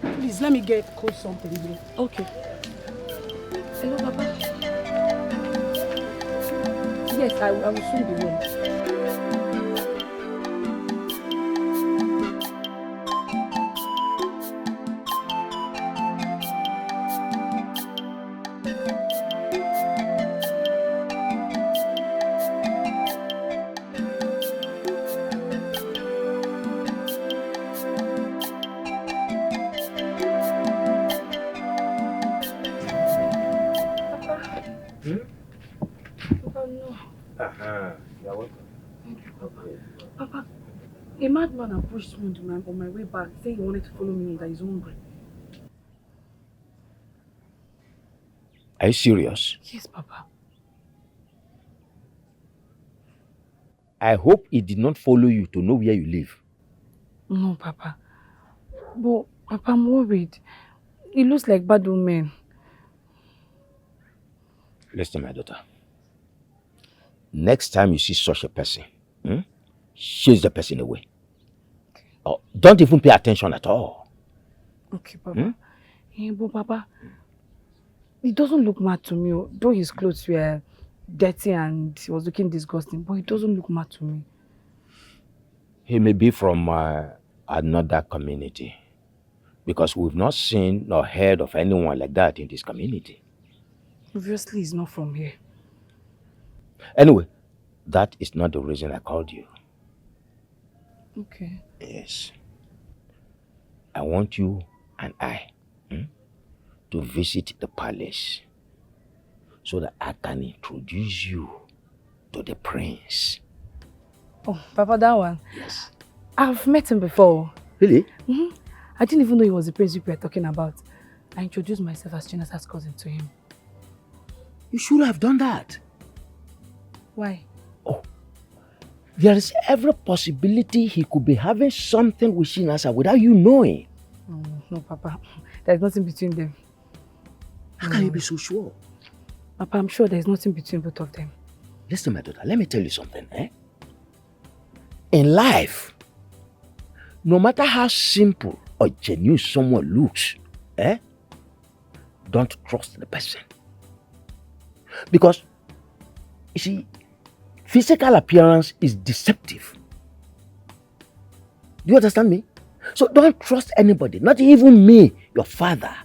Please, let me get cold something here. Okay. Hello, Papa. Yes, I will soon be home. Papa, a madman approached me on my way back, saying he wanted to follow me and that he's hungry. Are you serious? Yes, Papa. I hope he did not follow you to know where you live. No, Papa. But, Papa, I'm worried. He looks like bad omen. Listen, my daughter. Next time you see such a person, chase the person away. Okay. Oh, don't even pay attention at all. Okay, Papa. But Papa, He doesn't look mad to me, though his clothes were dirty and he was looking disgusting, but he doesn't look mad to me. He may be from another community, because we've not seen nor heard of anyone like that in this community. Obviously, he's not from here. Anyway, that is not the reason I called you. Okay. Yes. I want you and I to visit the palace so that I can introduce you to the prince. Oh, Papa, that one? Yes. I've met him before. Really? Mm-hmm. I didn't even know he was the prince we were talking about. I introduced myself as China's cousin to him. You should have done that. Why? Oh, there is every possibility he could be having something with Shinasa without you knowing. No, Papa. There's nothing between them. How can you be so sure? Papa, I'm sure there's nothing between both of them. Listen, my daughter, let me tell you something. In life, no matter how simple or genuine someone looks, don't trust the person. Because, you see, physical appearance is deceptive. Do you understand me? So don't trust anybody, not even me, your father.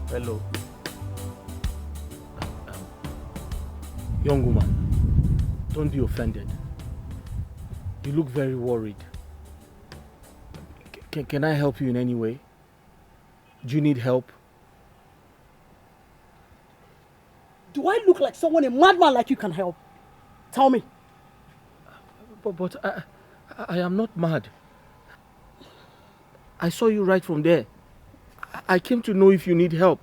Hello. Young woman, don't be offended. You look very worried. Can I help you in any way? Do you need help? Do I look like someone a madman like you can help? Tell me. But I am not mad. I saw you right from there. I came to know if you need help,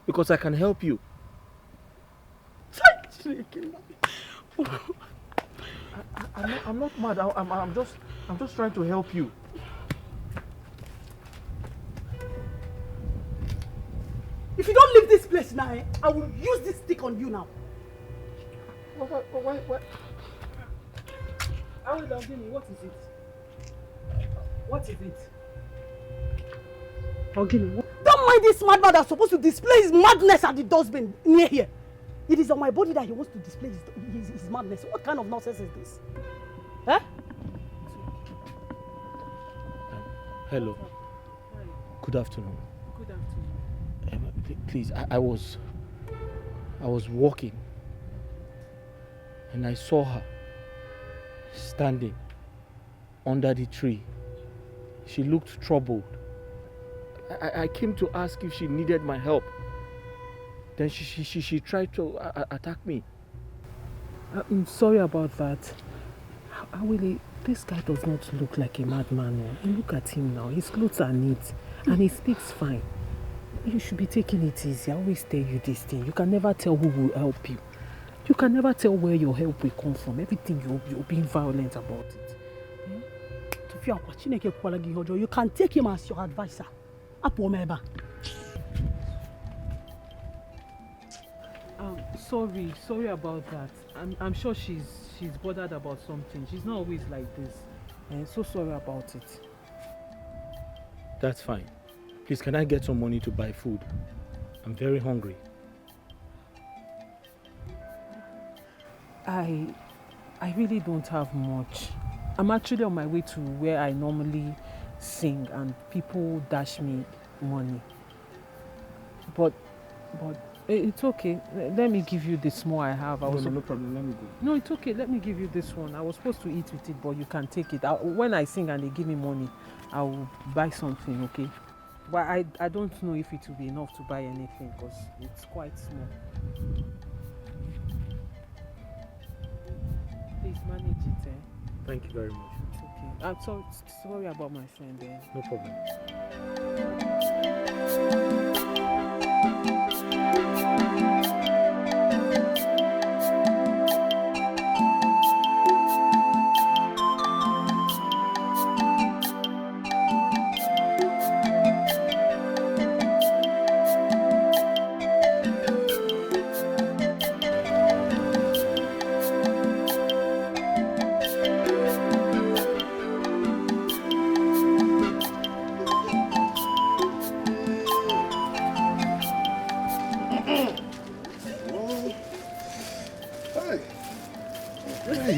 because I can help you. I'm not mad. I'm just trying to help you. If you don't leave this place now, I will use this stick on you now. Why? What is it? What is it? Don't mind this madman that's supposed to display his madness at the dustbin near here. It is on my body that he wants to display his madness. What kind of nonsense is this? Eh? Hello. Good afternoon. Good afternoon. Please, I was walking and I saw her standing under the tree. She looked troubled. I came to ask if she needed my help. Then she tried to attack me. I'm sorry about that. Willie, this guy does not look like a madman. Look at him now. His clothes are neat and he speaks fine. You should be taking it easy. I always tell you this thing. You can never tell who will help you. You can never tell where your help will come from. Everything you're being violent about it. You can take him as your advisor. Sorry about that. I'm sure she's bothered about something. She's not always like this. So sorry about it. That's fine. Please, can I get some money to buy food? I'm very hungry. I really don't have much. I'm actually on my way to where I normally sing and people dash me money. But it's okay. Let me give you the small I have. No problem. Let me go. No, it's okay. Let me give you this one. I was supposed to eat with it, but you can take it. When I sing and they give me money, I will buy something, okay? But I don't know if it will be enough to buy anything because it's quite small. Please manage it, eh? Thank you very much. It's okay. I'm sorry about my friend, eh? No problem.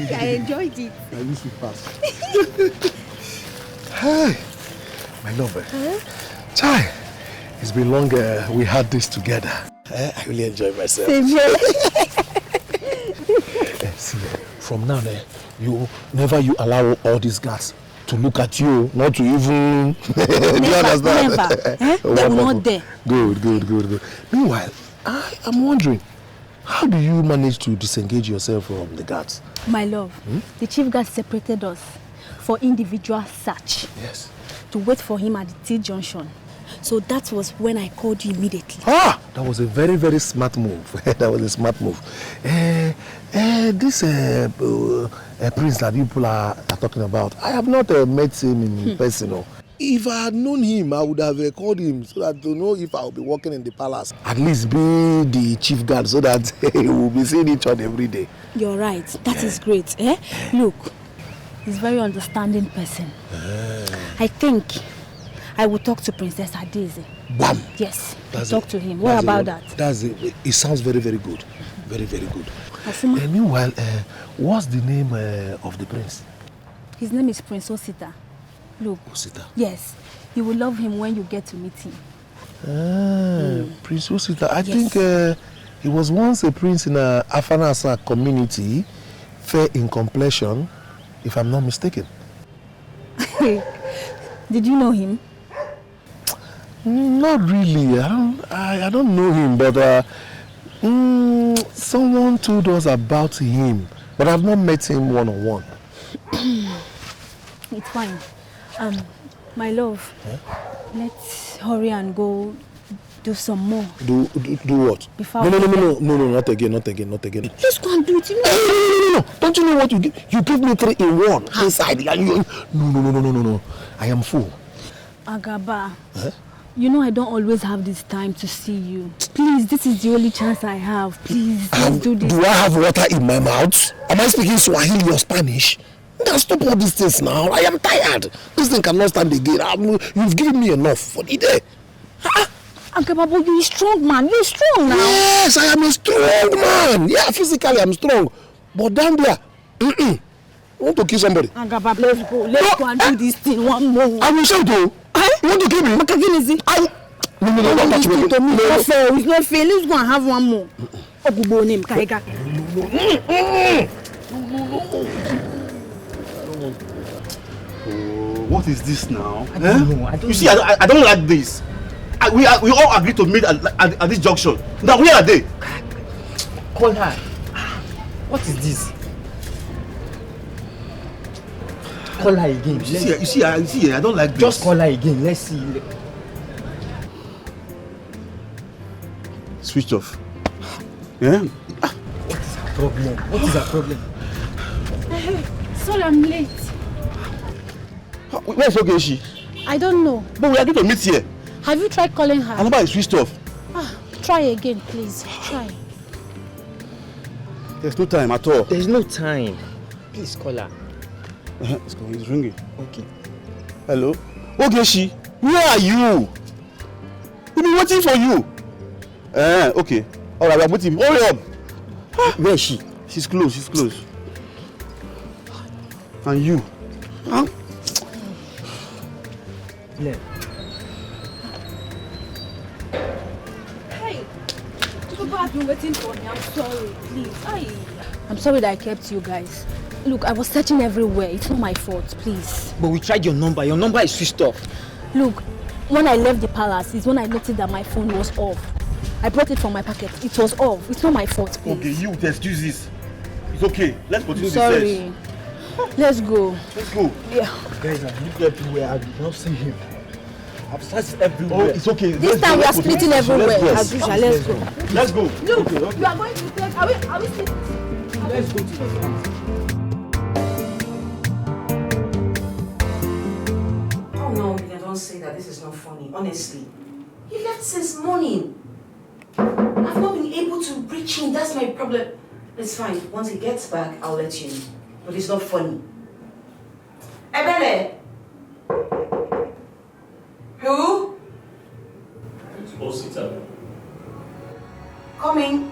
I enjoyed it. I wish you pass. Hi, my lover. Huh? Chai, it's been long we had this together. I really enjoy myself. Same here. See, from now, never you allow all these guys to look at you, not to even. Do you understand? Never. They will not dare. Good. Meanwhile, I'm wondering, how do you manage to disengage yourself from the guards? My love, the chief guard separated us for individual search. Yes. To wait for him at the T-junction. So that was when I called you immediately. That was a very, very smart move. That was a smart move. This prince that people are talking about, I have not met him in person. If I had known him, I would have called him so that to know if I will be working in the palace. At least be the chief guard so that we will be seeing each other every day. You're right. That is great. Look, he's a very understanding person. I think I will talk to Princess Adeze. Bam! Yes, That's talk to him. What about that? That's it. It sounds very, very good. Very, very good. Meanwhile, what's the name of the prince? His name is Prince Osita. Look. Osita? Yes. You will love him when you get to meet him. Prince Osita. I think he was once a prince in a Afanasa community, fair in complexion, if I'm not mistaken. Did you know him? Not really. I don't know him, but someone told us about him, but I've not met him one-on-one. It's fine. My love, let's hurry and go do some more. Do what? Before No, not again. Let's go and do it. No. Don't you know what you give? You give me 3 in 1 inside. No. I am full. Agaba, you know I don't always have this time to see you. Please, this is the only chance I have. Please, let's do this. Do I have water in my mouth? Am I speaking Swahili or Spanish? Now stop all these things now. I am tired. This thing cannot stand again. You've given me enough for the day. Agaba, but you're a strong man. You're strong now. Yes, I am a strong man. Yeah, physically I'm strong. But down there, I want to kill somebody. Agaba, let's go. Let's go and do this thing one more. I will shout you. You want to kill me? What is it? No, don't touch me. It's not fair. Let's go and have one more. Ogubo name, Kaiga. What is this now? I don't know. You see, I don't like this. We all agreed to meet at this junction. Now where are they? Call her. What is this? Call her again. You see, I don't like this. Just call her again. Let's see. Switch off. Yeah? What is her problem? Sorry, I'm late. Where's Ogeshi? I don't know. But we agreed to meet here. Have you tried calling her? Her number is switched off. Try again, please. Try. There's no time at all. There's no time. Please call her. Let's go. It's ringing. Okay. Hello? Ogeshi, where are you? We've been waiting for you. Okay. All right, I'm waiting. Hurry up. Where is she? She's close. And you? Huh? Yeah. Hey, Papa, I've been waiting for me. I'm sorry, please. I'm sorry that I kept you guys. Look, I was searching everywhere. It's not my fault, please. But we tried your number. Your number is switched off. Look, when I left the palace, is when I noticed that my phone was off. I brought it from my pocket. It was off. It's not my fault, please. Okay, you with excuses. It's okay. Let's continue Sorry. the search. Let's go. Let's go. Yeah. Guys, I've looked everywhere. I did not see him. I've searched everywhere. Oh, it's okay. This time we are splitting everywhere. As usual, let's go. Let's go. Look, okay. you are going to take. Are we splitting? Let's go to the front. Oh no, Olivia, don't say that. This is not funny, honestly. He left since morning. I've not been able to reach him. That's my problem. It's fine. Once he gets back, I'll let you know. But it's not funny. Ebele! Who? Coming.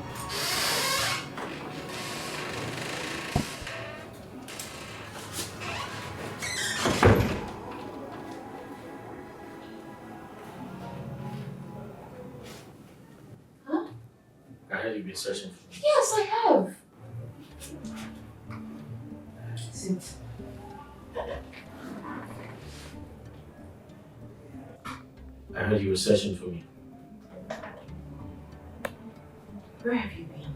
I heard you've been searching for me. Yes, I have. Sit. I heard you were searching for me. Where have you been?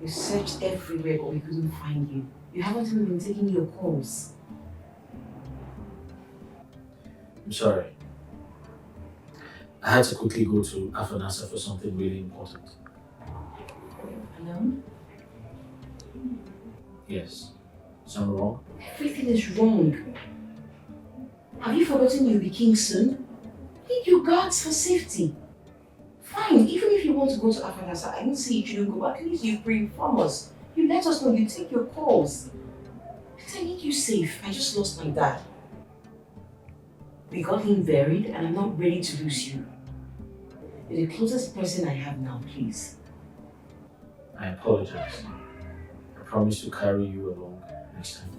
We searched everywhere, but we couldn't find you. You haven't even been taking your calls. I'm sorry. I had to quickly go to Afanasa for something really important. Hello? Yes. Something wrong? Everything is wrong. Have you forgotten you'll be king soon? Need your guards for safety. Fine, even if you want to go to Afanasa, I didn't say you shouldn't go. At least you pre-inform us. You let us know, you take your calls. But I need you safe. I just lost my dad. We got him buried and I'm not ready to lose you. You're the closest person I have now, please. I apologize. I promise to carry you along next time.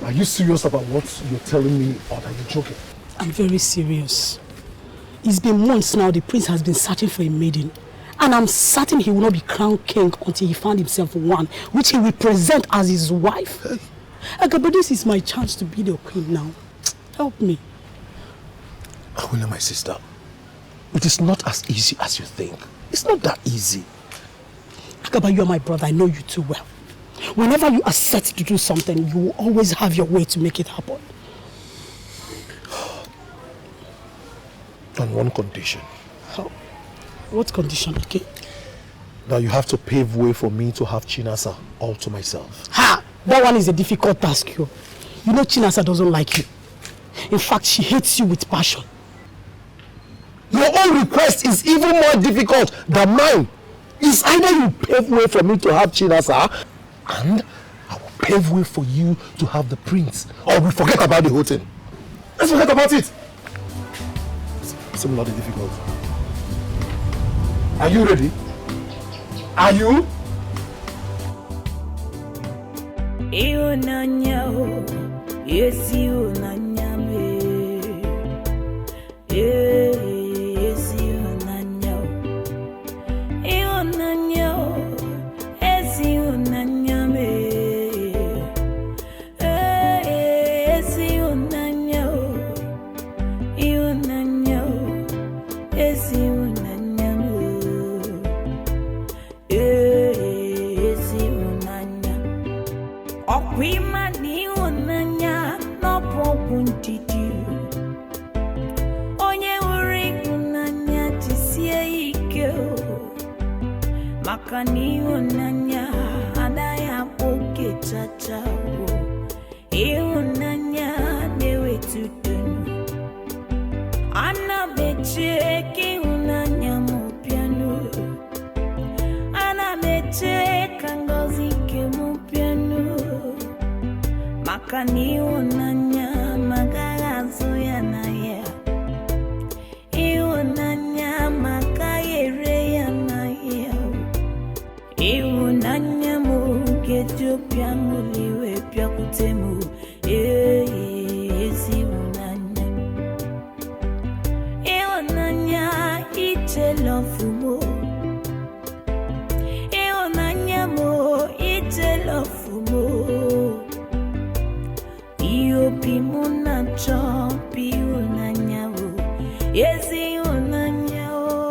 Are you serious about what you're telling me, or are you joking? I'm very serious. It's been months now the prince has been searching for a maiden. And I'm certain he will not be crowned king until he found himself one, which he will present as his wife. Okay, but this is my chance to be the queen now. Help me. Awele, my sister, it is not as easy as you think. It's not that easy. Akaba, you are my brother. I know you too well. Whenever you are set to do something, you will always have your way to make it happen. On one condition. How? What condition, okay? Now you have to pave way for me to have Chinasa all to myself. Ha! That one is a difficult task, yo. You know Chinasa doesn't like you. In fact, she hates you with passion. Your own request is even more difficult than mine. It's either you pave way for me to have Chinasa, and I will pave way for you to have the prince. Or we forget about the whole thing. Let's forget about it. Similarly difficult. Are you ready? Are you? Yes, you Makani unanya adaya poke tatawo unanya newe tutunu ana becheke unanya mopiano ana becheka ngozi ke mopiano makani onanya magarazo ya na ya onanya makayere ya na ya onanya mo gejo pianguliwe pia kutemu esi onanya onanya itelofumo onanya mo itelofumo Pimuna chopi unanyao, yesi unanyao.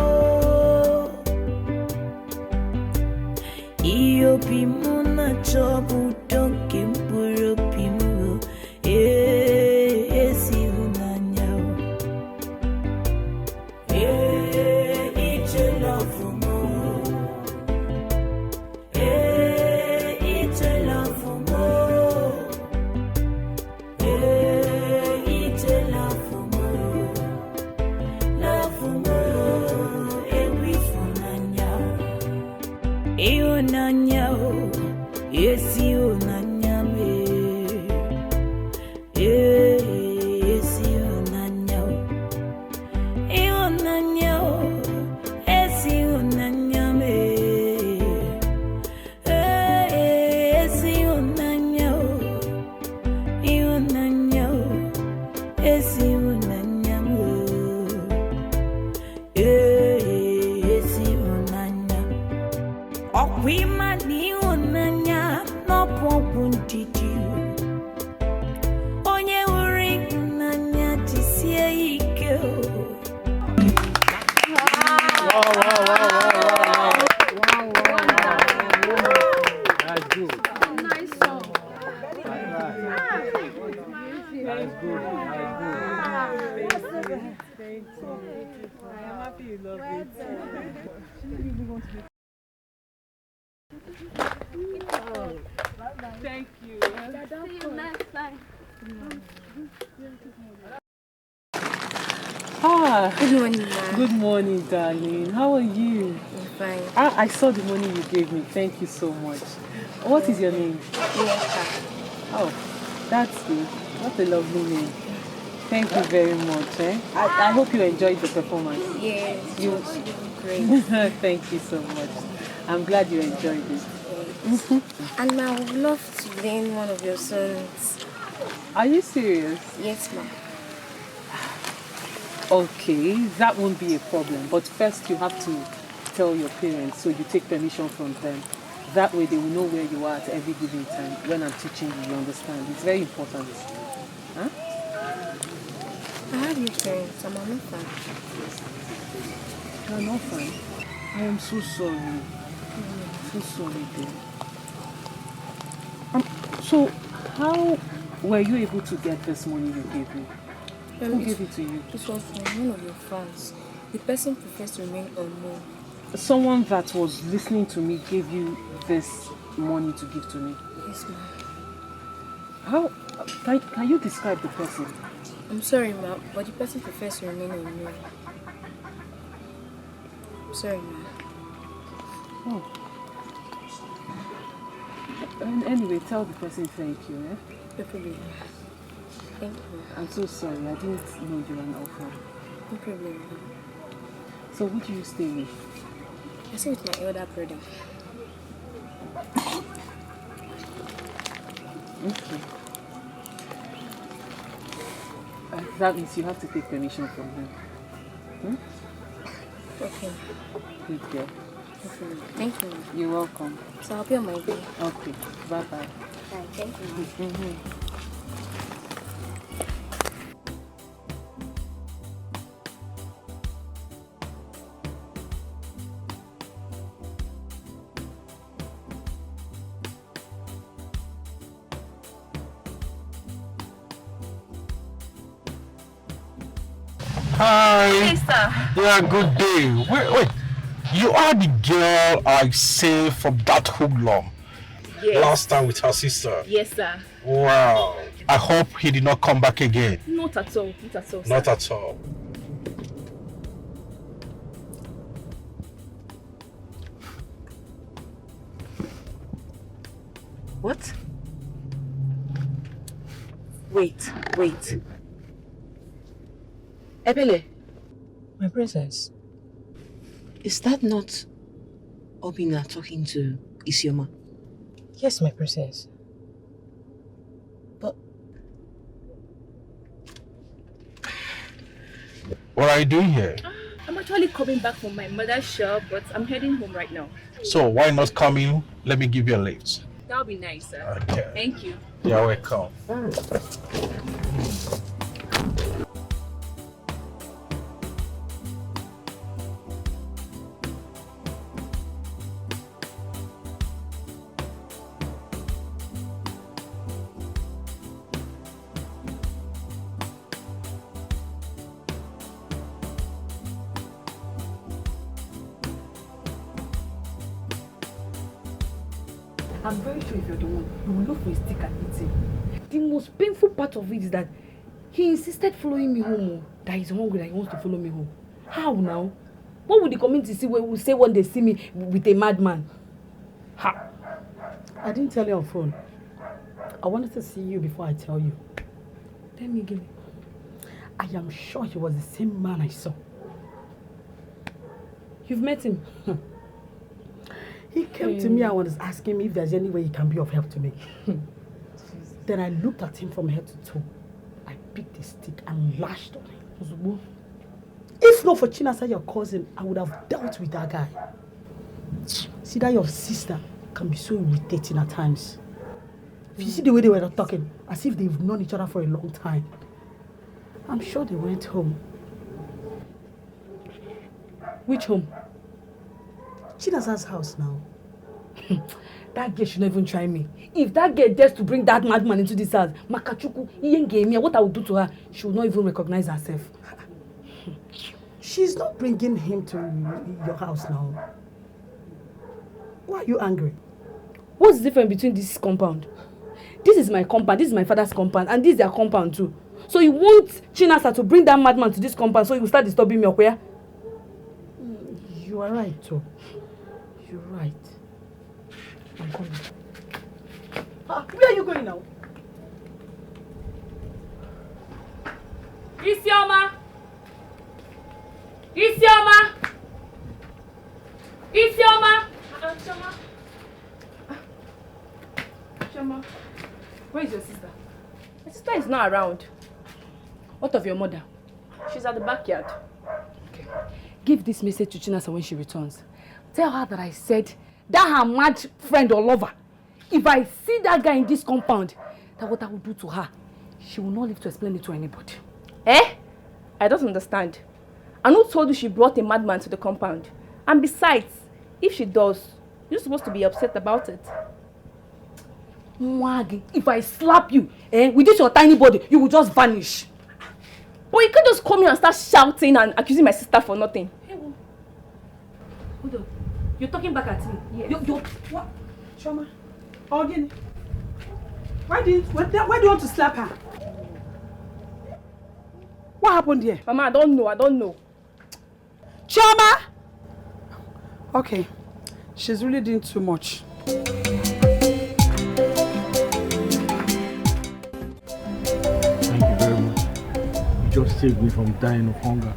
Iyo pimuna chopu toki mpuro pimu, yesi unanyao. Iche love mo, iche love mo. Onanyao, yesi onanyame, yesi onanyao, onanyao, yesi onanyame, yesi onanyao, onanyao, yesi onanyame, yesi onanyao. Okwimani onanya no popundidi onye uri onanya tisie ike. Wow. That's good. Nice song. That's good. Thank you. I am happy you love it. Thank you. See you next time. Good morning, Ma. Good morning, darling. How are you? I'm fine. I saw the money you gave me. Thank you so much. What is your name? Oh, that's good. What a lovely name. Thank you very much. I hope you enjoyed the performance. Yes, it was great. Thank you so much. I'm glad you enjoyed it. And I would love to learn one of your songs. Are you serious? Yes, Ma. Okay, that won't be a problem. But first you have to tell your parents, so you take permission from them. That way they will know where you are at every given time. When I'm teaching you, you understand. It's very important. Huh? I have your parents. I'm an orphan. You're an orphan? I am so sorry. So sorry, dear. So, how were you able to get this money you gave me? Who gave it to you? It was from one of your fans. The person prefers to remain unknown. Someone that was listening to me gave you this money to give to me? Yes, ma'am. How? Can you describe the person? I'm sorry, ma'am, but the person prefers to remain unknown. Sorry, ma'am. Oh. Anyway, tell the person thank you, eh? No problem. Thank you. I'm so sorry, I didn't know you were an orphan. No problem. So who do you stay with? I stay with my elder brother. Okay. That means you have to take permission from him. Okay. Good girl. Okay. Thank you. You're welcome. So I'll be on my way. Okay. Bye-bye. Bye. Thank you. Hi. Hey, sir. Yeah, good day. Wait. You are the girl I saved from that hoodlum Yes. last time with her sister. Yes, sir. Wow. I hope he did not come back again. Not at all. Not at all, sir. Not at all. What? Wait. Ebele. My princess. Is that not Obina talking to Isioma? Yes, my princess. But What are you doing here? I'm actually coming back from my mother's shop, but I'm heading home right now. So why not come in? Let me give you a lift. That'll be nice, sir. Okay. Thank you. You're welcome. I'm very sure if you're the one, you will look for a stick and eat it. The most painful part of it is that he insisted following me home. That he's hungry, that he wants to follow me home. How now? What would the community see when they see me with a madman? Ha! I didn't tell you on phone. I wanted to see you before I tell you. Tell me again. I am sure he was the same man I saw. You've met him? He came to me and was asking me if there's any way he can be of help to me. Then I looked at him from head to toe. I picked a stick and lashed on him. If not for Chinasa, your cousin, I would have dealt with that guy. See that your sister can be so irritating at times. If you see the way they were talking, as if they've known each other for a long time. I'm sure they went home. Which home? Chinasa's house now. That girl should not even try me. If that girl dares to bring that madman into this house, Makachuku, Iyengemia, what I will do to her, she will not even recognize herself. She's not bringing him to your house now. Why are you angry? What's the difference between this compound? This is my compound, this is my father's compound, and this is their compound too. So you want Chinasa to bring that madman to this compound so you will start disturbing me, okay? You are right, too. You're right. I'm coming. Where are you going now? Isioma! Isioma! Isioma! Chioma, where is your sister? My sister is not around. What of your mother? She's at the backyard. Okay. Give this message to Chinasa when she returns. Tell her that I said that her mad friend or lover, if I see that guy in this compound, that what I will do to her, she will not live to explain it to anybody. Eh? I don't understand. And who told you she brought a madman to the compound? And besides, if she does, you're supposed to be upset about it. Mwagi, if I slap you, with this your tiny body, you will just vanish. But you can't just come here and start shouting and accusing my sister for nothing. Hey, hold on. You're talking back at me. Yes. You're what? Choma. Again. Why do you want to slap her? What happened here? Mama, I don't know. Choma! Okay. She's really doing too much. Thank you very much. You just saved me from dying of hunger.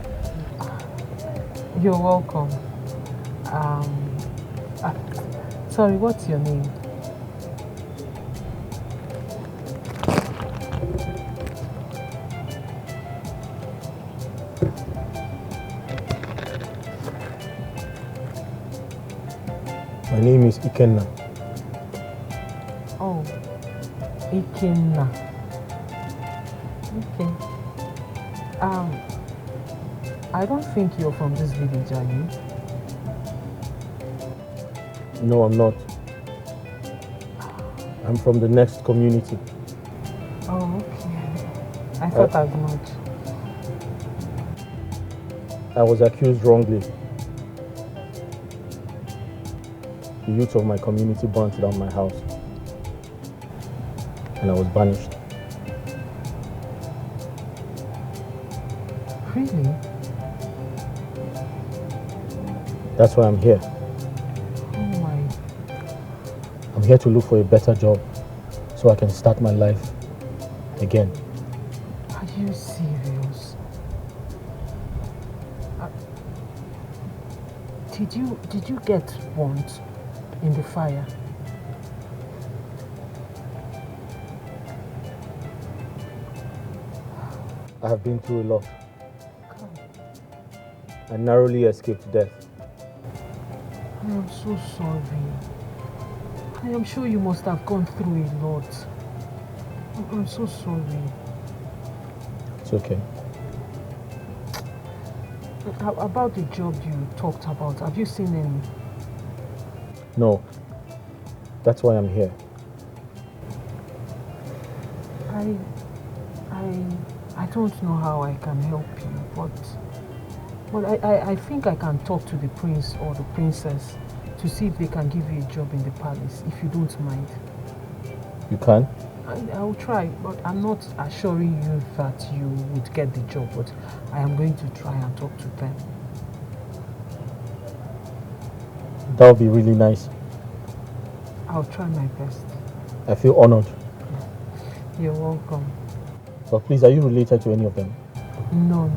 You're welcome. Sorry, what's your name? My name is Ikenna. Oh, Ikenna. Okay. I don't think you're from this village, are you? No, I'm not. I'm from the next community. Oh, okay. I thought as much. I was accused wrongly. The youth of my community burnt down my house. And I was banished. Really? That's why I'm here. Oh my. I'm here to look for a better job so I can start my life again. you serious? Did you get burnt in the fire? I have been through a lot. I narrowly escaped death. I am so sorry. I am sure you must have gone through a lot. I'm so sorry. It's okay. About the job you talked about, have you seen any? No. That's why I'm here. I don't know how I can help you, but I think I can talk to the prince or the princess to see if they can give you a job in the palace, if you don't mind. You can? I'll try, but I'm not assuring you that you would get the job, but I am going to try and talk to them. That would be really nice. I'll try my best. I feel honored. You're welcome. But please, are you related to any of them? No.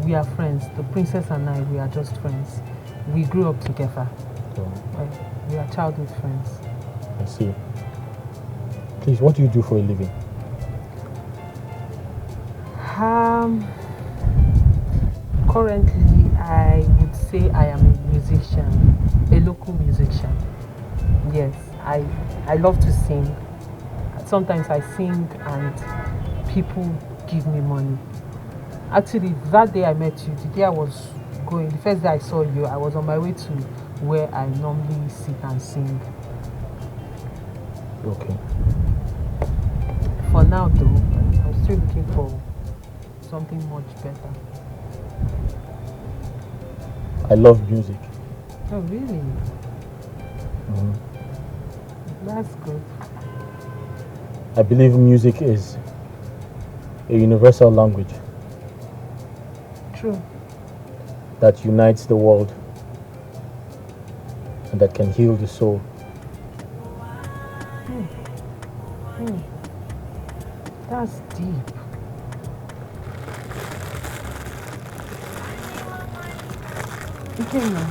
We are friends. The princess and I, we are just friends. We grew up together. We are childhood friends. I see. Please, what do you do for a living? Currently, I would say I am a musician, a local musician. Yes, I love to sing. Sometimes I sing and people give me money. Actually, that day I met you, the day I was going, the first day I saw you, I was on my way to where I normally sit and sing. Okay. For now though, I'm still looking for something much better. I love music. Oh really? That's good. I believe music is a universal language. True. That unites the world and that can heal the soul. That's deep. Ikenna,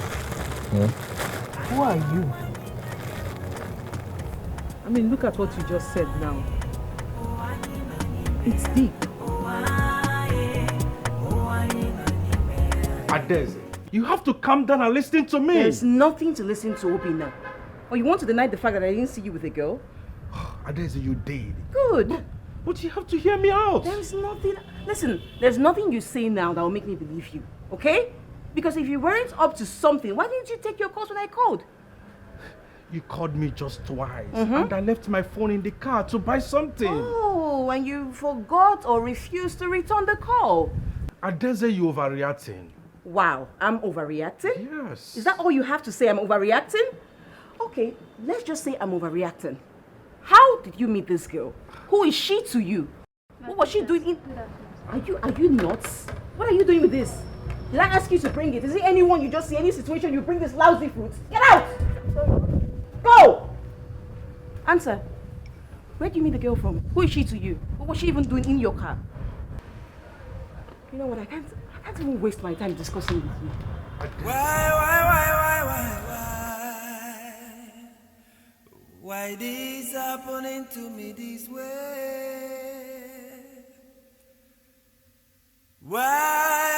who are you? I mean, look at what you just said now. It's deep. Adeze, you have to calm down and listen to me. There's nothing to listen to, Obina. Or you want to deny the fact that I didn't see you with a girl? Adeze, you did. Good. But you have to hear me out. There's nothing... Listen, there's nothing you say now that will make me believe you, okay? Because if you weren't up to something, why didn't you take your calls when I called? You called me just twice, and I left my phone in the car to buy something. Oh, and you forgot or refused to return the call. Adeze, you overreacting. Wow, I'm overreacting? Yes. Is that all you have to say, I'm overreacting? Okay, let's just say I'm overreacting. How did you meet this girl? Who is she to you? What was she doing in... Are you nuts? What are you doing with this? Did I ask you to bring it? Is it anyone you just see, any situation you bring this lousy fruit? Get out! Go! Answer. Where do you meet the girl from? Who is she to you? What was she even doing in your car? You know what, I can't even waste my time discussing with you. Why this happening to me this way? Why?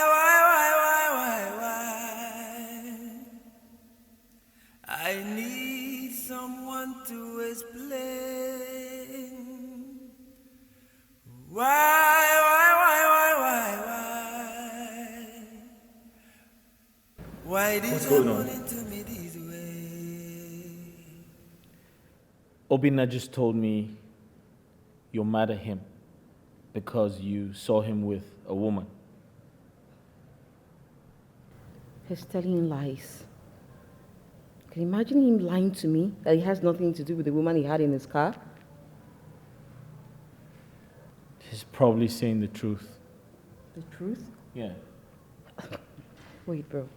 I need someone to explain. Why? Why this happening to me this way? Obina just told me you're mad at him because you saw him with a woman. He's telling lies. Can you imagine him lying to me that he has nothing to do with the woman he had in his car? He's probably saying the truth. The truth? Yeah. Wait, bro.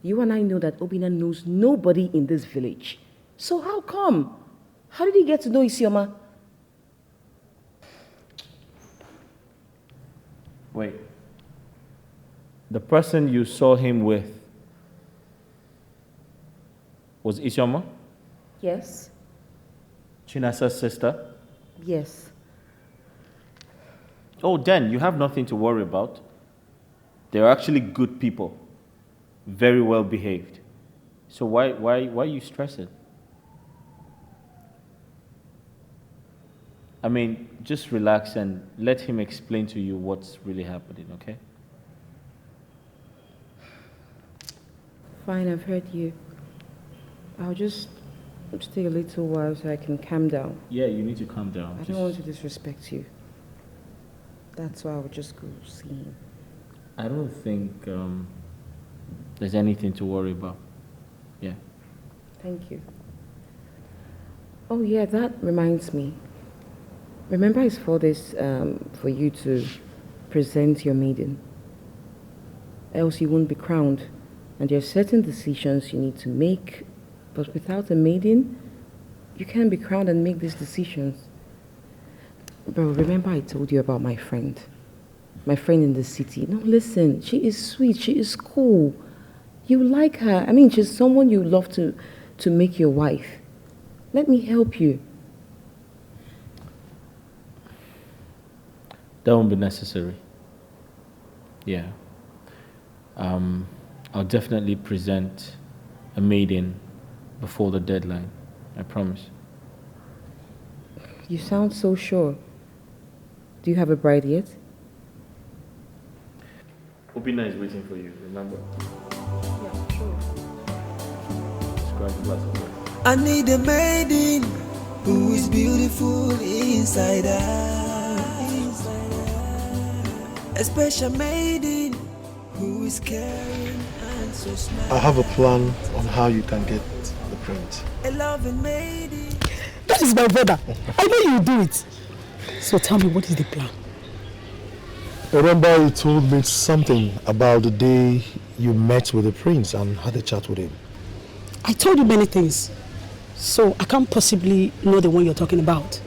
You and I know that Obina knows nobody in this village. So how come? How did he get to know Isioma? Wait. The person you saw him with was Isioma? Yes. Chinasa's sister? Yes. Oh, then you have nothing to worry about. They're actually good people, very well behaved. So why are you stressing? I mean, just relax and let him explain to you what's really happening, okay? Fine, I've heard you. I'll just take a little while so I can calm down. Yeah, you need to calm down. I don't want to disrespect you. That's why I'll just go see him. I don't think there's anything to worry about. Yeah. Thank you. Oh yeah, that reminds me. Remember it's 4 days for you to present your maiden. Else you won't be crowned. And there are certain decisions you need to make. But without a maiden, you can't be crowned and make these decisions. Bro, remember I told you about my friend? My friend in the city. No, listen, she is sweet, she is cool. You like her. I mean, she's someone you love to make your wife. Let me help you. That won't be necessary. Yeah. I'll definitely present a maiden before the deadline. I promise. You sound so sure. Do you have a bride yet? Obina is waiting for you, remember? Yeah, sure. Describe the glass of water. I need a maiden who is beautiful inside out. A special maiden who is caring and so smart. I have a plan on how you can get the print. A loving maiden. That is my brother. I know you will do it. So tell me, what is the plan? Remember you told me something about the day you met with the prince and had a chat with him. I told you many things. So I can't possibly know the one you're talking about.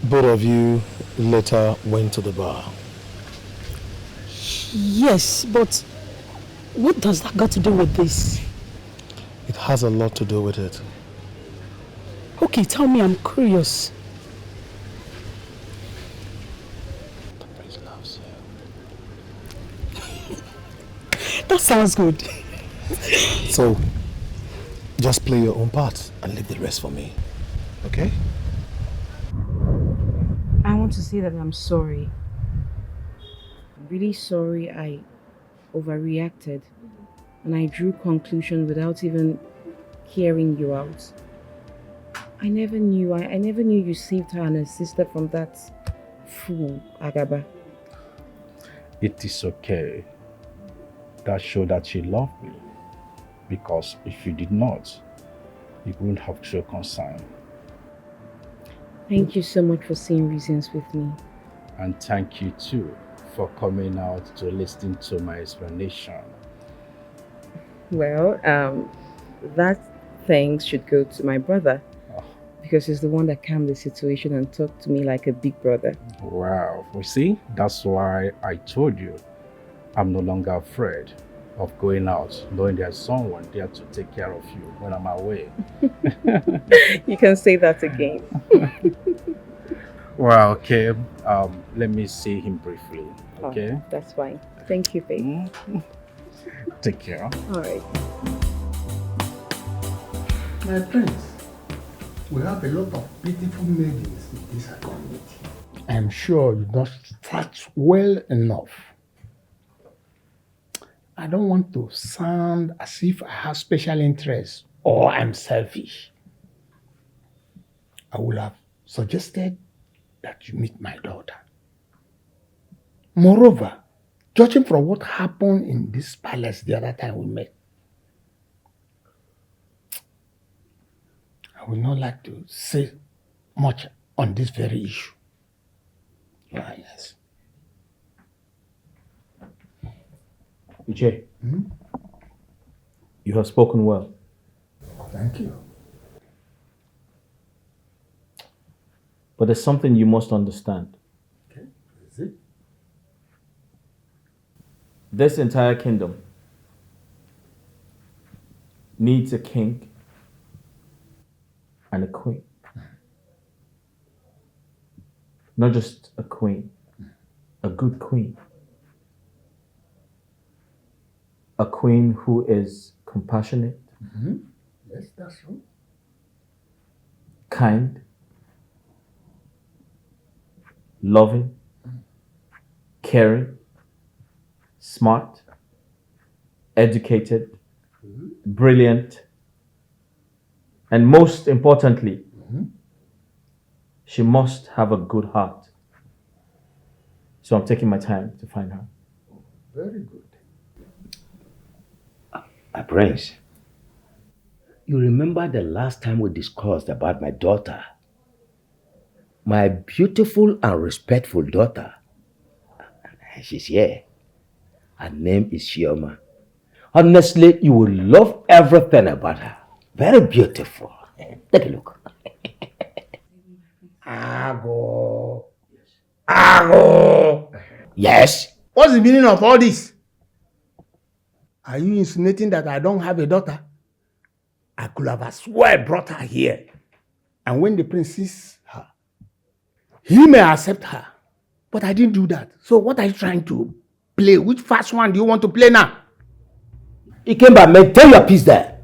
Both of you later went to the bar. Yes, but what does that got to do with this? It has a lot to do with it. Okay, tell me, I'm curious. The prince loves you. That sounds good. So, just play your own part and leave the rest for me. Okay? I want to say that I'm sorry. I'm really sorry I overreacted and I drew conclusions without even hearing you out. I never knew you saved her and her sister from that fool, Agaba. It is okay. That showed that she loved me. Because if you did not, you wouldn't have shown concern. Thank you so much for seeing reasons with me. And thank you too for coming out to listen to my explanation. Well, that thanks should go to my brother. Because he's the one that calmed the situation and talked to me like a big brother. Wow, you see, that's why I told you I'm no longer afraid of going out, knowing there's someone there to take care of you when I'm away. You can say that again. Well, okay, let me see him briefly, okay? Oh, that's fine. Thank you, babe. Take care. All right. My friends, we have a lot of beautiful maidens in this community. I'm sure you don't start well enough. I don't want to sound as if I have special interest or I'm selfish. I would have suggested that you meet my daughter. Moreover, judging from what happened in this palace the other time we met, I would not like to say much on this very issue. Yes. Uche, you have spoken well. Thank you. But there's something you must understand. Okay. Is This entire kingdom needs a king and a queen. Not just a queen, a good queen. A queen who is compassionate, Yes, that's true. kind, loving, caring, smart, educated, brilliant, and most importantly, she must have a good heart. So I'm taking my time to find her. Very good. My prince, you remember the last time we discussed about my daughter? My beautiful and respectful daughter. She's here. Her name is Shioma. Honestly, you will love everything about her. Very beautiful. Take a look. Ago. Ago. Yes? What's the meaning of all this? Are you insinuating that I don't have a daughter? I could have, I swear, brought her here. And when the prince sees her, he may accept her. But I didn't do that. So what are you trying to play? Which fast one do you want to play now? You came back, maintain your peace there.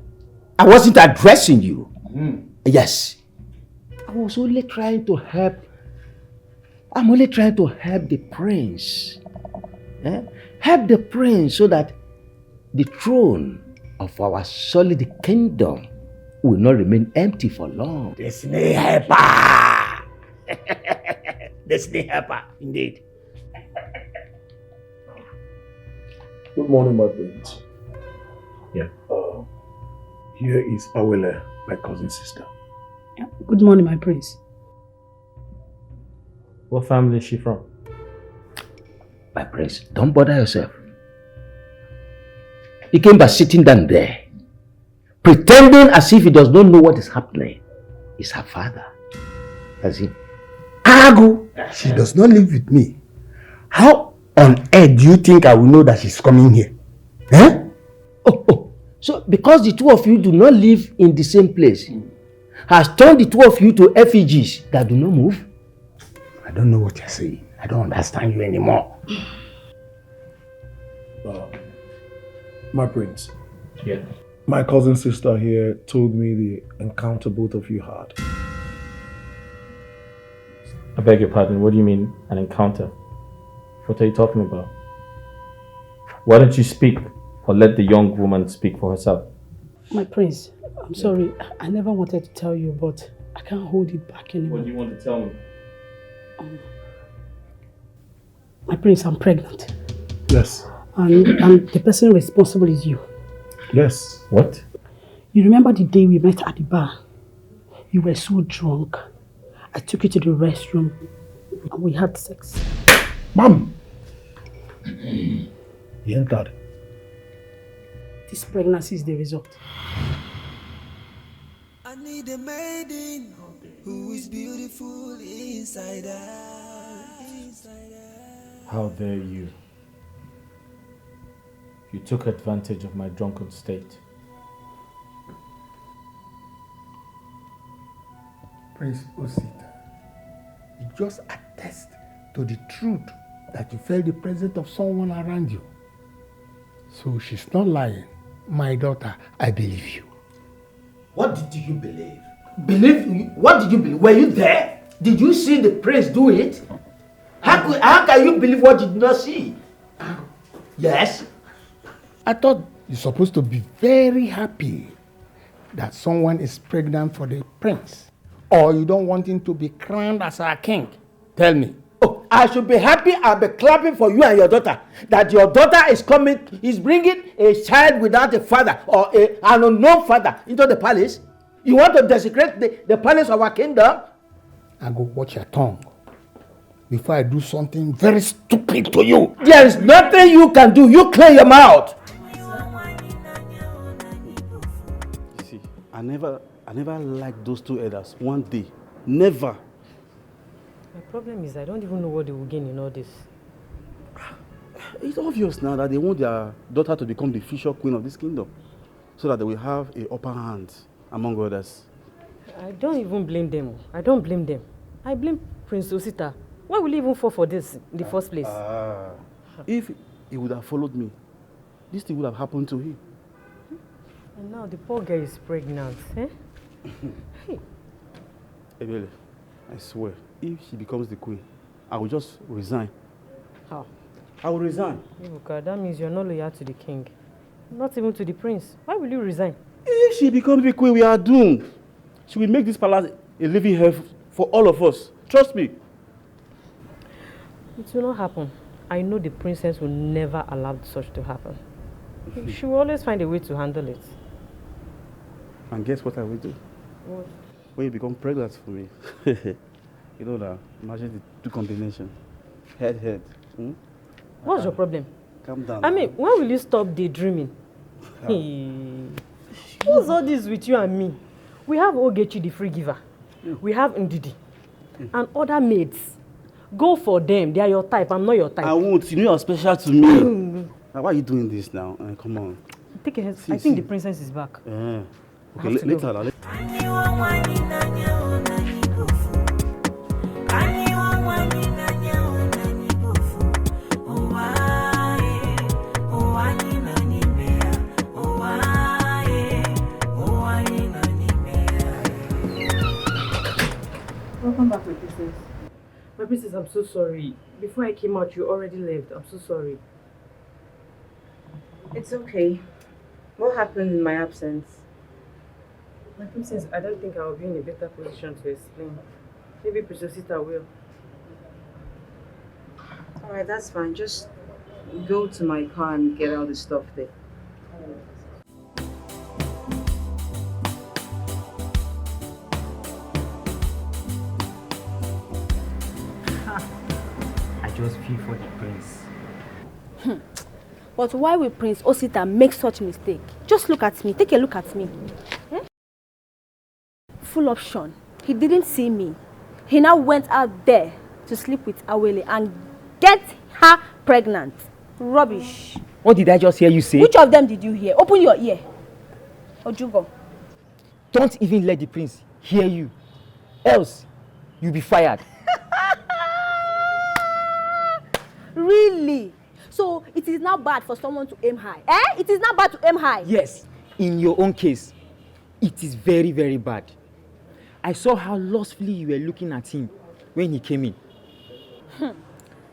I wasn't addressing you. Yes. I was only trying to help. I'm only trying to help the prince. Help the prince so that the throne of our solid kingdom will not remain empty for long. Destiny helper! Destiny helper, indeed. Good morning, my friends. Yeah. Here is Awele, my cousin sister. Good morning, my prince. What family is she from? My prince, don't bother yourself. He came by sitting down there, pretending as if he does not know what is happening. It's her father. That's him. Agu! She does not live with me. How on earth do you think I will know that she's coming here? So because the two of you do not live in the same place, has turned the two of you to effigies that do not move? I don't know what you're saying. I don't understand you anymore. My prince. Yeah. My cousin sister here told me the encounter both of you had. I beg your pardon, what do you mean, an encounter? What are you talking about? Why don't you speak, or let the young woman speak for herself? My prince, I'm sorry. I never wanted to tell you, but I can't hold it back anymore. What do you want to tell me? My prince, I'm pregnant. Yes. And the person responsible is you. Yes. What? You remember the day we met at the bar? You were so drunk. I took you to the restroom and we had sex. Mom! He entered. This pregnancy is the result. I need a maiden who is beautiful inside out. How dare you? You took advantage of my drunken state. Prince Osita, you just attest to the truth that you felt the presence of someone around you. So she's not lying. My daughter, I believe you. What did you believe? What did you believe? Were you there? Did you see the prince do it? How can you believe what you did not see? Yes? I thought you're supposed to be very happy that someone is pregnant for the prince. Or you don't want him to be crowned as our king. Tell me. Oh, I should be happy and be clapping for you and your daughter. That your daughter is bringing a child without a father or an unknown father into the palace. You want to desecrate the palace of our kingdom? I go watch your tongue before I do something very stupid to you. There is nothing you can do. You clear your mouth. See, I never liked those two elders. One day. Never. My problem is I don't even know what they will gain in all this. It's obvious now that they want their daughter to become the future queen of this kingdom, so that they will have a upper hand among others. I don't even blame them. I don't blame them. I blame Prince Osita. Why will he even fall for this in the first place? If he would have followed me, this thing would have happened to him. And now the poor girl is pregnant. Eh? Hey. Ebele, I swear, if she becomes the queen, I will just resign. How? I will resign. Ibuka, that means you're not loyal to the king. Not even to the prince. Why will you resign? If she becomes the queen, we are doomed. She will make this palace a living hell for all of us. Trust me. It will not happen. I know the princess will never allow such to happen. She will always find a way to handle it. And guess what I will do? What? When you become pregnant for me. You know that. Imagine the two combination. Head. Hmm? What's your problem? Calm down. I mean, when will you stop daydreaming? What's all this with you and me? We have Ogechi the free giver. We have Ndidi. And other maids. Go for them. They are your type. I'm not your type. I won't. You know you're special to me. Now, why are you doing this now? Come on. Take a head. I think the princess is back. Okay, later. Welcome back, my princess. My princess, I'm so sorry. Before I came out, you already left. I'm so sorry. It's okay. What happened in my absence? My princess, I don't think I'll be in a better position to explain. Maybe Princess Sita will. Alright, that's fine. Just go to my car and get all the stuff there. I just feel for the prince. But why will Prince Osita make such mistake? Just look at me. Take a look at me. Full option. He didn't see me. He now went out there to sleep with Awele and get her pregnant. Rubbish. What did I just hear you say? Which of them did you hear? Open your ear. Ojugo. Don't even let the prince hear you. Else, you'll be fired. Really? So it is now bad for someone to aim high? It is now bad to aim high? Yes. In your own case, it is very, very bad. I saw how lustfully you were looking at him when he came in.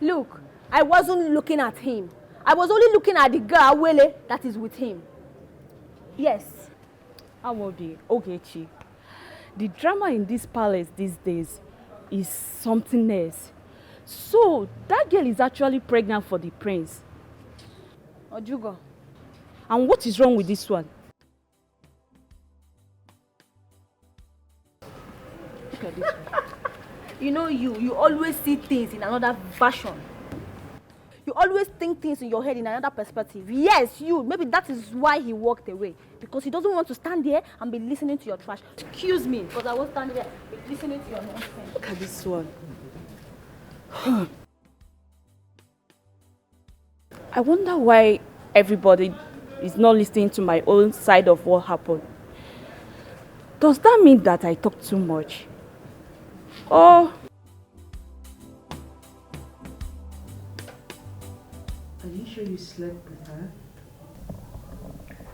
Look, I wasn't looking at him. I was only looking at the girl, Wele, that is with him. Yes. Amodi, Ogechi, the drama in this palace these days is something else. So, that girl is actually pregnant for the prince. Ojugo. And what is wrong with this one? Look at this one. You know you always see things in another version. You always think things in your head in another perspective. Yes, you. Maybe that is why he walked away. Because he doesn't want to stand there and be listening to your trash. Excuse me, because I was standing there listening to your nonsense. Look at this one. I wonder why everybody is not listening to my own side of what happened. Does that mean that I talk too much? Or... Are you sure you slept with her?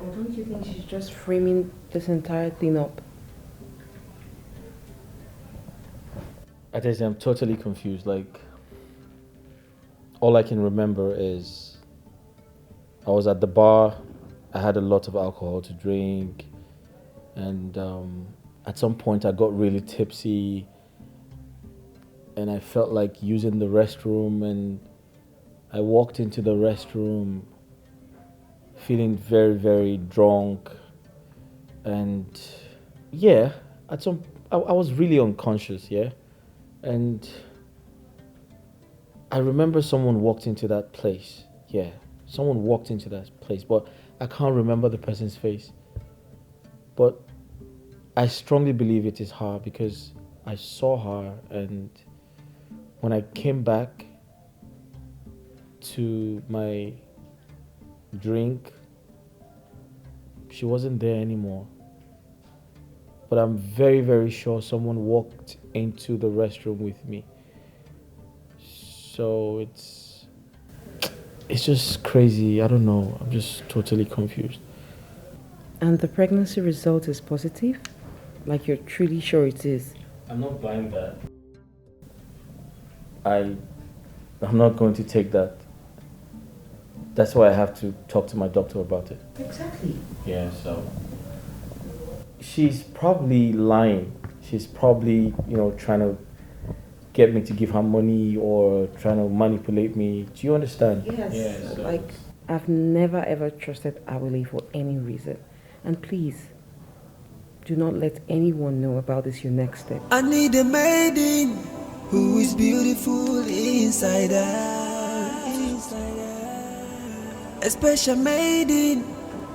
Or don't you think she's just framing this entire thing up? I'm totally confused. Like, all I can remember is I was at the bar, I had a lot of alcohol to drink, and at some point I got really tipsy and I felt like using the restroom, and I walked into the restroom feeling very, very drunk, and yeah, I was really unconscious, yeah, and I remember someone walked into that place, yeah, someone walked into that place, but I can't remember the person's face, but I strongly believe it is her because I saw her, and when I came back, to my drink, she wasn't there anymore. But I'm very, very sure someone walked into the restroom with me. So it's just crazy. I don't know. I'm just totally confused. And the pregnancy result is positive? Like you're truly sure it is? I'm not buying that. I'm not going to take that. That's why I have to talk to my doctor about it. Exactly. Yeah, so she's probably lying. She's probably, trying to get me to give her money or trying to manipulate me. Do you understand? Yes. Yeah, so Like, I've never ever trusted Awele for any reason. And please, do not let anyone know about this your next step. I need a maiden who is beautiful inside out. A special maiden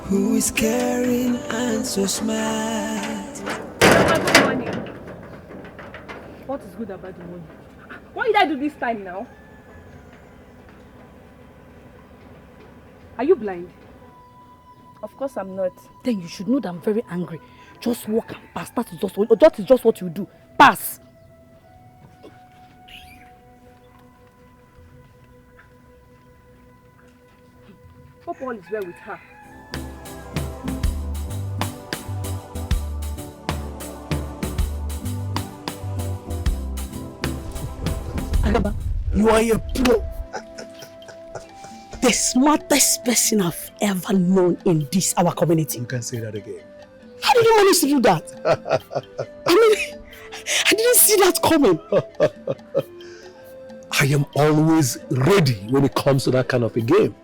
who is caring and so smart. Good morning. What is good about the morning? What did I do this time now? Are you blind? Of course I'm not. Then you should know that I'm very angry. Just walk and pass. That is just what you do. Pass. Hope all is well with her. Agaba, you are a pro. The smartest person I've ever known in this, our community. You can say that again. How did you manage to do that? I mean, I didn't see that coming. I am always ready when it comes to that kind of a game.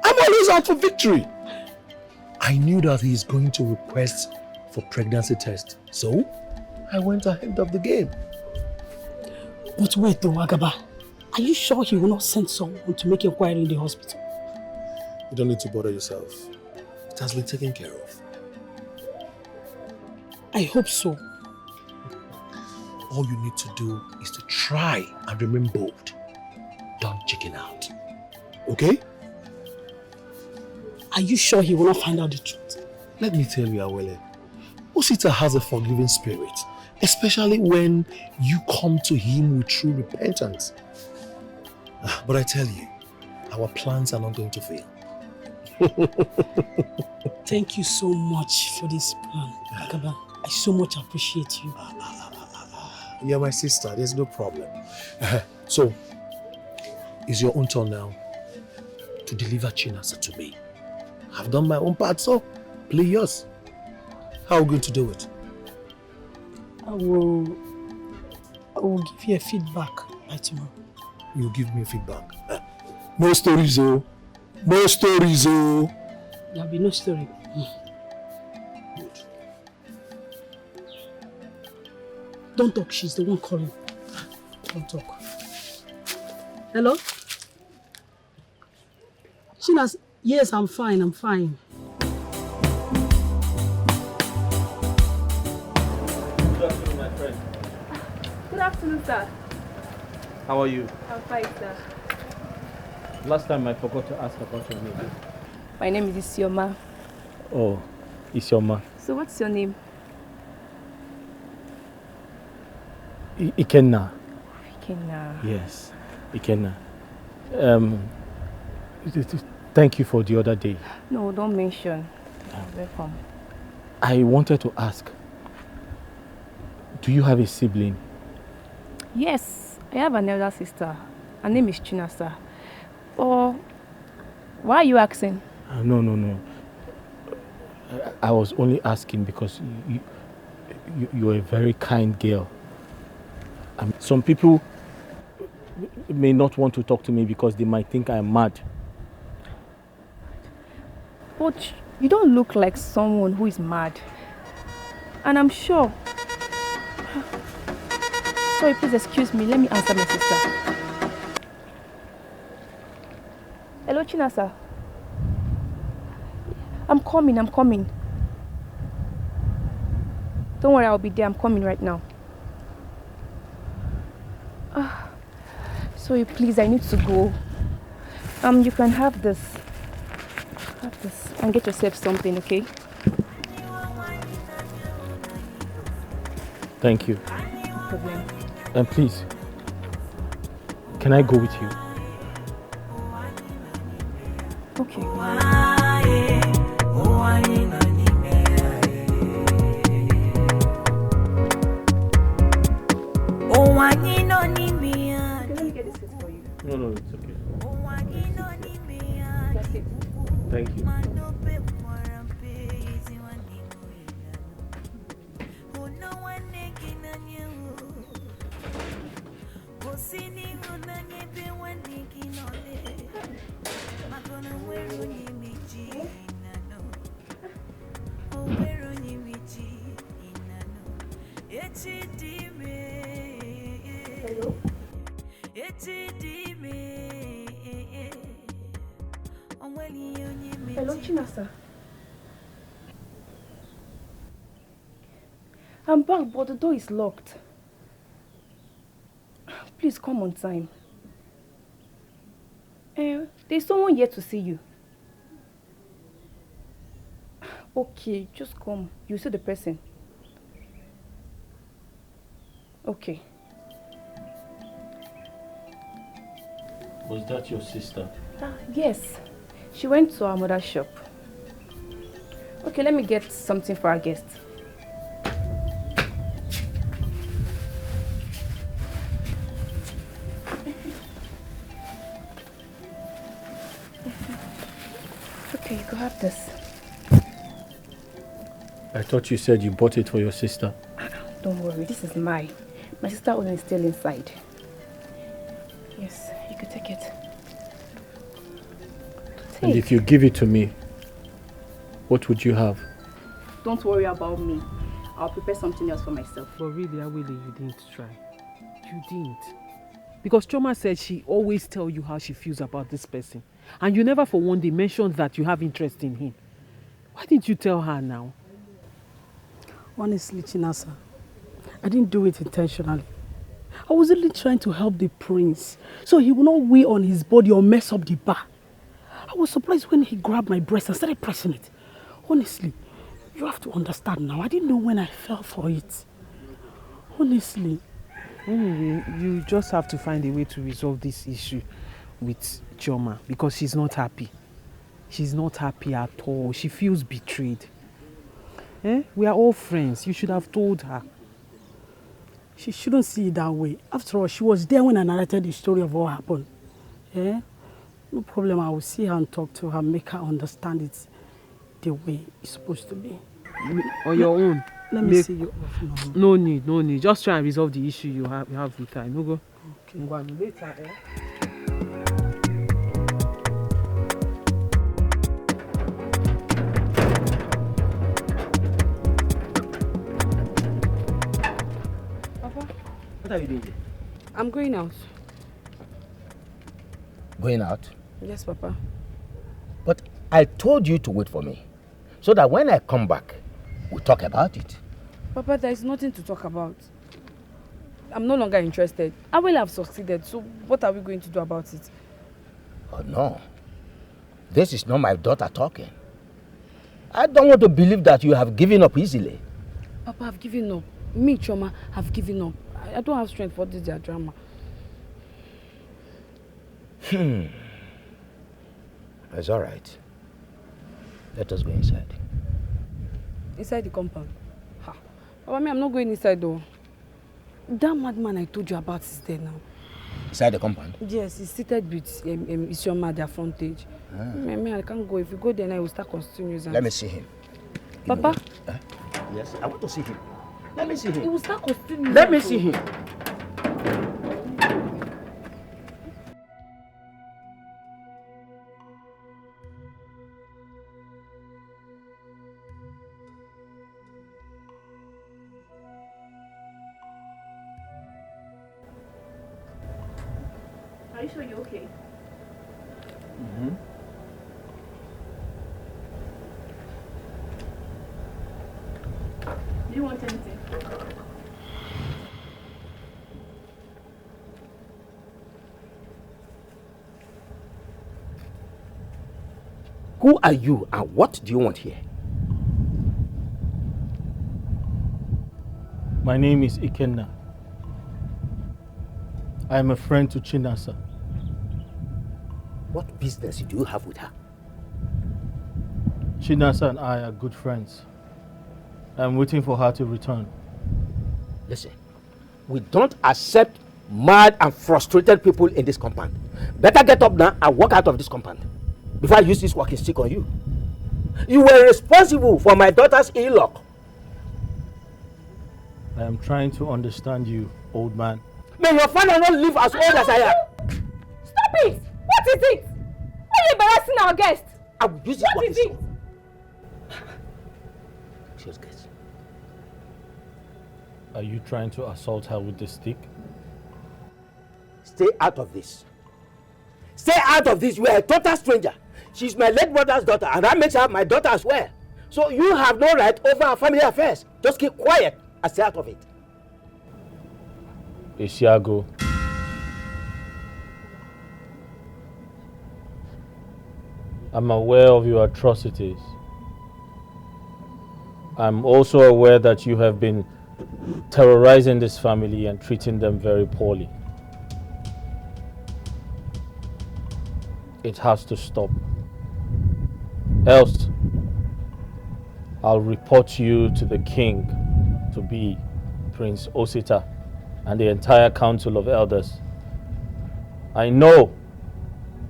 I'm always out for victory. I knew that he is going to request for pregnancy test, so I went ahead of the game. But wait though, Agaba, are you sure he will not send someone to make inquiry in the hospital? You don't need to bother yourself. It has been taken care of. I hope so. All you need to do is to try and remain bold. Don't chicken out. Okay? Are you sure he will not find out the truth? Let me tell you, Awele, Osita has a forgiving spirit, especially when you come to him with true repentance. But I tell you, our plans are not going to fail. Thank you so much for this plan, Agaba. I so much appreciate you. You're my sister, there's no problem. So, it's your own turn now to deliver Chinasa to me. I've done my own part, so play yours. How are we going to do it? I will give you a feedback by tomorrow. You'll give me feedback. No stories, oh. No stories, oh. There'll be no story. Good. Don't talk, she's the one calling. Don't talk. Hello? Chinas, yes, I'm fine, I'm fine. Good afternoon, my friend. Good afternoon, sir. How are you? I'm fine, sir. Last time I forgot to ask about your name. My name is Isioma. Oh, Isioma. So what's your name? Ikenna. Ikenna. Yes, Ikenna. Thank you for the other day. No, don't mention. Welcome. I wanted to ask, do you have a sibling? Yes, I have an elder sister. Her name is Chinasa. Or why are you asking? No. I was only asking because you're a very kind girl. Some people may not want to talk to me because they might think I'm mad. But you don't look like someone who is mad. And I'm sure... Sorry, please excuse me. Let me answer my sister. Hello, Chinasa. I'm coming. Don't worry, I'll be there. I'm coming right now. Sorry, please, I need to go. You can have this. Have this and get yourself something, okay? Thank you. No problem. And please, can I go with you? Okay. No, it's okay. Thank you. Hello, Chinasa. I'm back, but the door is locked. Please come on time. There's someone here to see you. Okay, just come. You see the person. Okay. Was that your sister? Yes. She went to our mother's shop. Okay, let me get something for our guest. Okay, you can have this. I thought you said you bought it for your sister. Don't worry, this is mine. My sister Owen is still inside. Yes, you can take it. And if you give it to me, what would you have? Don't worry about me. I'll prepare something else for myself. But really, Awele, you didn't try. You didn't. Because Choma said she always tell you how she feels about this person. And you never for one day mentioned that you have interest in him. Why didn't you tell her now? Honestly, Chinasa, I didn't do it intentionally. I was only trying to help the prince so he would not weigh on his body or mess up the bar. I was surprised when he grabbed my breast and started pressing it. Honestly, you have to understand now. I didn't know when I fell for it. Honestly. Anyway, you just have to find a way to resolve this issue with Choma because she's not happy. She's not happy at all. She feels betrayed. We are all friends. You should have told her. She shouldn't see it that way. After all, she was there when I narrated the story of what happened. No problem. I will see her and talk to her, make her understand it the way it's supposed to be. On your own. Let me see you off now. No need. Just try and resolve the issue you have with her. No go. Okay. Later, Papa? What are you doing here? I'm going out. Going out? Yes, Papa. But I told you to wait for me, so that when I come back, we'll talk about it. Papa, there is nothing to talk about. I'm no longer interested. I will have succeeded, so what are we going to do about it? Oh no, this is not my daughter talking. I don't want to believe that you have given up easily. Papa, I've given up. Me, Choma, have given up. I don't have strength for this their drama. It's all right. Let us go inside. Inside the compound? Papa, I'm not going inside though. That madman I told you about is there now. Inside the compound? Yes, he's seated with Isioma at their frontage. I can't go. If you go there now, he will start constituting nuisance. Let me see him. Papa? Yes, I want to see him. Let me see him. He will start constituting Let me see him. Are you sure you're okay? Do you want anything? Who are you and what do you want here? My name is Ikenna. I am a friend to Chinasa. What business do you have with her? Chinasa and I are good friends. I'm waiting for her to return. Listen, we don't accept mad and frustrated people in this compound. Better get up now and walk out of this compound before I use this walking stick on you. You were responsible for my daughter's ill luck. I am trying to understand you, old man. May your father not live as old as I am. Stop it! What is it? Why are you embarrassing our guest? I will use this walking stick. Just guess. Are you trying to assault her with the stick? Stay out of this. Stay out of this. You are a total stranger. She's my late brother's daughter, and that makes her my daughter as well. So you have no right over our family affairs. Just keep quiet and stay out of it. Ishiago. I'm aware of your atrocities. I'm also aware that you have been terrorizing this family and treating them very poorly. It has to stop. Else, I'll report you to the king, to be Prince Osita, and the entire council of elders. I know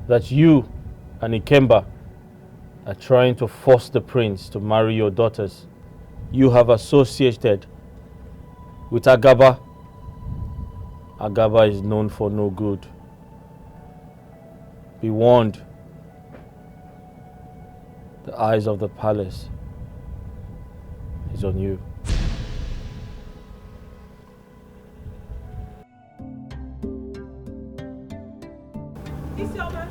that you and Ikemba are trying to force the prince to marry your daughters. You have associated with Agaba. Agaba is known for no good. Be warned. The eyes of the palace is on you. Isioma,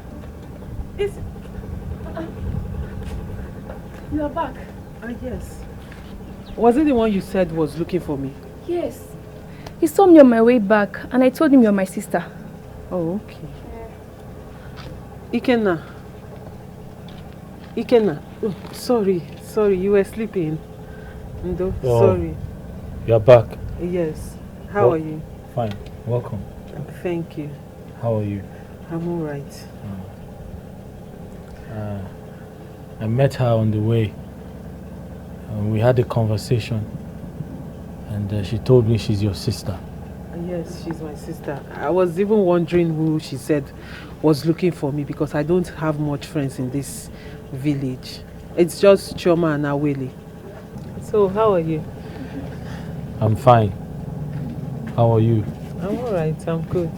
you are back. Yes. Was it the one you said was looking for me? Yes. He saw me on my way back and I told him you're my sister. Oh, okay. Ikenna. Oh, sorry, you were sleeping. Ndo, Oh, sorry. You're back. Yes. How are you? Fine. Welcome. Thank you. How are you? I'm all right. I met her on the way. We had a conversation, and she told me she's your sister. Yes, she's my sister. I was even wondering who she said was looking for me because I don't have much friends in this village. It's just Chioma and Awele. So, how are you? I'm fine. How are you? I'm all right. I'm good.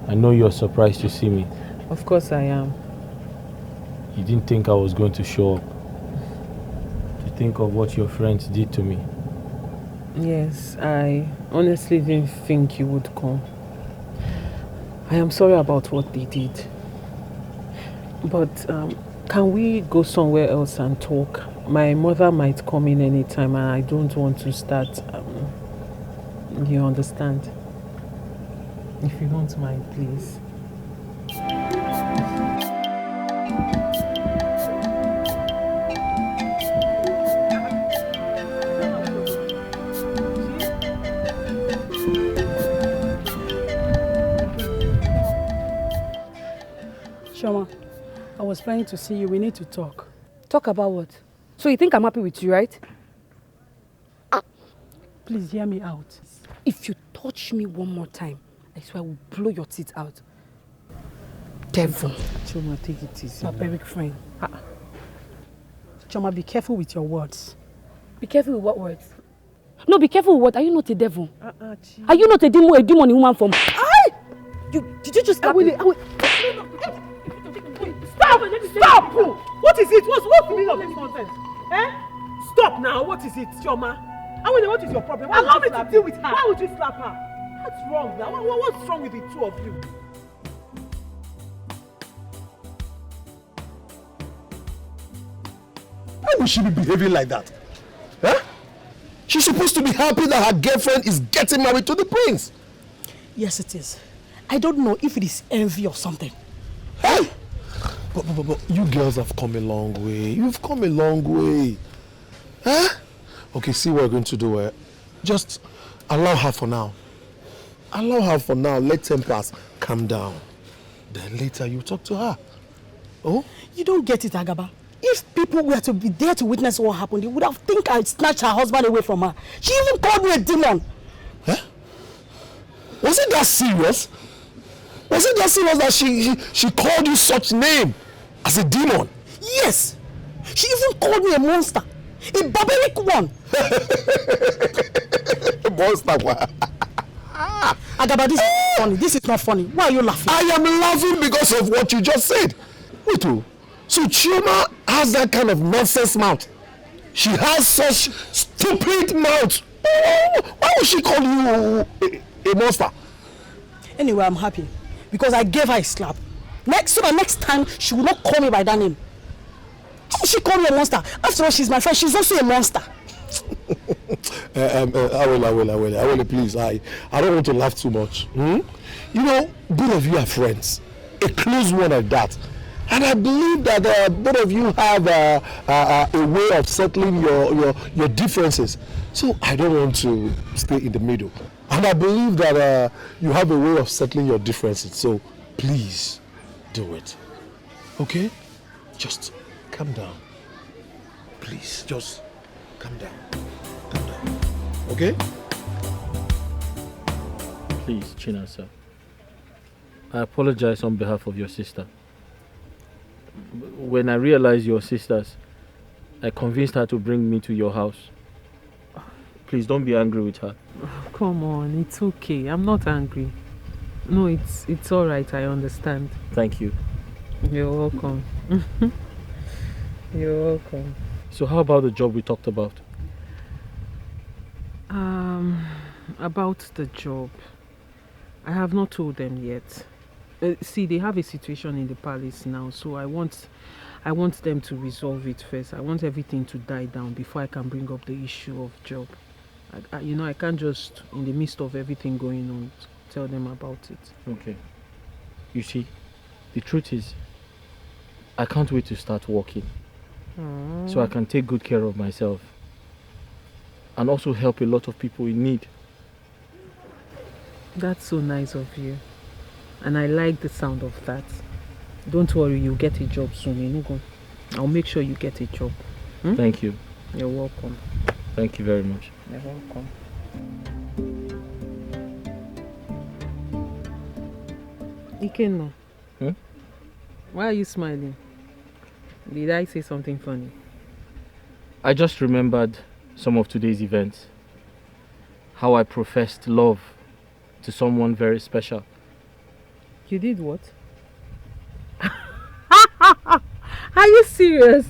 I know you're surprised to see me. Of course I am. You didn't think I was going to show up. To think of what your friends did to me. Yes, I honestly didn't think you would come. I am sorry about what they did. But can we go somewhere else and talk? My mother might come in anytime and I don't want to start, you understand? If you don't mind, please. Shoma, I was planning to see you. We need to talk. Talk about what? So you think I'm happy with you, right? Please hear me out. If you touch me one more time, I swear I will blow your teeth out. Devil. Choma, take it easy. Barbaric friend. Choma, be careful with your words. Be careful with what words? No, be careful with what? Are you not a devil? Are you not a demon in woman form? Did you just slap me? Stop! Stop! What is it? What's the meaning of this nonsense? Stop now! What is it, Choma? What is your problem? Allow me to deal with her. Why would you slap her? What's wrong now? What's wrong with the two of you? Why would she be behaving like that? Huh? She's supposed to be happy that her girlfriend is getting married to the prince. Yes, it is. I don't know if it is envy or something. Hey! But you girls have come a long way. You've come a long way. Huh? Okay, see what we're going to do. Just allow her for now. Allow her for now. Let tempers calm down. Then later you talk to her. Oh? You don't get it, Agaba. If people were to be there to witness what happened, they would have think I snatched her husband away from her. She even called me a demon. Huh? Was it that serious? Was it that serious that she called you such name as a demon? Yes. She even called me a monster. A barbaric one. A monster? Agaba, this is funny. This is not funny. Why are you laughing? I am laughing because of what you just said. Wait, so Chioma has that kind of nonsense mouth. She has such stupid mouth. Why would she call you a monster? Anyway, I'm happy because I gave her a slap. So the next time she will not call me by that name. How will she call me a monster? After all, she's my friend. She's also a monster. I will, please. I don't want to laugh too much. You know, both of you are friends. A close one at that. And I believe that both of you have a way of settling your differences. So I don't want to stay in the middle. And I believe that you have a way of settling your differences. So please do it. Okay? Just calm down. Please, just calm down. Calm down. Okay? Please, Chinasa. I apologize on behalf of your sister. When I realized your sisters, I convinced her to bring me to your house. Please don't be angry with her. Come on, it's okay. I'm not angry. No, it's all right. I understand. Thank you. You're welcome. You're welcome. So how about the job we talked about? About the job, I have not told them yet. See, they have a situation in the palace now, so I want them to resolve it first. I want everything to die down before I can bring up the issue of job. I can't just, in the midst of everything going on, tell them about it. Okay. You see, the truth is, I can't wait to start working. So I can take good care of myself. And also help a lot of people in need. That's so nice of you. And I like the sound of that. Don't worry, you'll get a job soon. I'll make sure you get a job. Thank you. You're welcome. Thank you very much. You're welcome. Ikenna. Why are you smiling? Did I say something funny? I just remembered some of today's events. How I professed love to someone very special. You did what? Are you serious?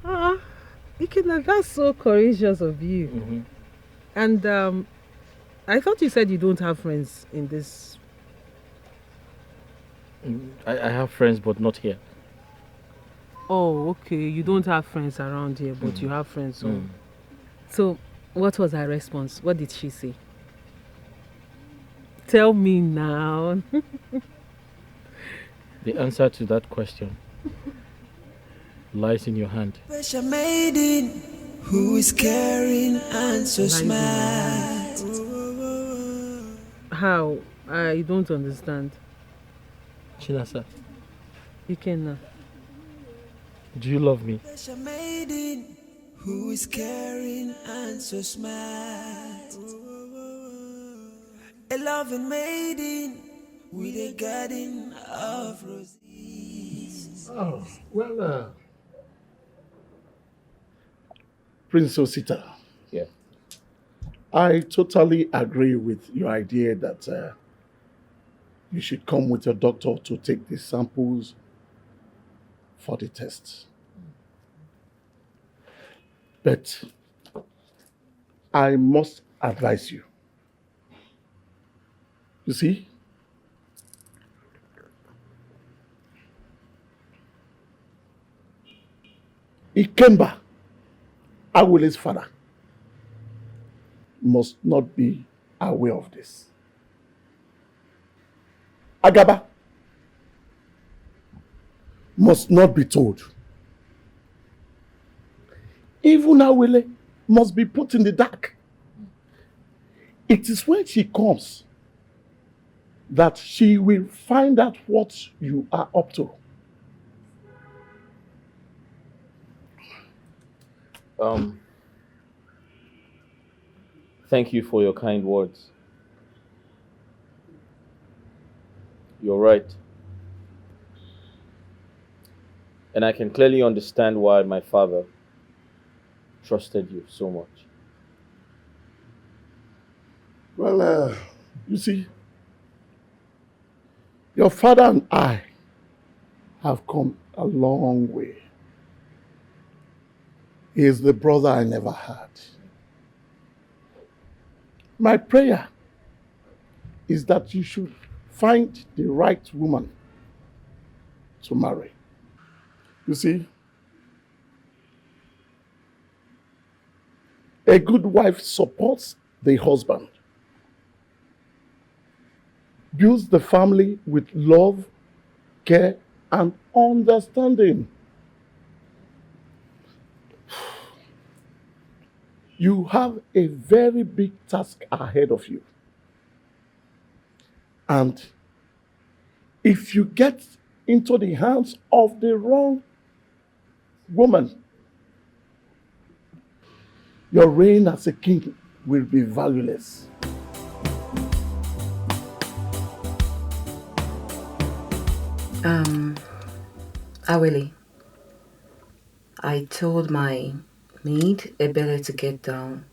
Ikenna, that's so courageous of you. And I thought you said you don't have friends in this. I have friends, but not here. Oh, okay. You don't have friends around here, but you have friends. So, what was her response? What did she say? Tell me now. The answer to that question lies in your hand. Special maiden who is caring and so smart. How? I don't understand. Chinasa, Ikenna. do you love me? Special maiden who is caring and so smart. A loving maiden with a garden of roses. Oh, well, Prince Osita. Yeah. I totally agree with your idea that you should come with your doctor to take the samples for the test. But I must advise you. You see? Ikemba, Awule's father, must not be aware of this. Agaba, must not be told. Even Awele must be put in the dark. It is when she comes that she will find out what you are up to. Thank you for your kind words. You're right. And I can clearly understand why my father trusted you so much. Well, you see, your father and I have come a long way. He is the brother I never had. My prayer is that you should find the right woman to marry. You see, a good wife supports the husband, builds the family with love, care, and understanding. You have a very big task ahead of you. And if you get into the hands of the wrong woman, your reign as a king will be valueless. Awele, I told my maid, Ebele, to get down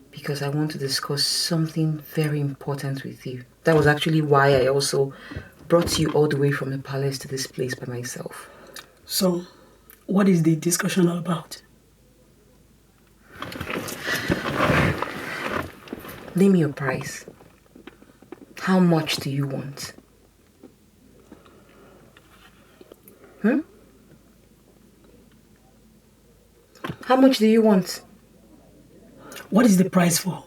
because I want to discuss something very important with you. That was actually why I also brought you all the way from the palace to this place by myself. So, what is the discussion all about? Name your price. How much do you want? How much do you want? What is the price for?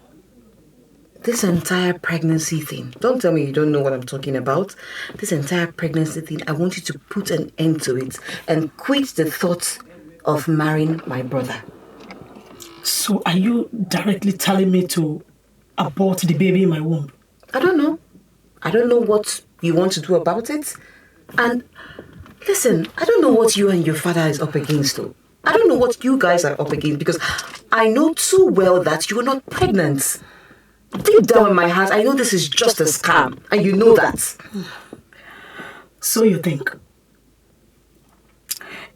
This entire pregnancy thing. Don't tell me you don't know what I'm talking about. This entire pregnancy thing, I want you to put an end to it and quit the thought of marrying my brother. So are you directly telling me to abort the baby in my womb? I don't know. I don't know what you want to do about it. And listen, I don't know what you and your father is up against though. I don't know what you guys are up against because I know too well that you are not pregnant. Deep down in my heart, I know this is just a scam, and you know that. So you think.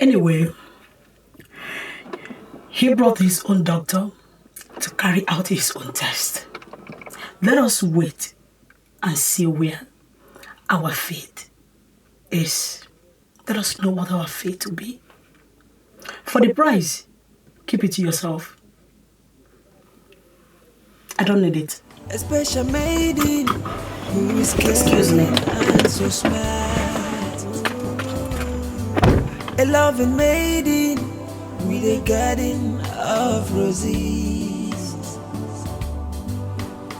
Anyway, he brought his own doctor to carry out his own test. Let us wait and see where our fate is. Let us know what our fate will be. For the price, keep it to yourself. I don't need it. A special maiden who is Excuse me. and so smart. A loving maiden with a garden of roses.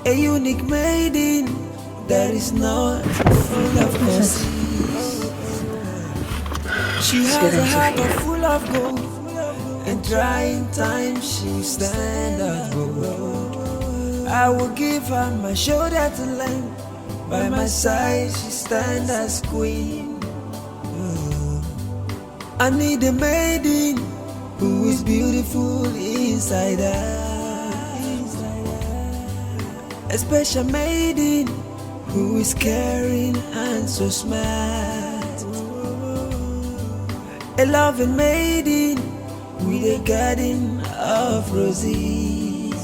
A unique maiden that is not full of roses. She has a heart full of gold. In trying times she stand up bold. I will give her my shoulder to lend. By my side she stand as queen. I need a maiden who is beautiful inside her. A special maiden who is caring and so smart. A loving maiden with a garden of roses.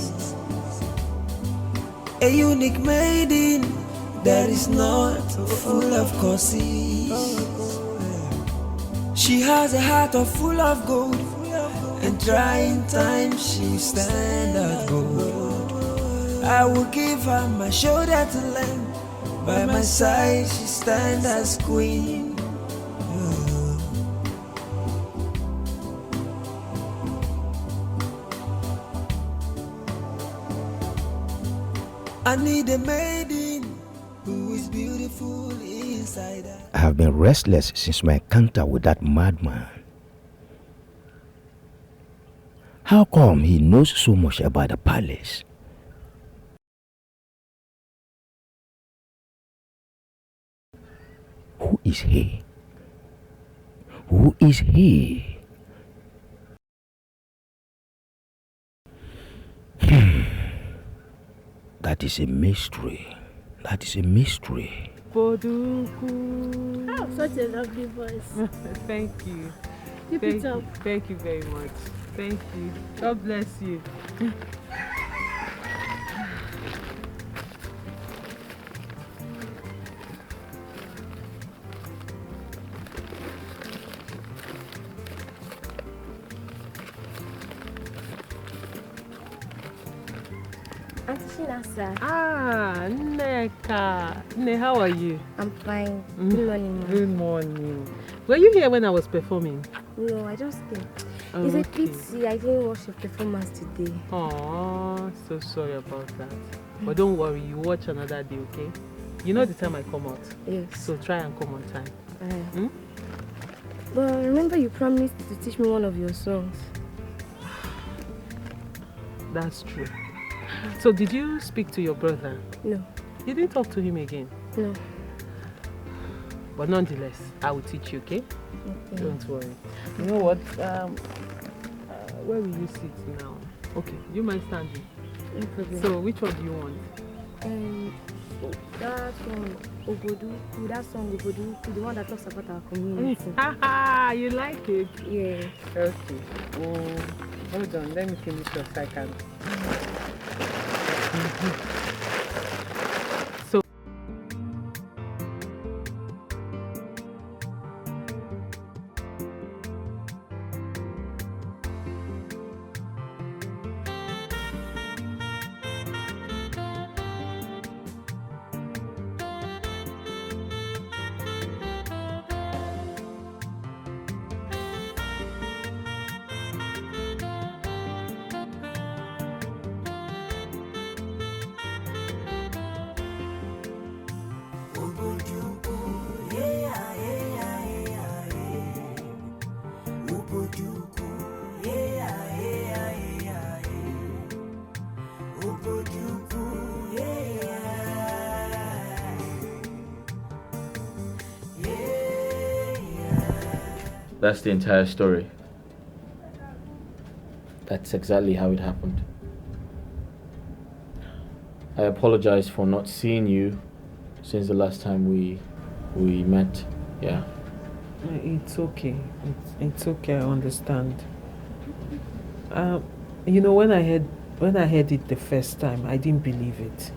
A unique maiden that is not full of curses. She has a heart full of gold. In trying times she stand as gold. I will give her my shoulder to lend. By my side she stand as queen. I need a maiden who is beautiful inside. I have been restless since my encounter with that madman. How come he knows so much about the palace? Who is he? Who is he? That is a mystery. That is a mystery. Boduku. Oh, such a lovely voice. Thank you. Keep it up. Thank you very much. Thank you. God bless you. Auntie Shinasa. Ah, Neka. Ne, how are you? I'm fine. Good morning, Good morning. Were you here when I was performing? No, I just came. Oh, It's a okay. pity I didn't watch your performance today. Oh, so sorry about that. But don't worry, you watch another day, okay? You know the time I come out? Yes. So try and come on time. But remember you promised to teach me one of your songs. That's true. So did you speak to your brother? No. You didn't talk to him again? No. But nonetheless, I will teach you, okay? Okay. Don't worry. You know what? Where will you sit now? Okay, you mind standing? No problem. So which one do you want? That song, Oboduku, the one that talks about our community. Haha, you like it? Yeah. Okay. Hold on, let me finish your second. So That's the entire story. That's exactly how it happened. I apologize for not seeing you since the last time we met. Yeah. it's okay. It's okay. I understand. You know, when I heard it the first time, I didn't believe it.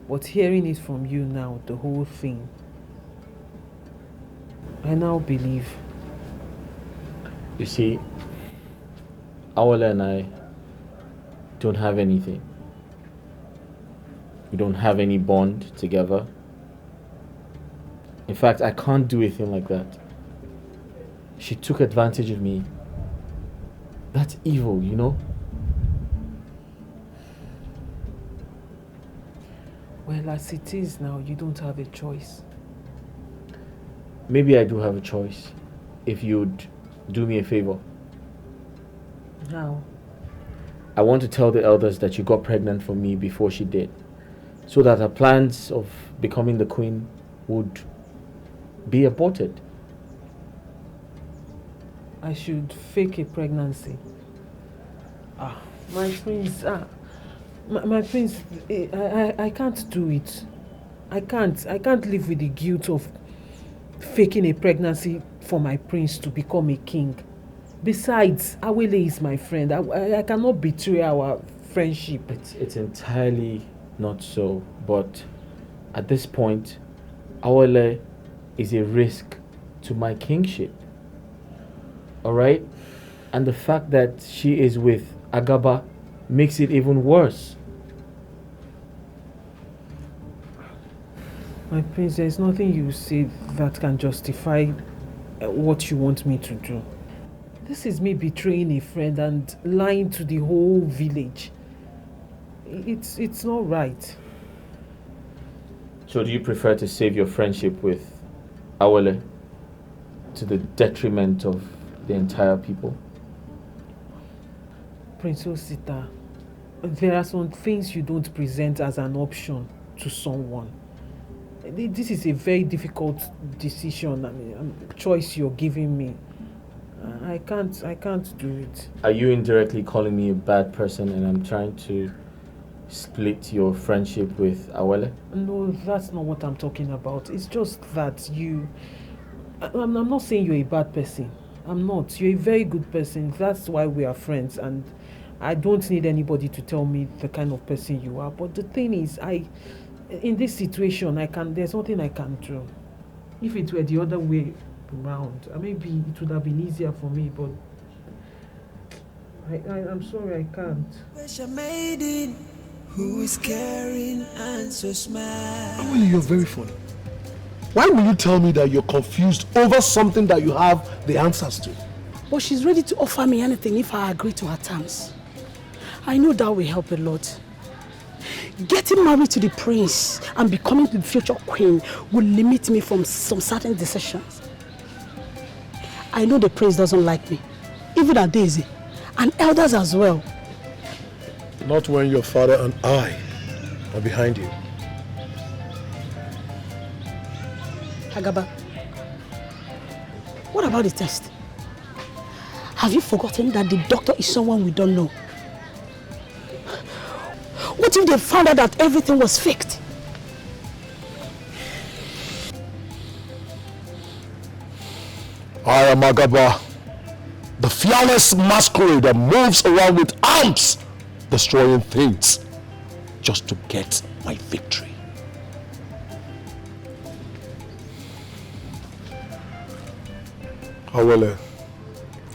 But hearing it from you now, the whole thing, I now believe. You see, Awale and I don't have anything. We don't have any bond together. In fact, I can't do a thing like that. She took advantage of me. That's evil, you know? Well, as it is now, you don't have a choice. Maybe I do have a choice. If you'd do me a favor. How? I want to tell the elders that you got pregnant for me before she did, so that her plans of becoming the queen would be aborted. I should fake a pregnancy. My prince, my prince, I can't do it. I can't live with the guilt of faking a pregnancy for my prince to become a king. Besides, Awele is my friend. I cannot betray our friendship. It's entirely not so, but at this point, Awele is a risk to my kingship. Alright? And the fact that she is with Agaba makes it even worse. My prince, there is nothing you say that can justify what you want me to do. This is me betraying a friend and lying to the whole village. It's not right. So do you prefer to save your friendship with Awele to the detriment of the entire people? Prince Osita, there are some things you don't present as an option to someone. This is a very difficult decision, choice you're giving me. I can't do it. Are you indirectly calling me a bad person and I'm trying to split your friendship with Awele? No, that's not what I'm talking about. It's just that I'm not saying you're a bad person. I'm not. You're a very good person. That's why we are friends, and I don't need anybody to tell me the kind of person you are. But the thing is, in this situation, there's nothing I can do. If it were the other way around, maybe it would have been easier for me, but I'm sorry, I can't. Special maiden who is caring and so smart. Well, you're very funny. Why will you tell me that you're confused over something that you have the answers to? But she's ready to offer me anything if I agree to her terms. I know that will help a lot. Getting married to the prince and becoming the future queen will limit me from some certain decisions. I know the prince doesn't like me, even at Daisy, and elders as well. Not when your father and I are behind you. Agaba, what about the test? Have you forgotten that the doctor is someone we don't know? What if they found out that everything was faked? I am Agaba, the fearless masquerade that moves around with arms, destroying things just to get my victory. However,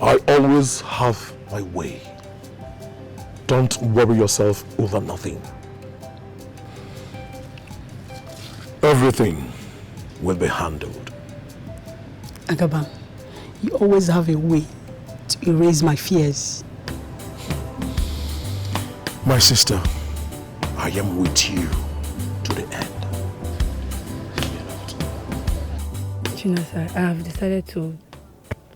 I always have my way. Don't worry yourself over nothing. Everything will be handled. Agaba, you always have a way to erase my fears. My sister, I am with you to the end. Chinasa, I have decided to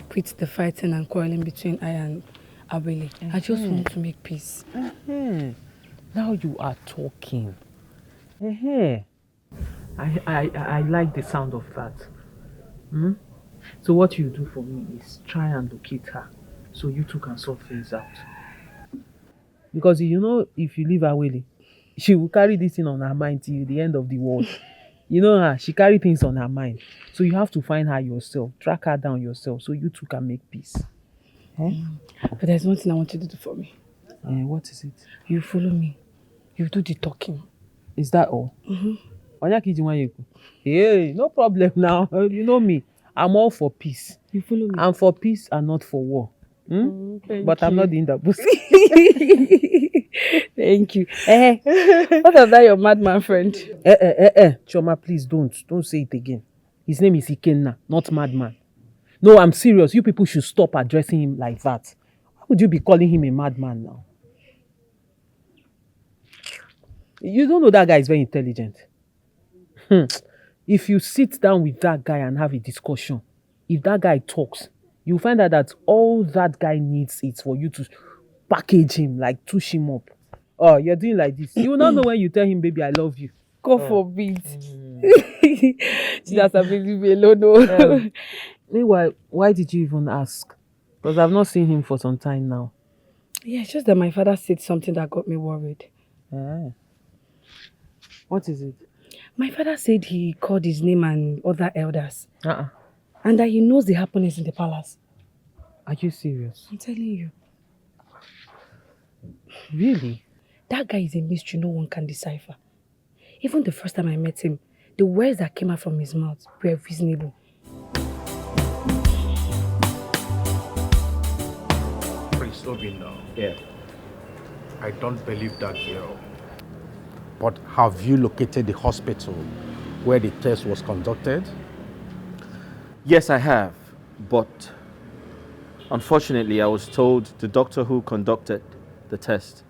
quit the fighting and quarreling between I and Abele. I just want to make peace. Now you are talking. I like the sound of that. So what you do for me is try and locate her so you two can sort things out. Because you know, if you leave Awele, she will carry this thing on her mind till the end of the world. You know her, she carry things on her mind. So you have to find her yourself, track her down yourself so you two can make peace. But there's one thing I want you to do for me. What is it? You follow me. You do the talking. Is that all? Hey, no problem now. You know me. I'm all for peace. You follow me. I'm for peace and not for war. But I'm not in that bush. Thank you. What about your madman friend? Choma, please don't say it again. His name is Ikenna, not madman. No, I'm serious. You people should stop addressing him like that. Why would you be calling him a madman now? You don't know that guy is very intelligent. If you sit down with that guy and have a discussion, if that guy talks, you'll find out that all that guy needs is for you to package him, like touch him up. Oh, you're doing like this. You will not know when you tell him, baby, I love you. God forbid. That's a baby alone. Meanwhile, why did you even ask? Because I've not seen him for some time now. Yeah, it's just that my father said something that got me worried. What is it? My father said he called his name and other elders. And that he knows the happenings in the palace. Are you serious? I'm telling you. Really? That guy is a mystery no one can decipher. Even the first time I met him, the words that came out from his mouth were reasonable. Prince Obinna. Yeah. I don't believe that girl. But have you located the hospital where the test was conducted? Yes, I have, but unfortunately, I was told the doctor who conducted the test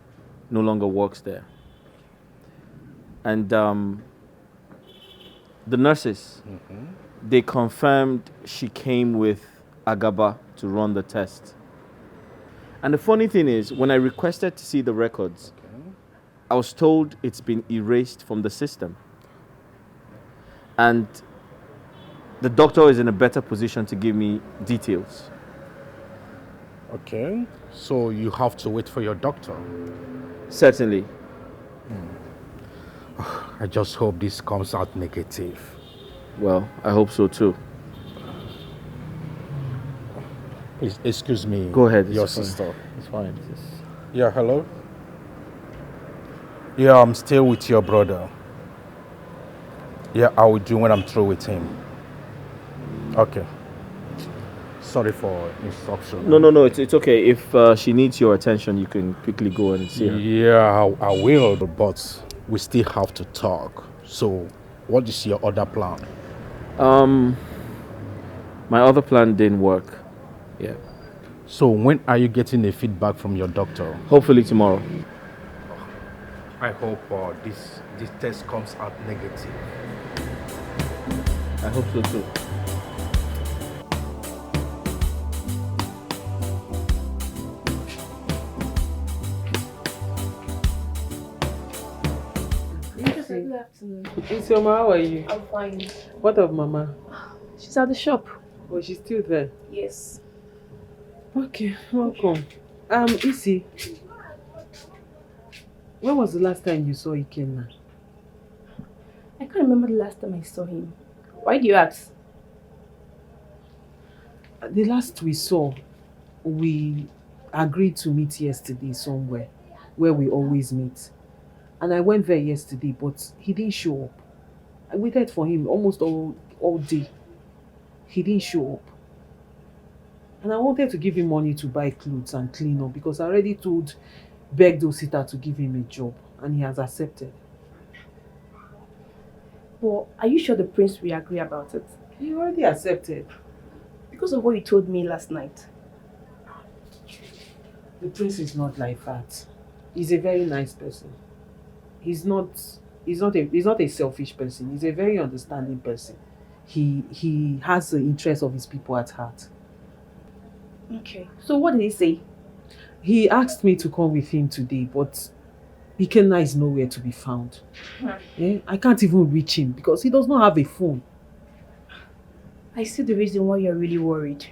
no longer works there. And the nurses they confirmed she came with Agaba to run the test. And the funny thing is, when I requested to see the records, I was told it's been erased from the system. And the doctor is in a better position to give me details. Okay, so you have to wait for your doctor. Certainly. I just hope this comes out negative. Well, I hope so too. Please, excuse me. Go ahead. Your It's fine. sister. It's fine. Yeah, hello? Yeah, I'm still with your brother. Yeah, I will do when I'm through with him. Okay. Sorry for interruption. No, it's okay. If she needs your attention, you can quickly go and see her. Yeah, I will, but we still have to talk. So, what is your other plan? My other plan didn't work. Yeah. So, when are you getting the feedback from your doctor? Hopefully tomorrow. I hope this test comes out negative. I hope so too. Good afternoon. Isioma, how are you? I'm fine. What of Mama? She's at the shop. Oh, she's still there? Yes. Okay, welcome. Isi, when was the last time you saw Ikenna? I can't remember the last time I saw him. Why do you ask? The last we saw, we agreed to meet yesterday somewhere where we always meet. And I went there yesterday, but he didn't show up. I waited for him almost all day. He didn't show up. And I wanted to give him money to buy clothes and clean up because I already begged Osita to give him a job and he has accepted. Well, are you sure the prince will agree about it? He already accepted. Because of what you told me last night. The prince is not like that. He's a very nice person. He's not a selfish person. He's a very understanding person. He has the interest of his people at heart. Okay. So what did he say? He asked me to come with him today, but Ikenna is nowhere to be found. I can't even reach him because he does not have a phone. I see the reason why you're really worried.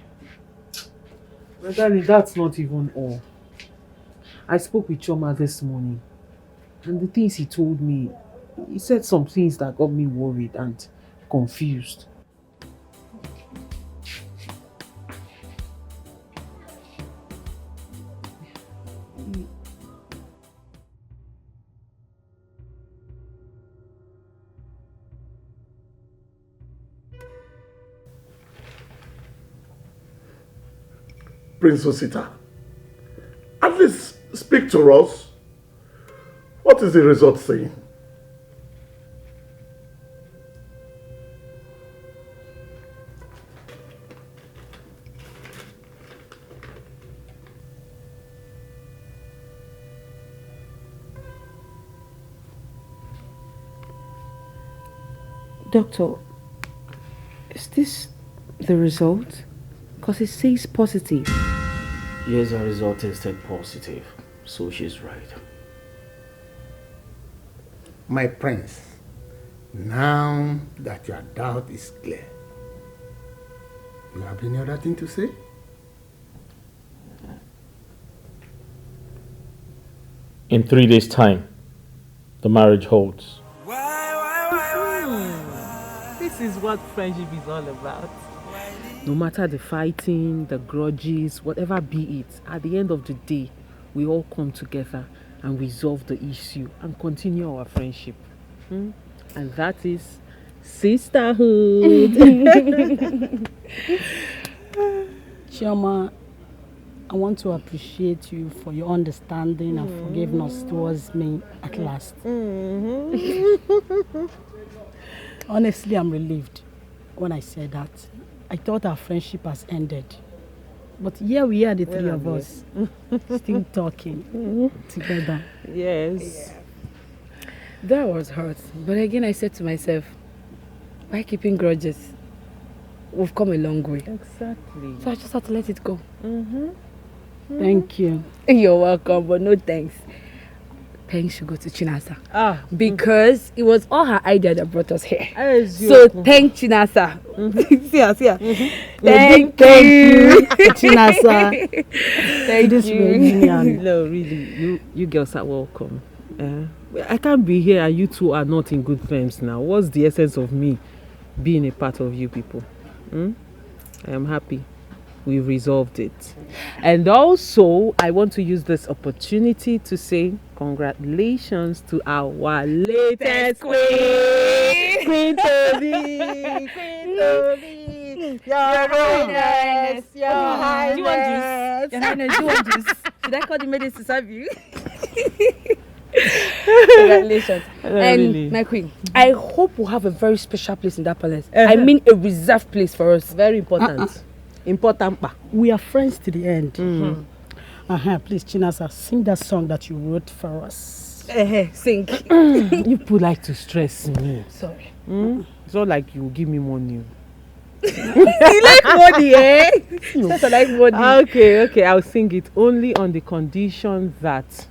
But darling, that's not even all. I spoke with Choma this morning, and the things he told me, he said some things that got me worried and confused. Prince Osita, at least speak to us. What is the result saying? Doctor, is this the result? Because it says positive. Yes, her result tested positive, so she's right. My prince, now that your doubt is clear, you have any other thing to say? In 3 days' time, the marriage holds. This is what friendship is all about. No matter the fighting, the grudges, whatever be it, at the end of the day, we all come together and resolve the issue and continue our friendship. And that is sisterhood. Chioma, I want to appreciate you for your understanding and forgiveness towards me at last. Honestly, I'm relieved when I said that. I thought our friendship has ended. But here we are, the three of us, still talking together. Yes. That was hurt. But again, I said to myself, why keeping grudges? we've come a long way. Exactly. So I just had to let it go. Thank you. You're welcome, but no thanks. Thanks should go to Chinasa. Ah. Because it was all her idea that brought us here. So thank Chinasa. See her. Thank you, Chinasa. Thank This you. reunion. No, really, you girls are welcome. I can't be here and you two are not in good terms now. What's the essence of me being a part of you people? I am happy we resolved it. And also, I want to use this opportunity to say congratulations to our latest queen, Queen Toby. Your Highness, Your Highness. Do you want juice? Your Highness, do you want juice? Should I call the maiden to serve you? Congratulations. And my queen, I hope we'll have a very special place in that palace. I mean a reserved place for us. Very important. Important. We are friends to the end. Please, Chinasa, sing that song that you wrote for us. Sing. You people like to stress me. Sorry. It's not like you give me money. You like money, eh? Yes, I like money. Okay, I'll sing it only on the condition that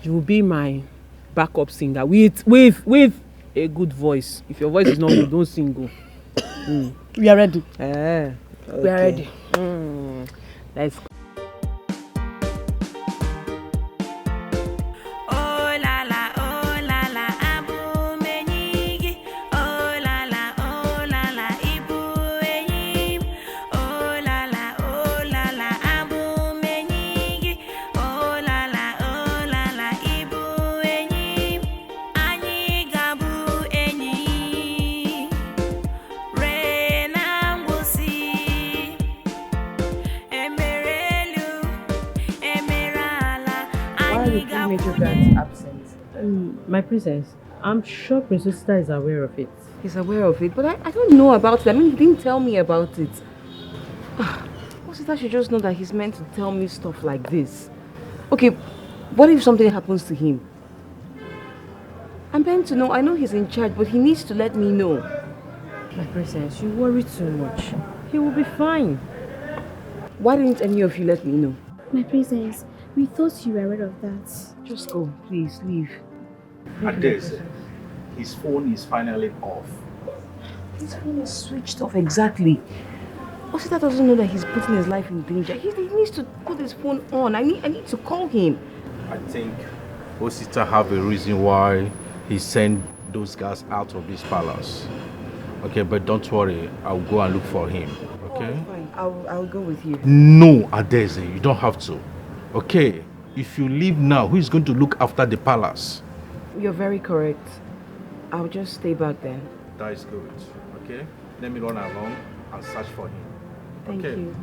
you will be my backup singer with a good voice. If your voice is not good, don't sing. We are ready. We are ready. Let's go. My princess, I'm sure Prince Osita is aware of it. He's aware of it, but I don't know about it. I mean, he didn't tell me about it. Osita should just know that he's meant to tell me stuff like this. Okay, what if something happens to him? I'm meant to know. I know he's in charge, but he needs to let me know. My princess, you worry too much. He will be fine. Why didn't any of you let me know? My princess, we thought you were aware of that. Just go, please, leave. Adese, his phone is finally off. His phone is switched off, exactly. Osita doesn't know that he's putting his life in danger. He needs to put his phone on. I need to call him. I think Osita have a reason why he sent those guys out of this palace. Okay, but don't worry, I'll go and look for him. Okay? Oh, fine. I'll go with you. No, Adese, you don't have to. Okay, if you leave now, who is going to look after the palace? You're very correct. I'll just stay back then. That is good. Okay? Let me run along and search for him. Thank Okay. you.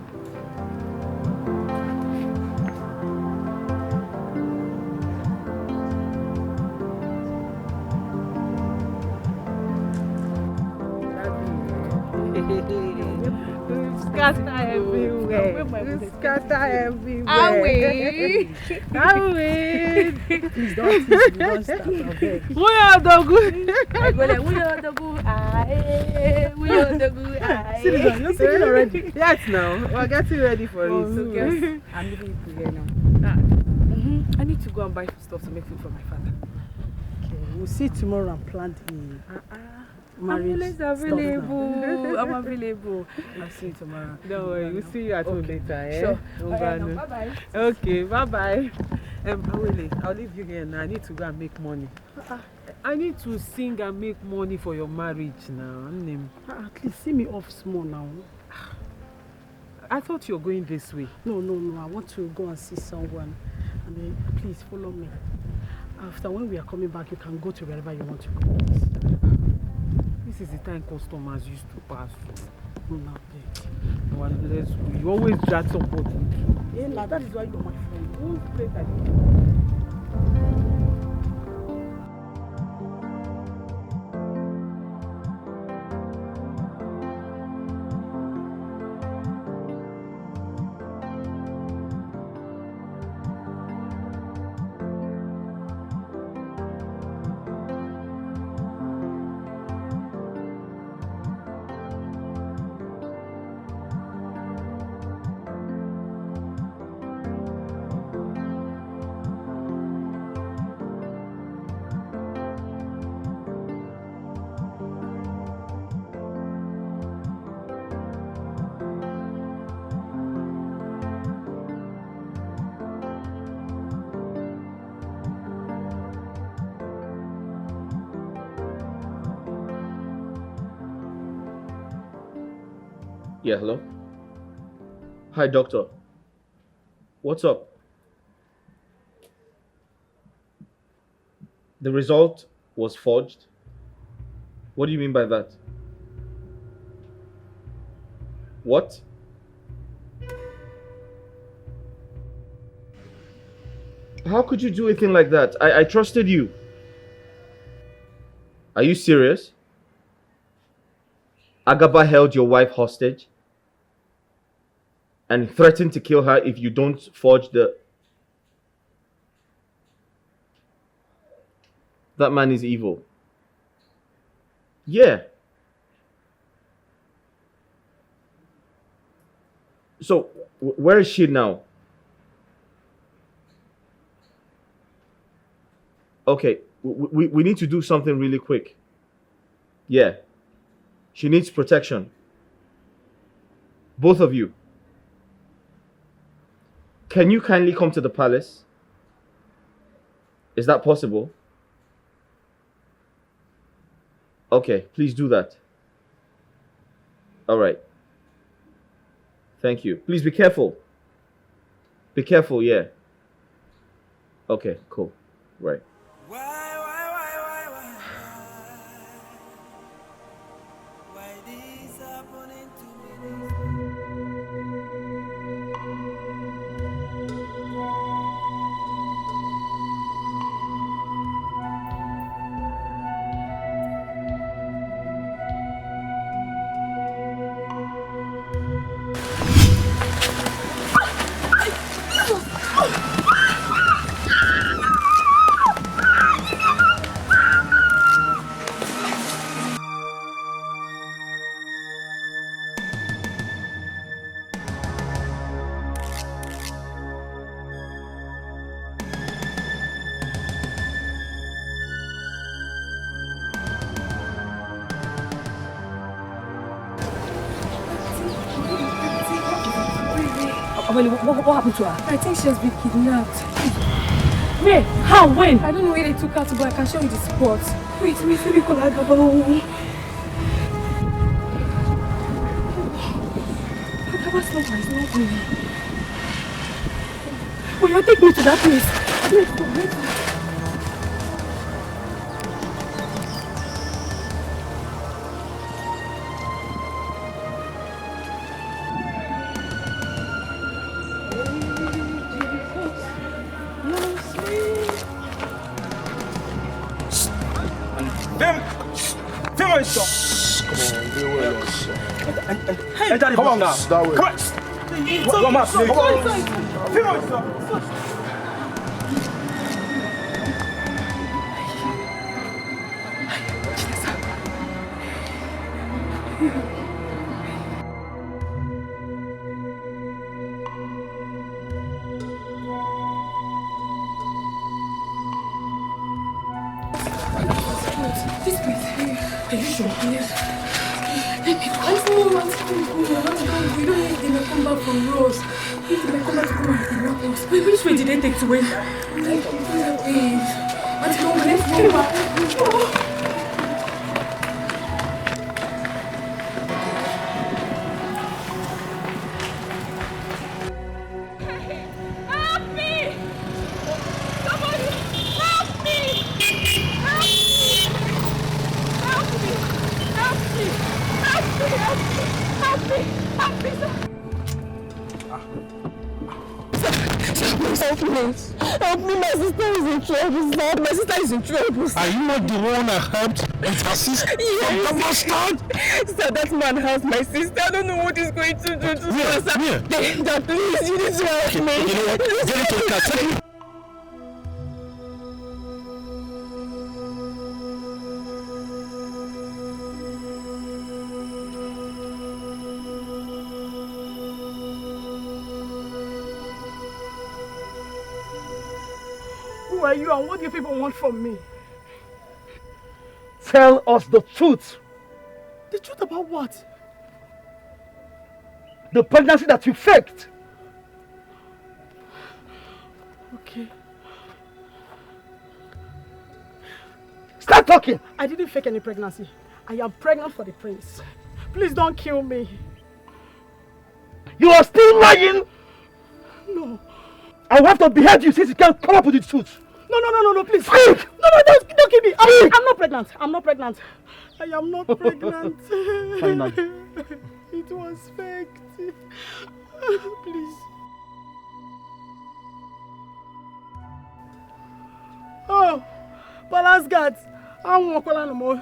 Scatter everywhere. Scatter everywhere. Are we? Please don't tease me. Don't start. Okay. We are the good. I go like, we are the good. Aye. We are the good. Aye. Citizen, you're singing already. Yes, now. We're getting ready for it. So guys, I'm leaving you here now. I need to go and buy stuff to make food for my father. Okay, we'll see tomorrow and plan the marriage I'm always stuff now. available. I'm available. I'll see you tomorrow. Don't worry, we'll see you at home later. Eh? Sure. Don't Alright, go now, no. bye-bye. Okay, bye-bye. I'll leave you here now. I need to go and make money. I need to sing and make money for your marriage now. At least see me off small now. I thought you were going this way. No. I want to go and see someone. And then please follow me. After when we are coming back, you can go to wherever you want to go. This is the time customers used to pass. No, please. Unless you always drag somebody. Yeah, now that is why you're my friend. Who's place like this? Yeah, hello? Hi, doctor. What's up? The result was forged? What do you mean by that? What? How could you do a thing like that? I trusted you. Are you serious? Agaba held your wife hostage and threatened to kill her if you don't forge the... That man is evil. Yeah. So, where is she now? Okay, we need to do something really quick. Yeah. She needs protection. Both of you. Can you kindly come to the palace? Is that possible? Okay, please do that. All right. Thank you. Please be careful. Be careful, yeah. Okay, cool. Right. What happened to her? I think she has been kidnapped. Where? How? When? I don't know where they took her to, but I can show you the spot. Wait, let me call Agaba. Agaba's number is not me. Will you take me to that place? Let's go. Come on now. That way. Come on. This place. Are you sure? Yes. Let me go. We don't need them to come back from Rose. If they come back to come and kidnap us. Wait, which way did they take to win? Let's go back. Help me, my sister is in trouble, sir. My sister is in trouble, sir. Are you not the one I helped with her sister? Yes. From the bastard? Sir, that man has my sister. I don't know what he's going to do to her, sir. Then, please, you need to help me. You know what? Get into the car. Take me. Who are you and what do you people want from me? Tell us the truth. The truth about what? The pregnancy that you faked. Okay. Start talking. I didn't fake any pregnancy. I am pregnant for the prince. Please don't kill me. You are still lying? No. I will have to behead you since you can't come up with the truth. No, please. Speak! No, don't kill me. I'm not pregnant. I'm not pregnant. I am not pregnant. Finally. It was faked. Please. Oh, Palace guards. I won't call no more.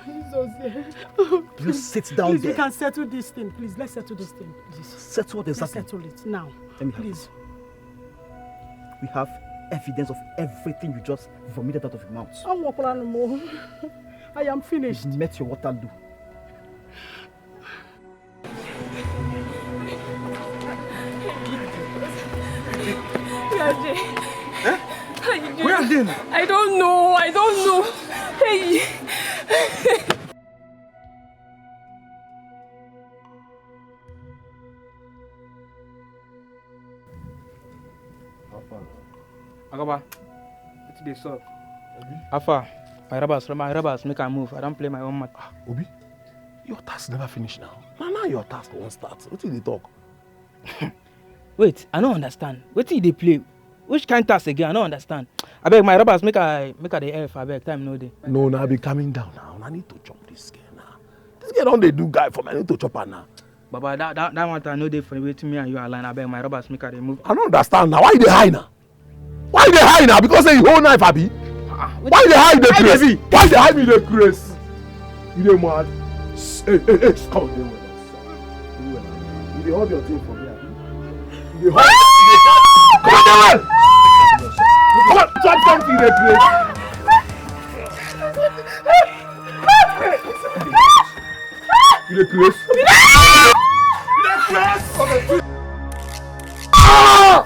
You sit down please, there. We can settle this thing. Please, let's settle this thing. Please. Settle what exactly? Let's settle it now. Let me have please. it. We have evidence of everything you just vomited out of your mouth. I won't call no more. I am finished. You've met your Waterloo. Huh? Where are they? I don't know. Hey. Agaba, it's the sub. Alpha, my robbers, make a move. I don't play my own match. Obi, your task never finished now. Now your task won't start. What did they talk? Wait, I don't understand. What did they play? Which kind of task again? I don't understand. I beg my robbers, make a the elf. I beg time no day. No, now be coming down now. I need to chop this girl now. This girl don't they do guy for me. I need to chop her now. Baba, that one I know they for the way to me and you align. I beg my robbers, make a move. I don't understand now. Why they hide now? Why they hide now? Because they hold knife, Abi. Why they hide the grace? Why they hide me the grace? You dey mad? Hey, come on, you dey hold your thing for me, Abi. You dey hold. Come on, Dewey. Come on, chop something, the grace. You dey grace? You dey grace? Ah!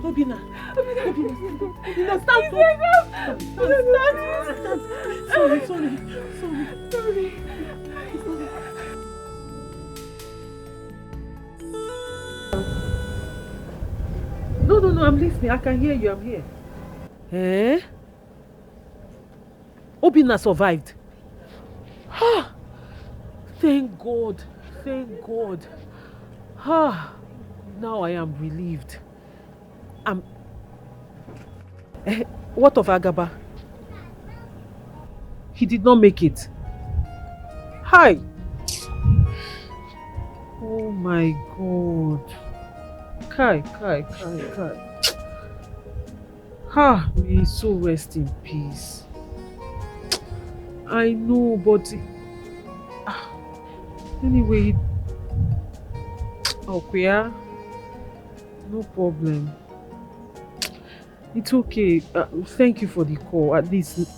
Obina, stand up. Sorry. No, I'm listening. I can hear you. I'm here. Eh? Obina survived. Ah, thank God. Ah, now I am relieved. What of Agaba? He did not make it. Hi. Oh my God. Kai. Ah, may his soul rest in peace. I know, but anyway. Okay, yeah? No problem. It's okay. Thank you for the call. At least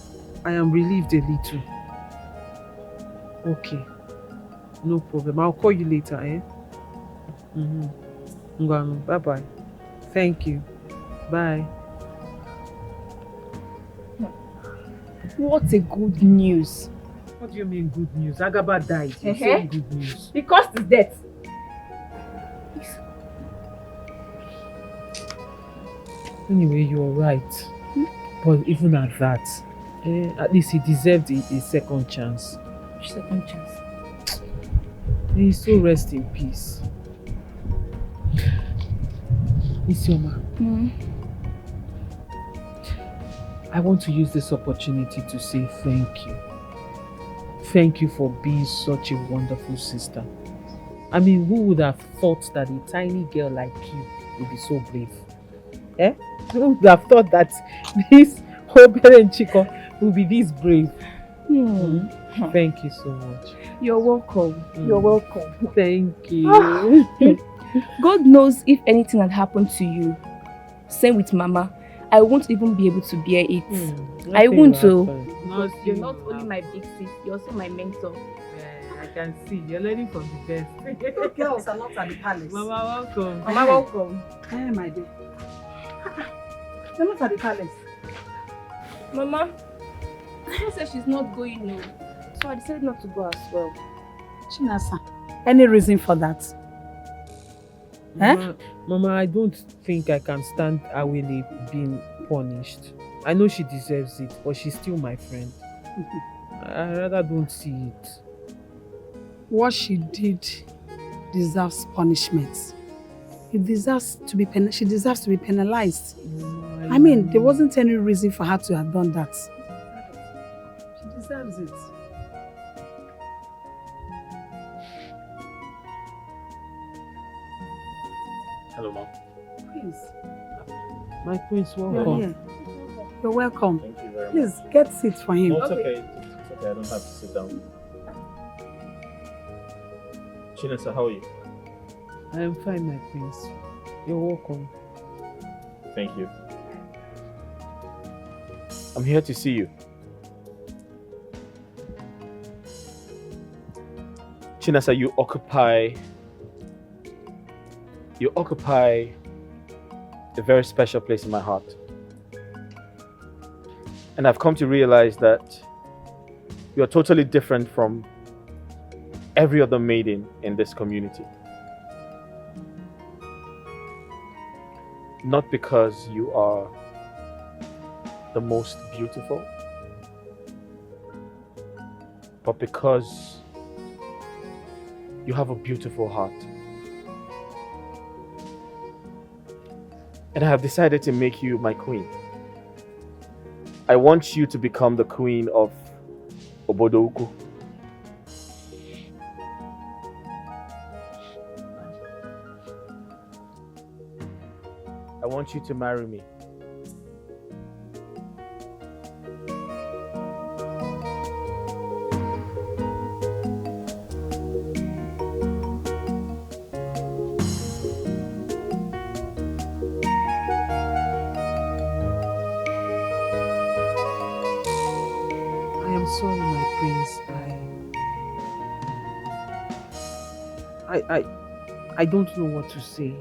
I am relieved a little. Okay. No problem. I'll call you later, eh? Bye-bye. Thank you. Bye. What a good news. What do you mean good news? Agaba died. You say good news. He caused his death. Anyway, you're right. But even at that, at least he deserved a second chance. Second chance? May he still rest in peace. Isioma, I want to use this opportunity to say thank you. Thank you for being such a wonderful sister. I mean, who would have thought that a tiny girl like you would be so brave? Eh? Who would have thought that this Obere Chico will be this brave? Thank you so much. You're welcome. You're welcome. Thank you. God knows if anything had happened to you. Same with Mama. I won't even be able to bear it. I won't. Because you're not only my big sis, you're also my mentor. I can see you're learning from the best. Girls are not at the palace. Mama, welcome. Mama, welcome. Hey, my dear. They're not at the palace. Mama, she said she's not going no. So I decided not to go as well. Chinasa, any reason for that? Mama, I don't think I can stand Awele being punished. I know she deserves it, but she's still my friend. I rather don't see it. What she did deserves punishment. It deserves to be she deserves to be penalized. I mean, there wasn't any reason for her to have done that. She deserves it. Hello, Mom. Please. My prince, You're welcome. here. You're welcome. Thank you very much. Please, get seat for him. No, it's okay. It's okay. I don't have to sit down. Chinasa, how are you? I am fine, my prince. You're welcome. Thank you. I'm here to see you. Chinasa, you occupy a very special place in my heart. And I've come to realize that you are totally different from every other maiden in this community. Not because you are the most beautiful, but because you have a beautiful heart. And I have decided to make you my queen. I want you to become the queen of Obodo Ukwu. I want you to marry me. Sorry, my prince. I don't know what to say.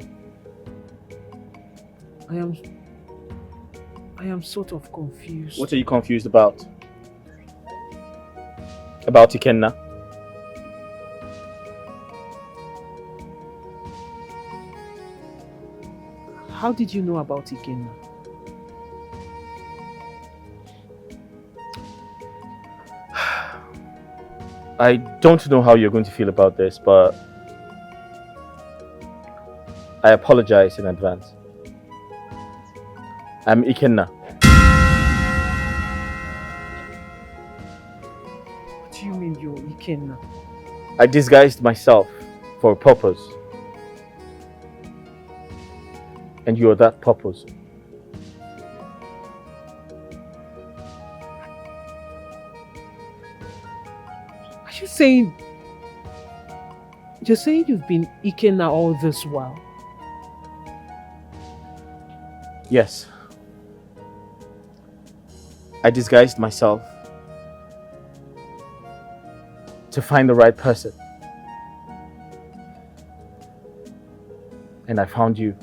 I am sort of confused. What are you confused about? About Ikenna? How did you know about Ikenna? I don't know how you're going to feel about this, but I apologize in advance. I'm Ikenna. What do you mean you're Ikenna? I disguised myself for a purpose. And you are that purpose. You're saying you've been Ikenna all this while? Yes. I disguised myself to find the right person. And I found you.